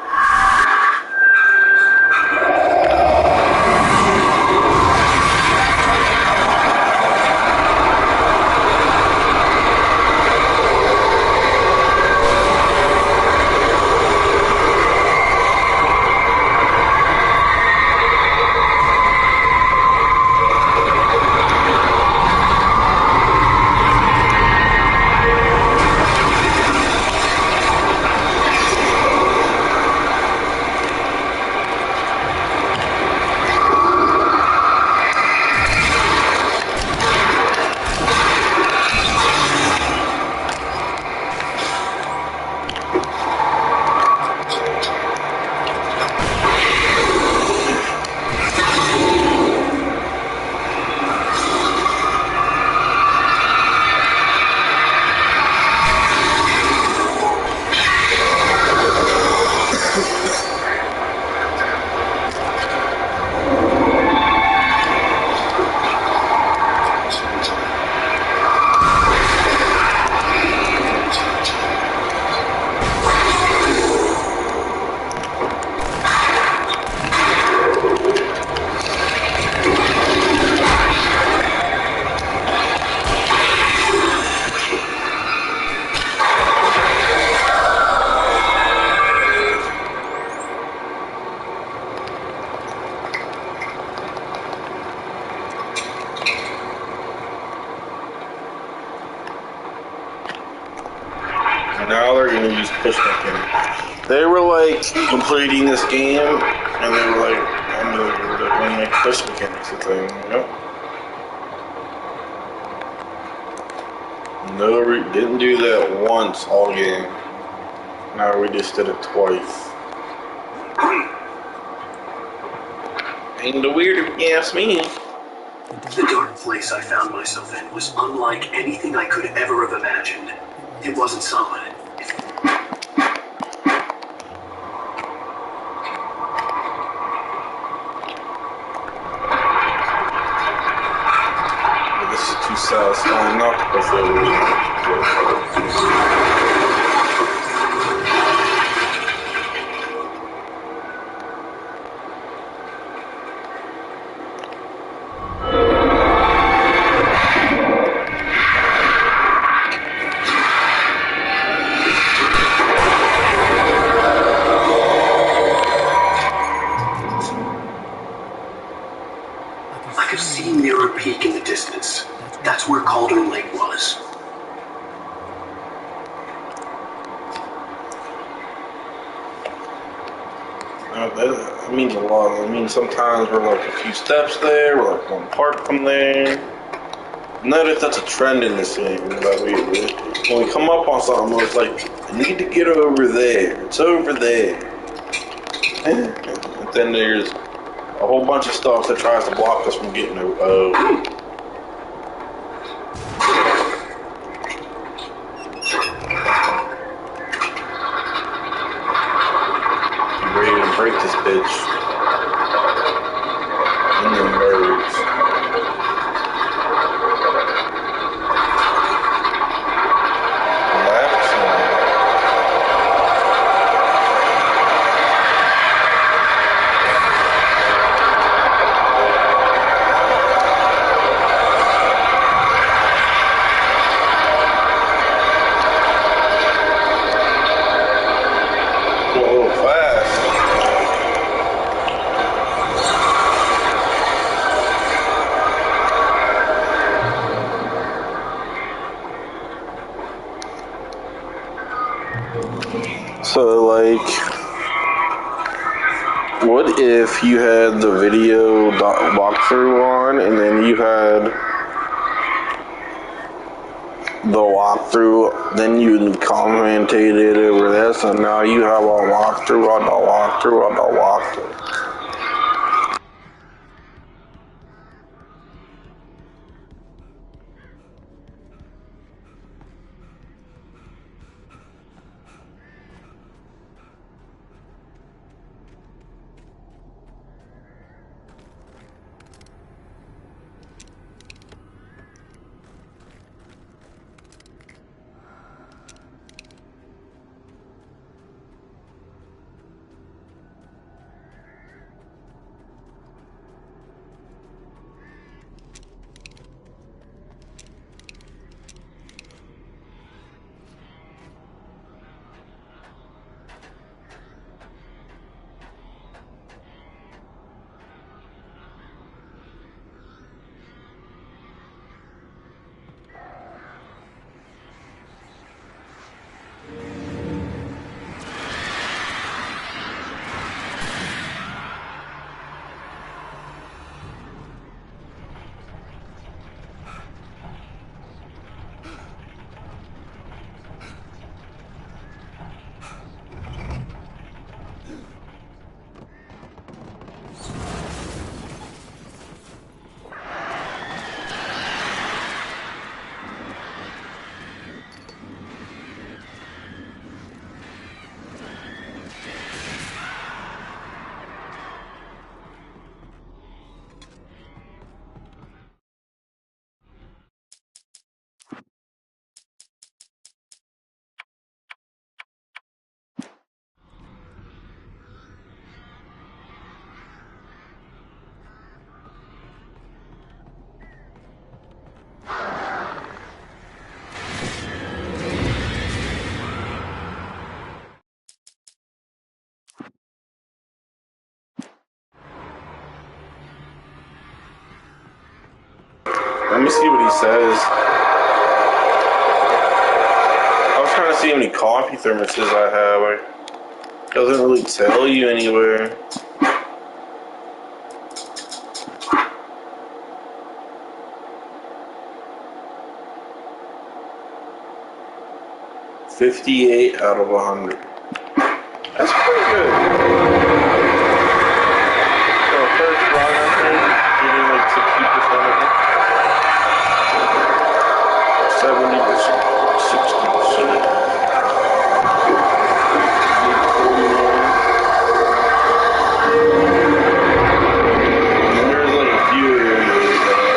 Now they're gonna use push mechanics. They were like completing this game, and they were like, I'm gonna make push mechanics a thing, you know? No, we didn't do that once all game. Now we just did it twice. Ain't the weird if you ask me. The dark place I found myself in was unlike anything I could ever have imagined. It wasn't solid. This is too satisfying not to push over. I could see Mirror Peak in the distance. That's where Cauldron Lake was. That means a lot. I mean, sometimes we're like a few steps there, we're like one part from there. Notice that's a trend in this game. That when we come up on something, it's like, I need to get over there. It's over there. And then there's a whole bunch of stuff that tries to block us from getting over. Ready to break this bitch. And the birds. So, like, what if you had the video walkthrough on, and then you had the walkthrough, then you commentated over this, and now you have a walkthrough on the walkthrough on the walkthrough. Let me see what he says. I was trying to see how many coffee thermoses I have. It doesn't really tell you anywhere. $58 out of 100. That's pretty good. So first run, I think, getting like 60% of it. 70%, 60%. And there's like a few areas that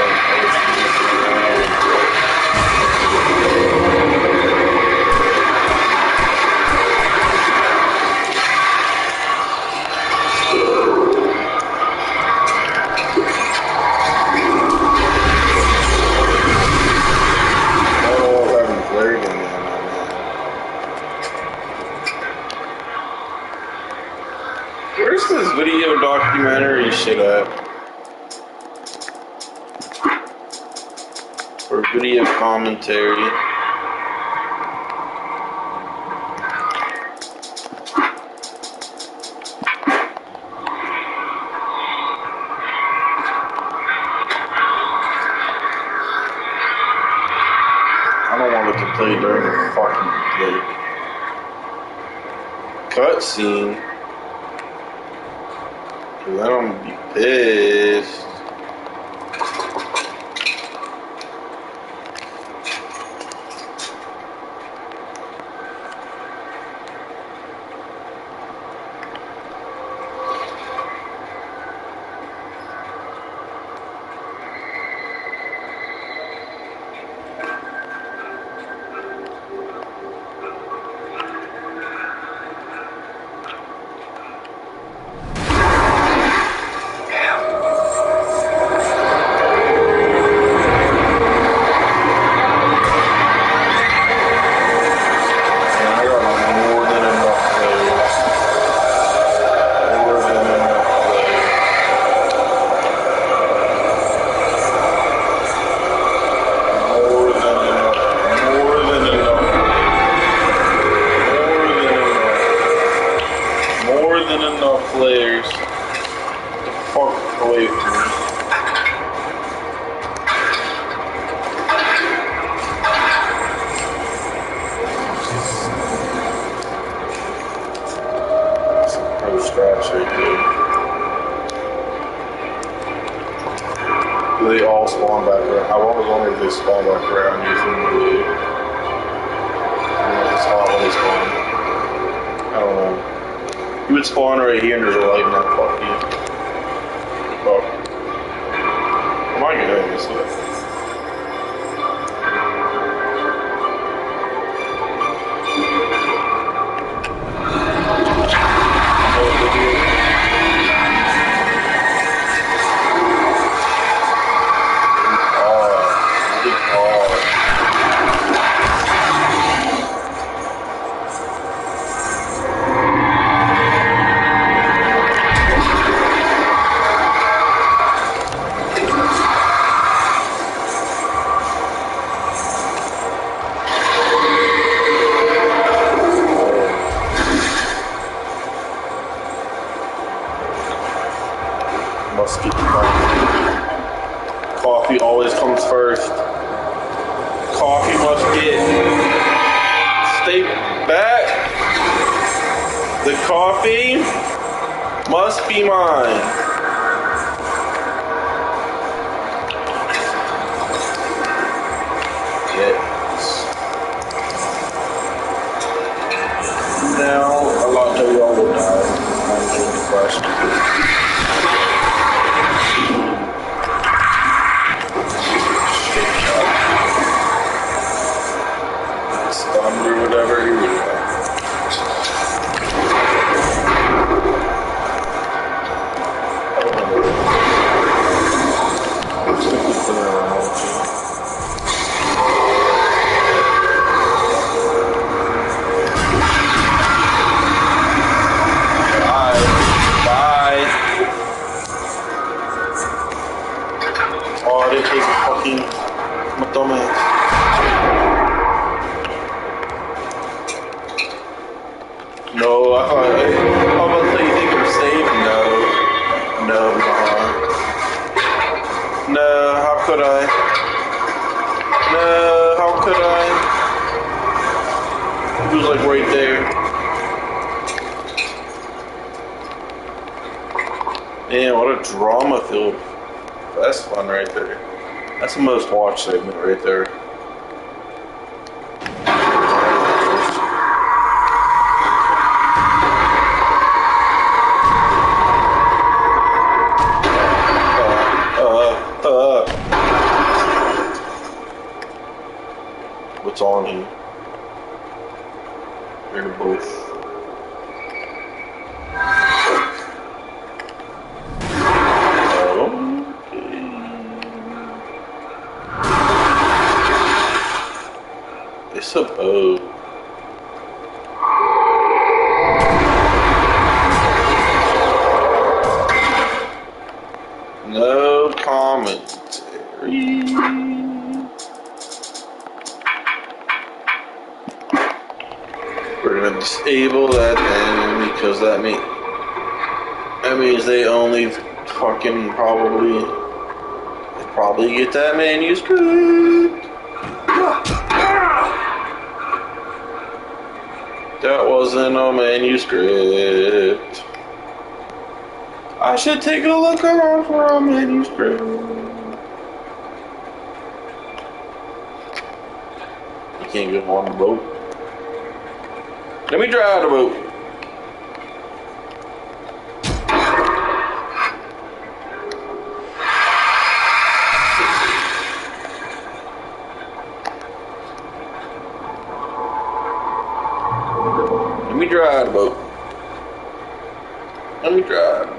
Where's this video documentary shit at? Or video commentary? I don't want it to play during the fucking cutscene. Then I'm gonna be pissed. They all spawn back around. I wonder if they spawn back around using the spot when they spawn. I don't know. You would spawn right here and there's a light now. Fuck you. Oh. Am I getting this way? Must get coffee always comes first. Coffee must get. Stay back. The coffee must be mine. Yes. Now a lot of y'all will die. I'm depressed. Or whatever, here we go. Bye. Oh, they take a fucking dumbass. No, I'm about to say you think I'm safe? No, no, how could I? No, how could I? He was like right there. Man, what a drama filled. That's fun right there. That's the most watched segment right there. What's on here? They're both. I suppose. No commentary. We're gonna disable that then because that means they only fucking probably get that manuscript. That wasn't a manuscript. I should take a look around for a manuscript. You can't go on the boat. Let me drive the boat. Let me drive the boat. Let me drive.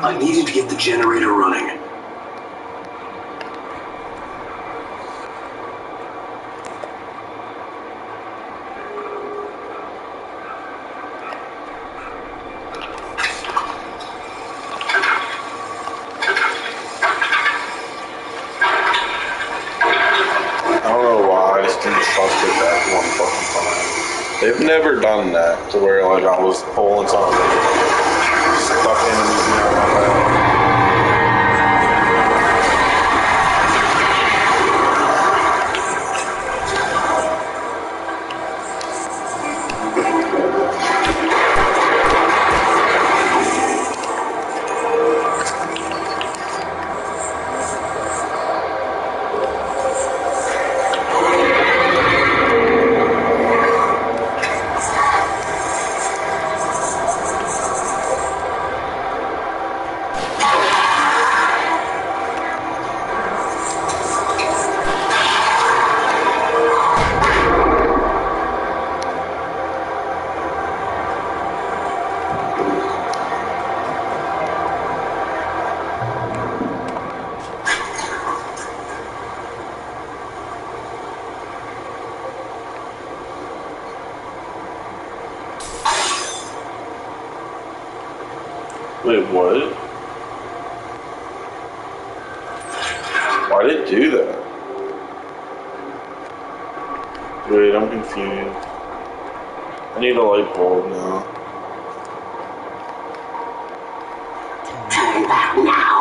I needed to get the generator running. I don't know why I just didn't trust it that one fucking time. They've never done that to where like I was pulling something stuck in the Wait, what? Why did it do that? Wait, I'm confused. I need a light bulb now. Turn back now.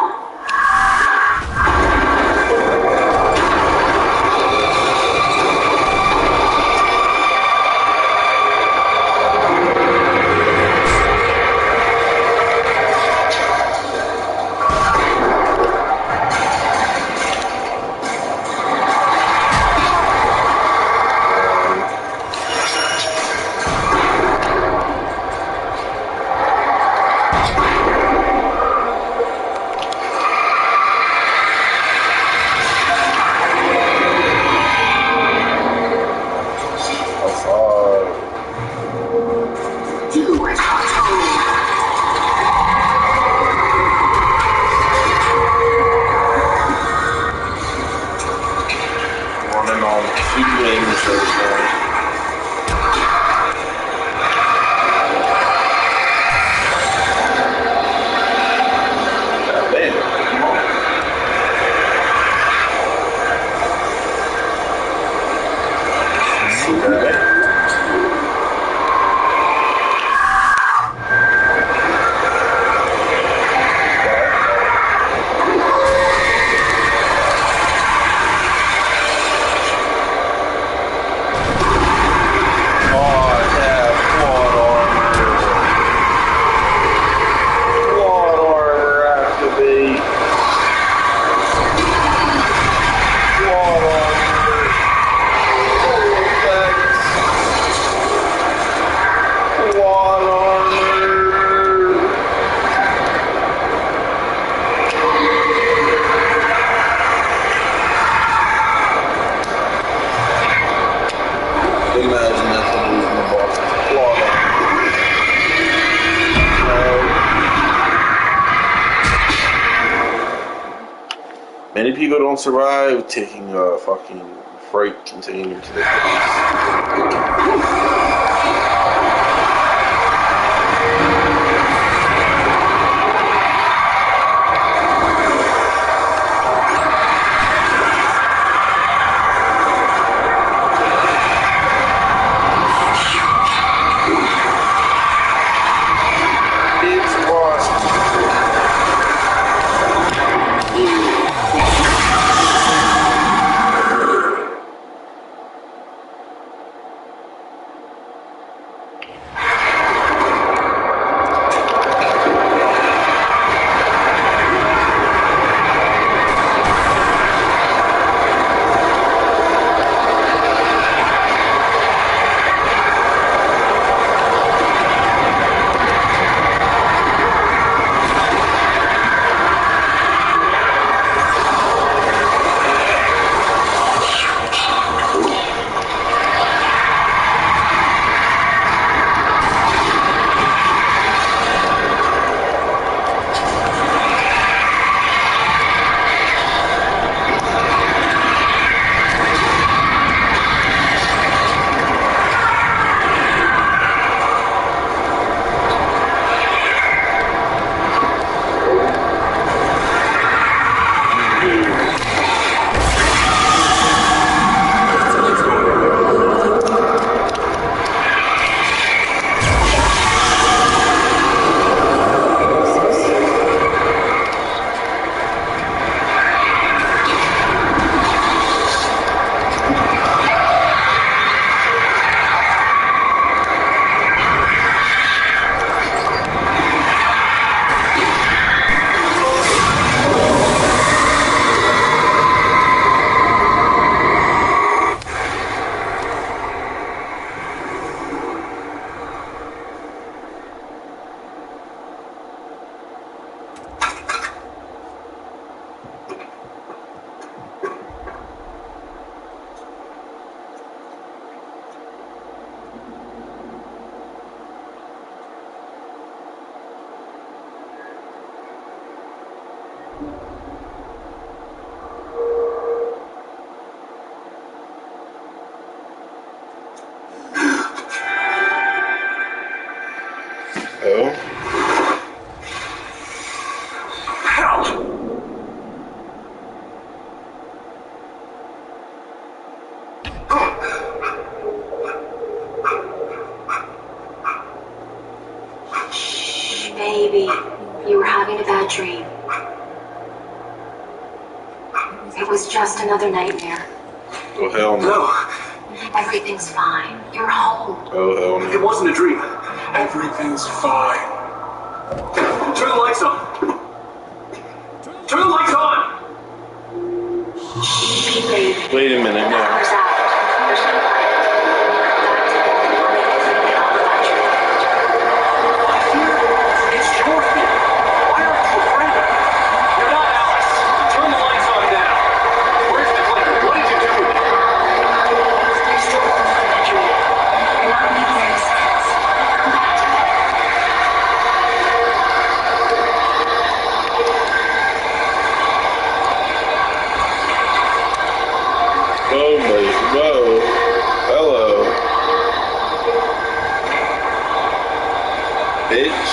Many people don't survive taking a fucking freight container to the police. Baby, you were having a bad dream. It was just another nightmare. Oh, hell no. Everything's fine. You're home. Oh, hell no. It wasn't a dream. Everything's fine. Turn the lights on. Turn the lights on! Wait a minute now. It's your fault. Why aren't you afraid? You're not Alice. Turn the lights on now. Where's the clicker? What did you do with it? You're still holding on that dream. You're not making any sense. Come back to bed. Oh my, whoa. Hello. Bitch.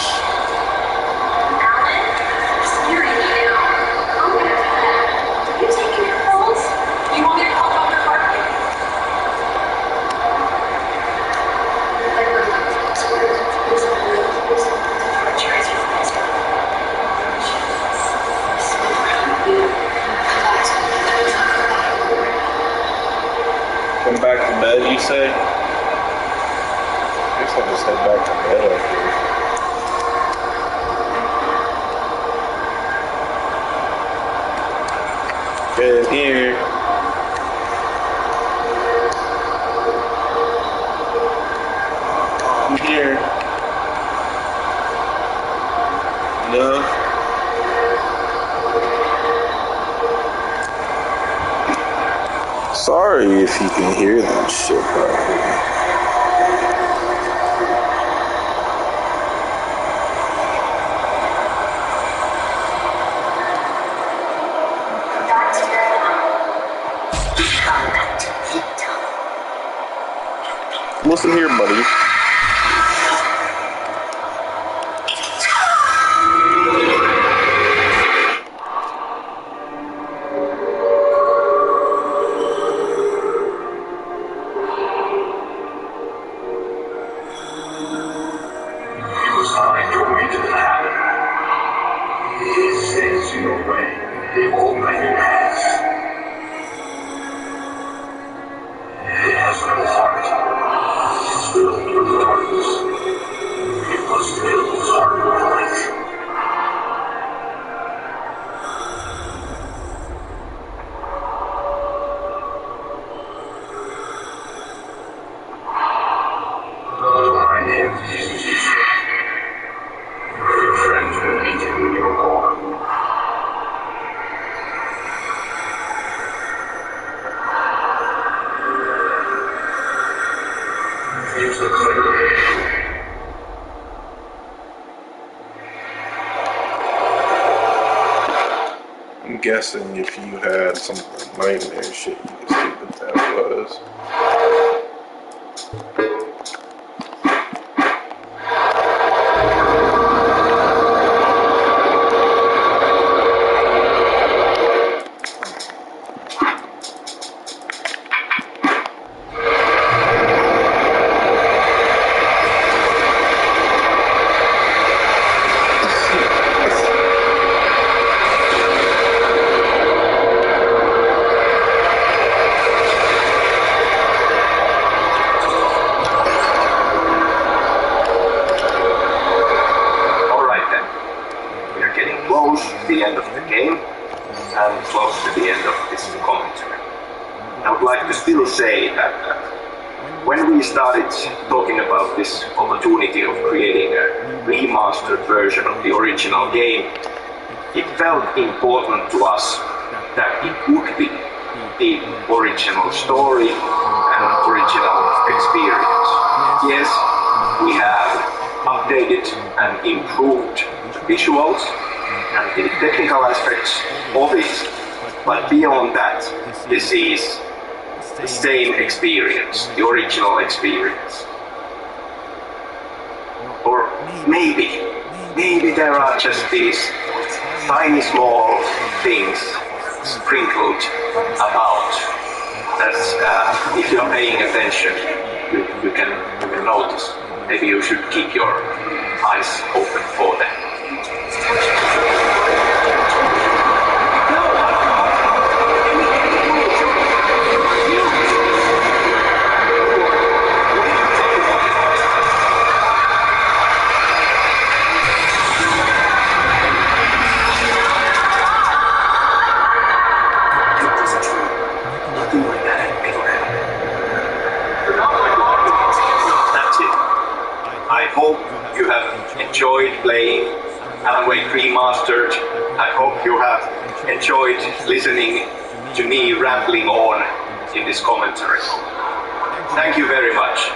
Come back to bed, you say? I guess I'll just head back to bed after. Get in here. I'm here. No. Sorry if you can hear that shit properly. Listen here, buddy. It was time to awaken the habit. It stands in your way. It won't let you pass. It has no heart. It's filled with darkness. It must fill its heart with light. My name is Jesus. Your friends will meet you when you're born. It's a clear. I'm guessing if you had some nightmare shit, you could see what that was. The end of the game and close to the end of this commentary. I would like to still say that when we started talking about this opportunity of creating a remastered version of the original game, it felt important to us that it would be the original story and original experience. Yes, we have updated and improved the visuals and the technical aspects of it, but beyond that, this is the same experience, the original experience. Or maybe there are just these tiny small things sprinkled about that if you're paying attention, you can notice. Maybe you should keep your eyes open for them. Enjoyed playing Alan Wake Remastered. I hope you have enjoyed listening to me rambling on in this commentary. Thank you very much.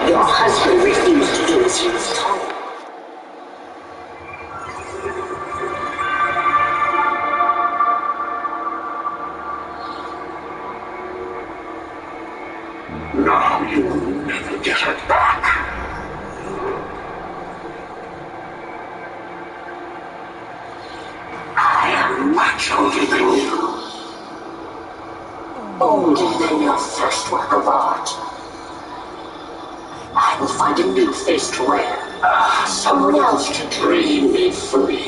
Your husband refused to do as he was told. Now you will never get her back. I am much older than you. Older than your first work of art. I will find a new face to wear. Someone else to dream me free.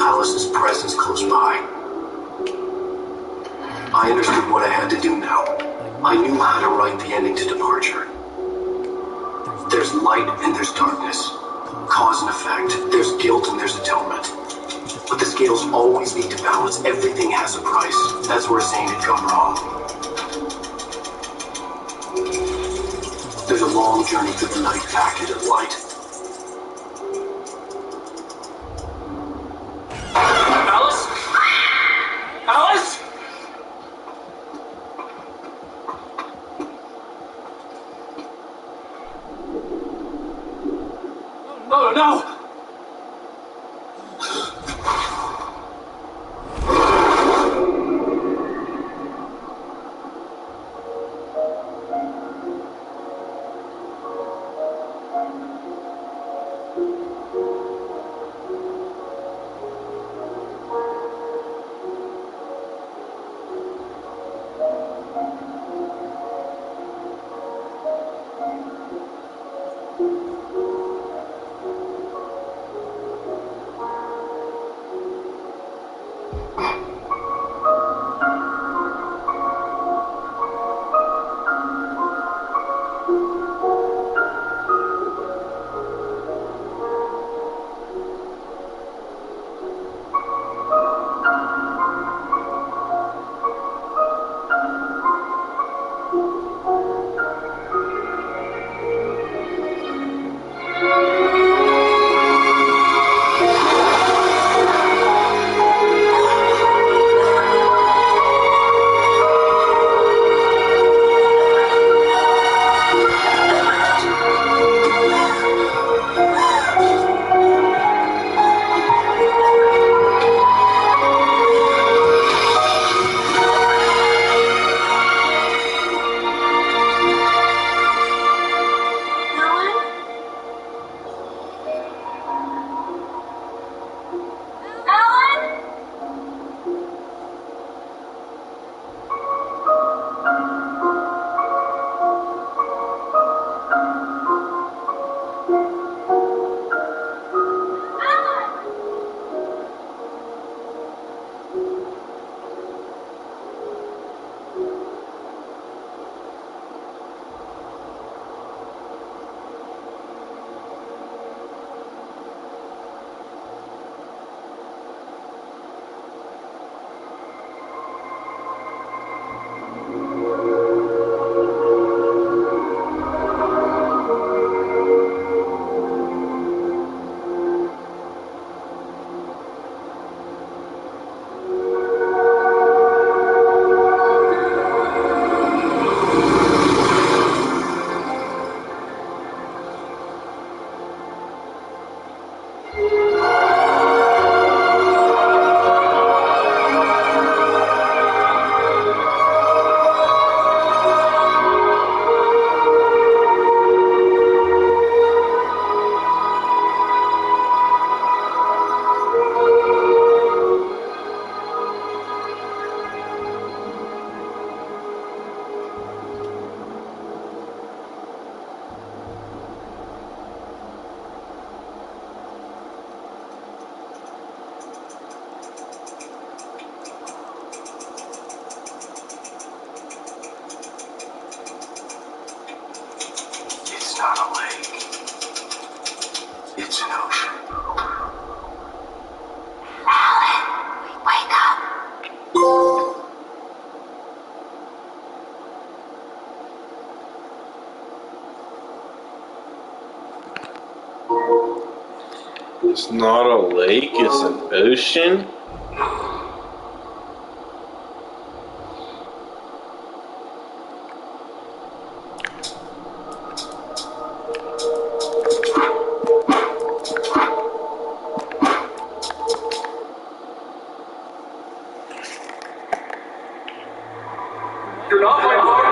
Alice's presence close by. I understood what I had to do now. I knew how to write the ending to Departure. There's light and there's darkness. Cause and effect. There's guilt and there's atonement. But the scales always need to balance. Everything has a price. That's where Zane had gone wrong. There's a long journey through the night back into the light. Alice? Alice? Oh no! It's not a lake, it's an ocean. You're not my heart.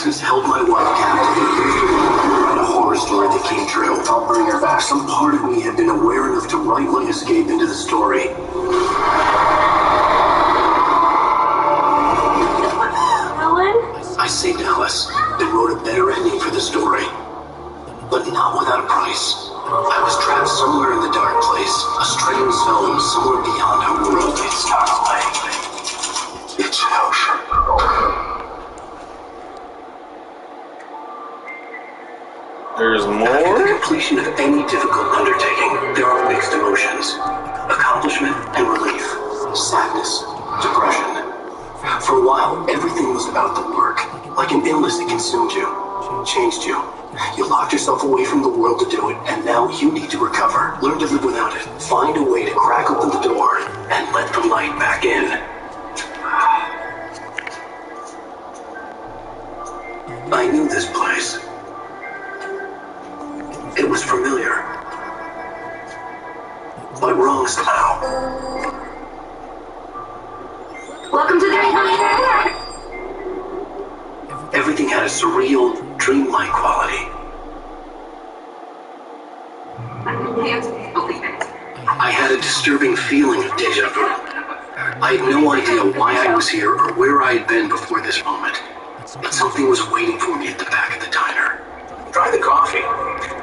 darkness held my wife captive and used her to write a horror story that came true. I'll bring her back. Some part of me had been aware enough to write my escape into the story. I saved Alice and wrote a better ending for the story. But not without a price. I was trapped somewhere in the dark place, a strange zone somewhere beyond our world. It's not a lake. It's Cashapp. There's more? After the completion of any difficult undertaking, there are mixed emotions. Accomplishment and relief. Sadness. Depression. For a while, everything was about the work. Like an illness that consumed you. Changed you. You locked yourself away from the world to do it, and now you need to recover. Learn to live without it. Find a way to crack open the door and let the light back in. I knew this place. It was familiar. But wrong somehow. Welcome to the... Everything had a surreal, dreamlike quality. I can't believe it. I had a disturbing feeling of deja vu. I had no idea why I was here or where I had been before this moment. But something was waiting for me at the back of the diner. Try the coffee.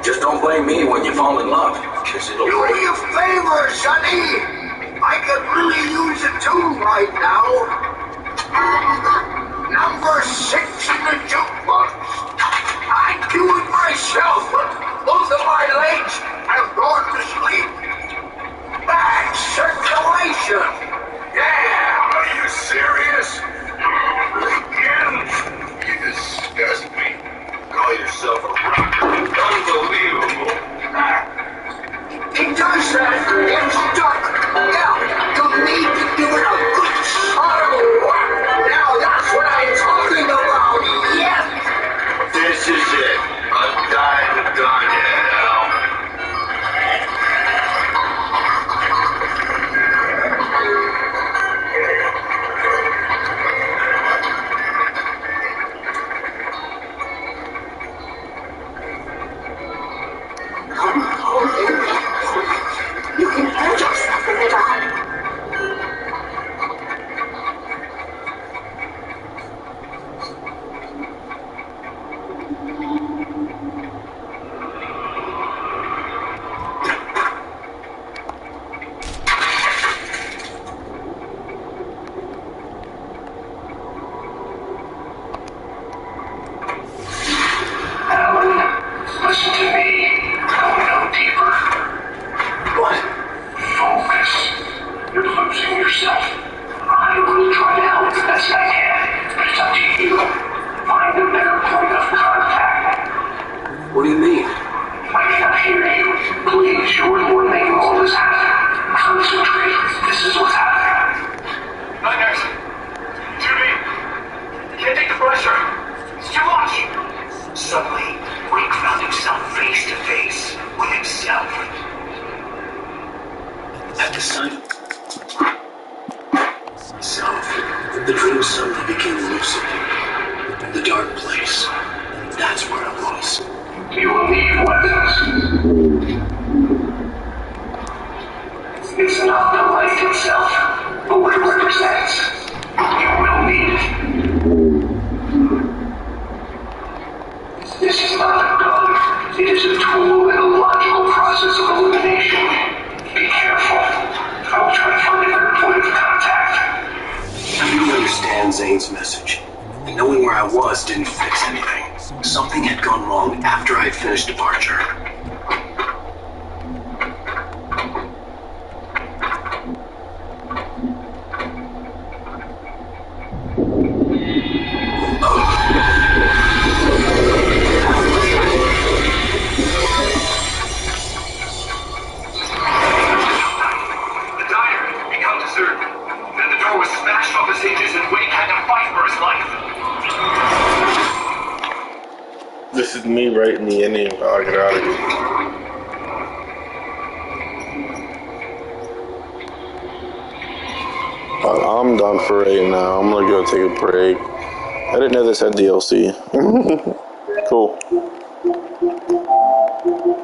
Just don't blame me when you fall in love, because it'll Do break. me a favor, Sonny. I could really use a tune right now. Number 6 in the jukebox. I'd do it myself, but both of my legs have gone to sleep. Bad circulation. Yeah, are you serious? Again? You disgust me. Call yourself a rocker. Unbelievable. He does that. It's stuck. Now, you need to give it a good solid whack. Now that's what I'm talking about. Yes. This is it. I'm dying to die now. You can hurt yourself in the dark. Alan, listen to me. Go no deeper. What? Focus. You're losing yourself. I will try to help the best I can, but it's up to you. Find a better point of contact. What do you mean? I can't hear you. Please, you're the one making all this happen. Concentrate. This is what's happening. Night nurse. Judy. Can't take the pressure. It's too much. Suddenly, Wake found himself face to face with himself. At the sight of self, the dream suddenly became lucid. The dark place. That's where I was. You will need weapons. It's not the light itself, but what it represents. You will need it. This is not a gun. It is a tool in a logical process of elimination. Be careful. I will try to find a better point of contact. I didn't understand Zane's message. And knowing where I was didn't fix anything. Something had gone wrong after I had finished departure. The diner had become deserted. Then the door was smashed off its hinges and Wake had to fight for his life. This is me writing the ending. I'll get out of here. I'm done for right now. I'm gonna go take a break. I didn't know this had DLC. Cool.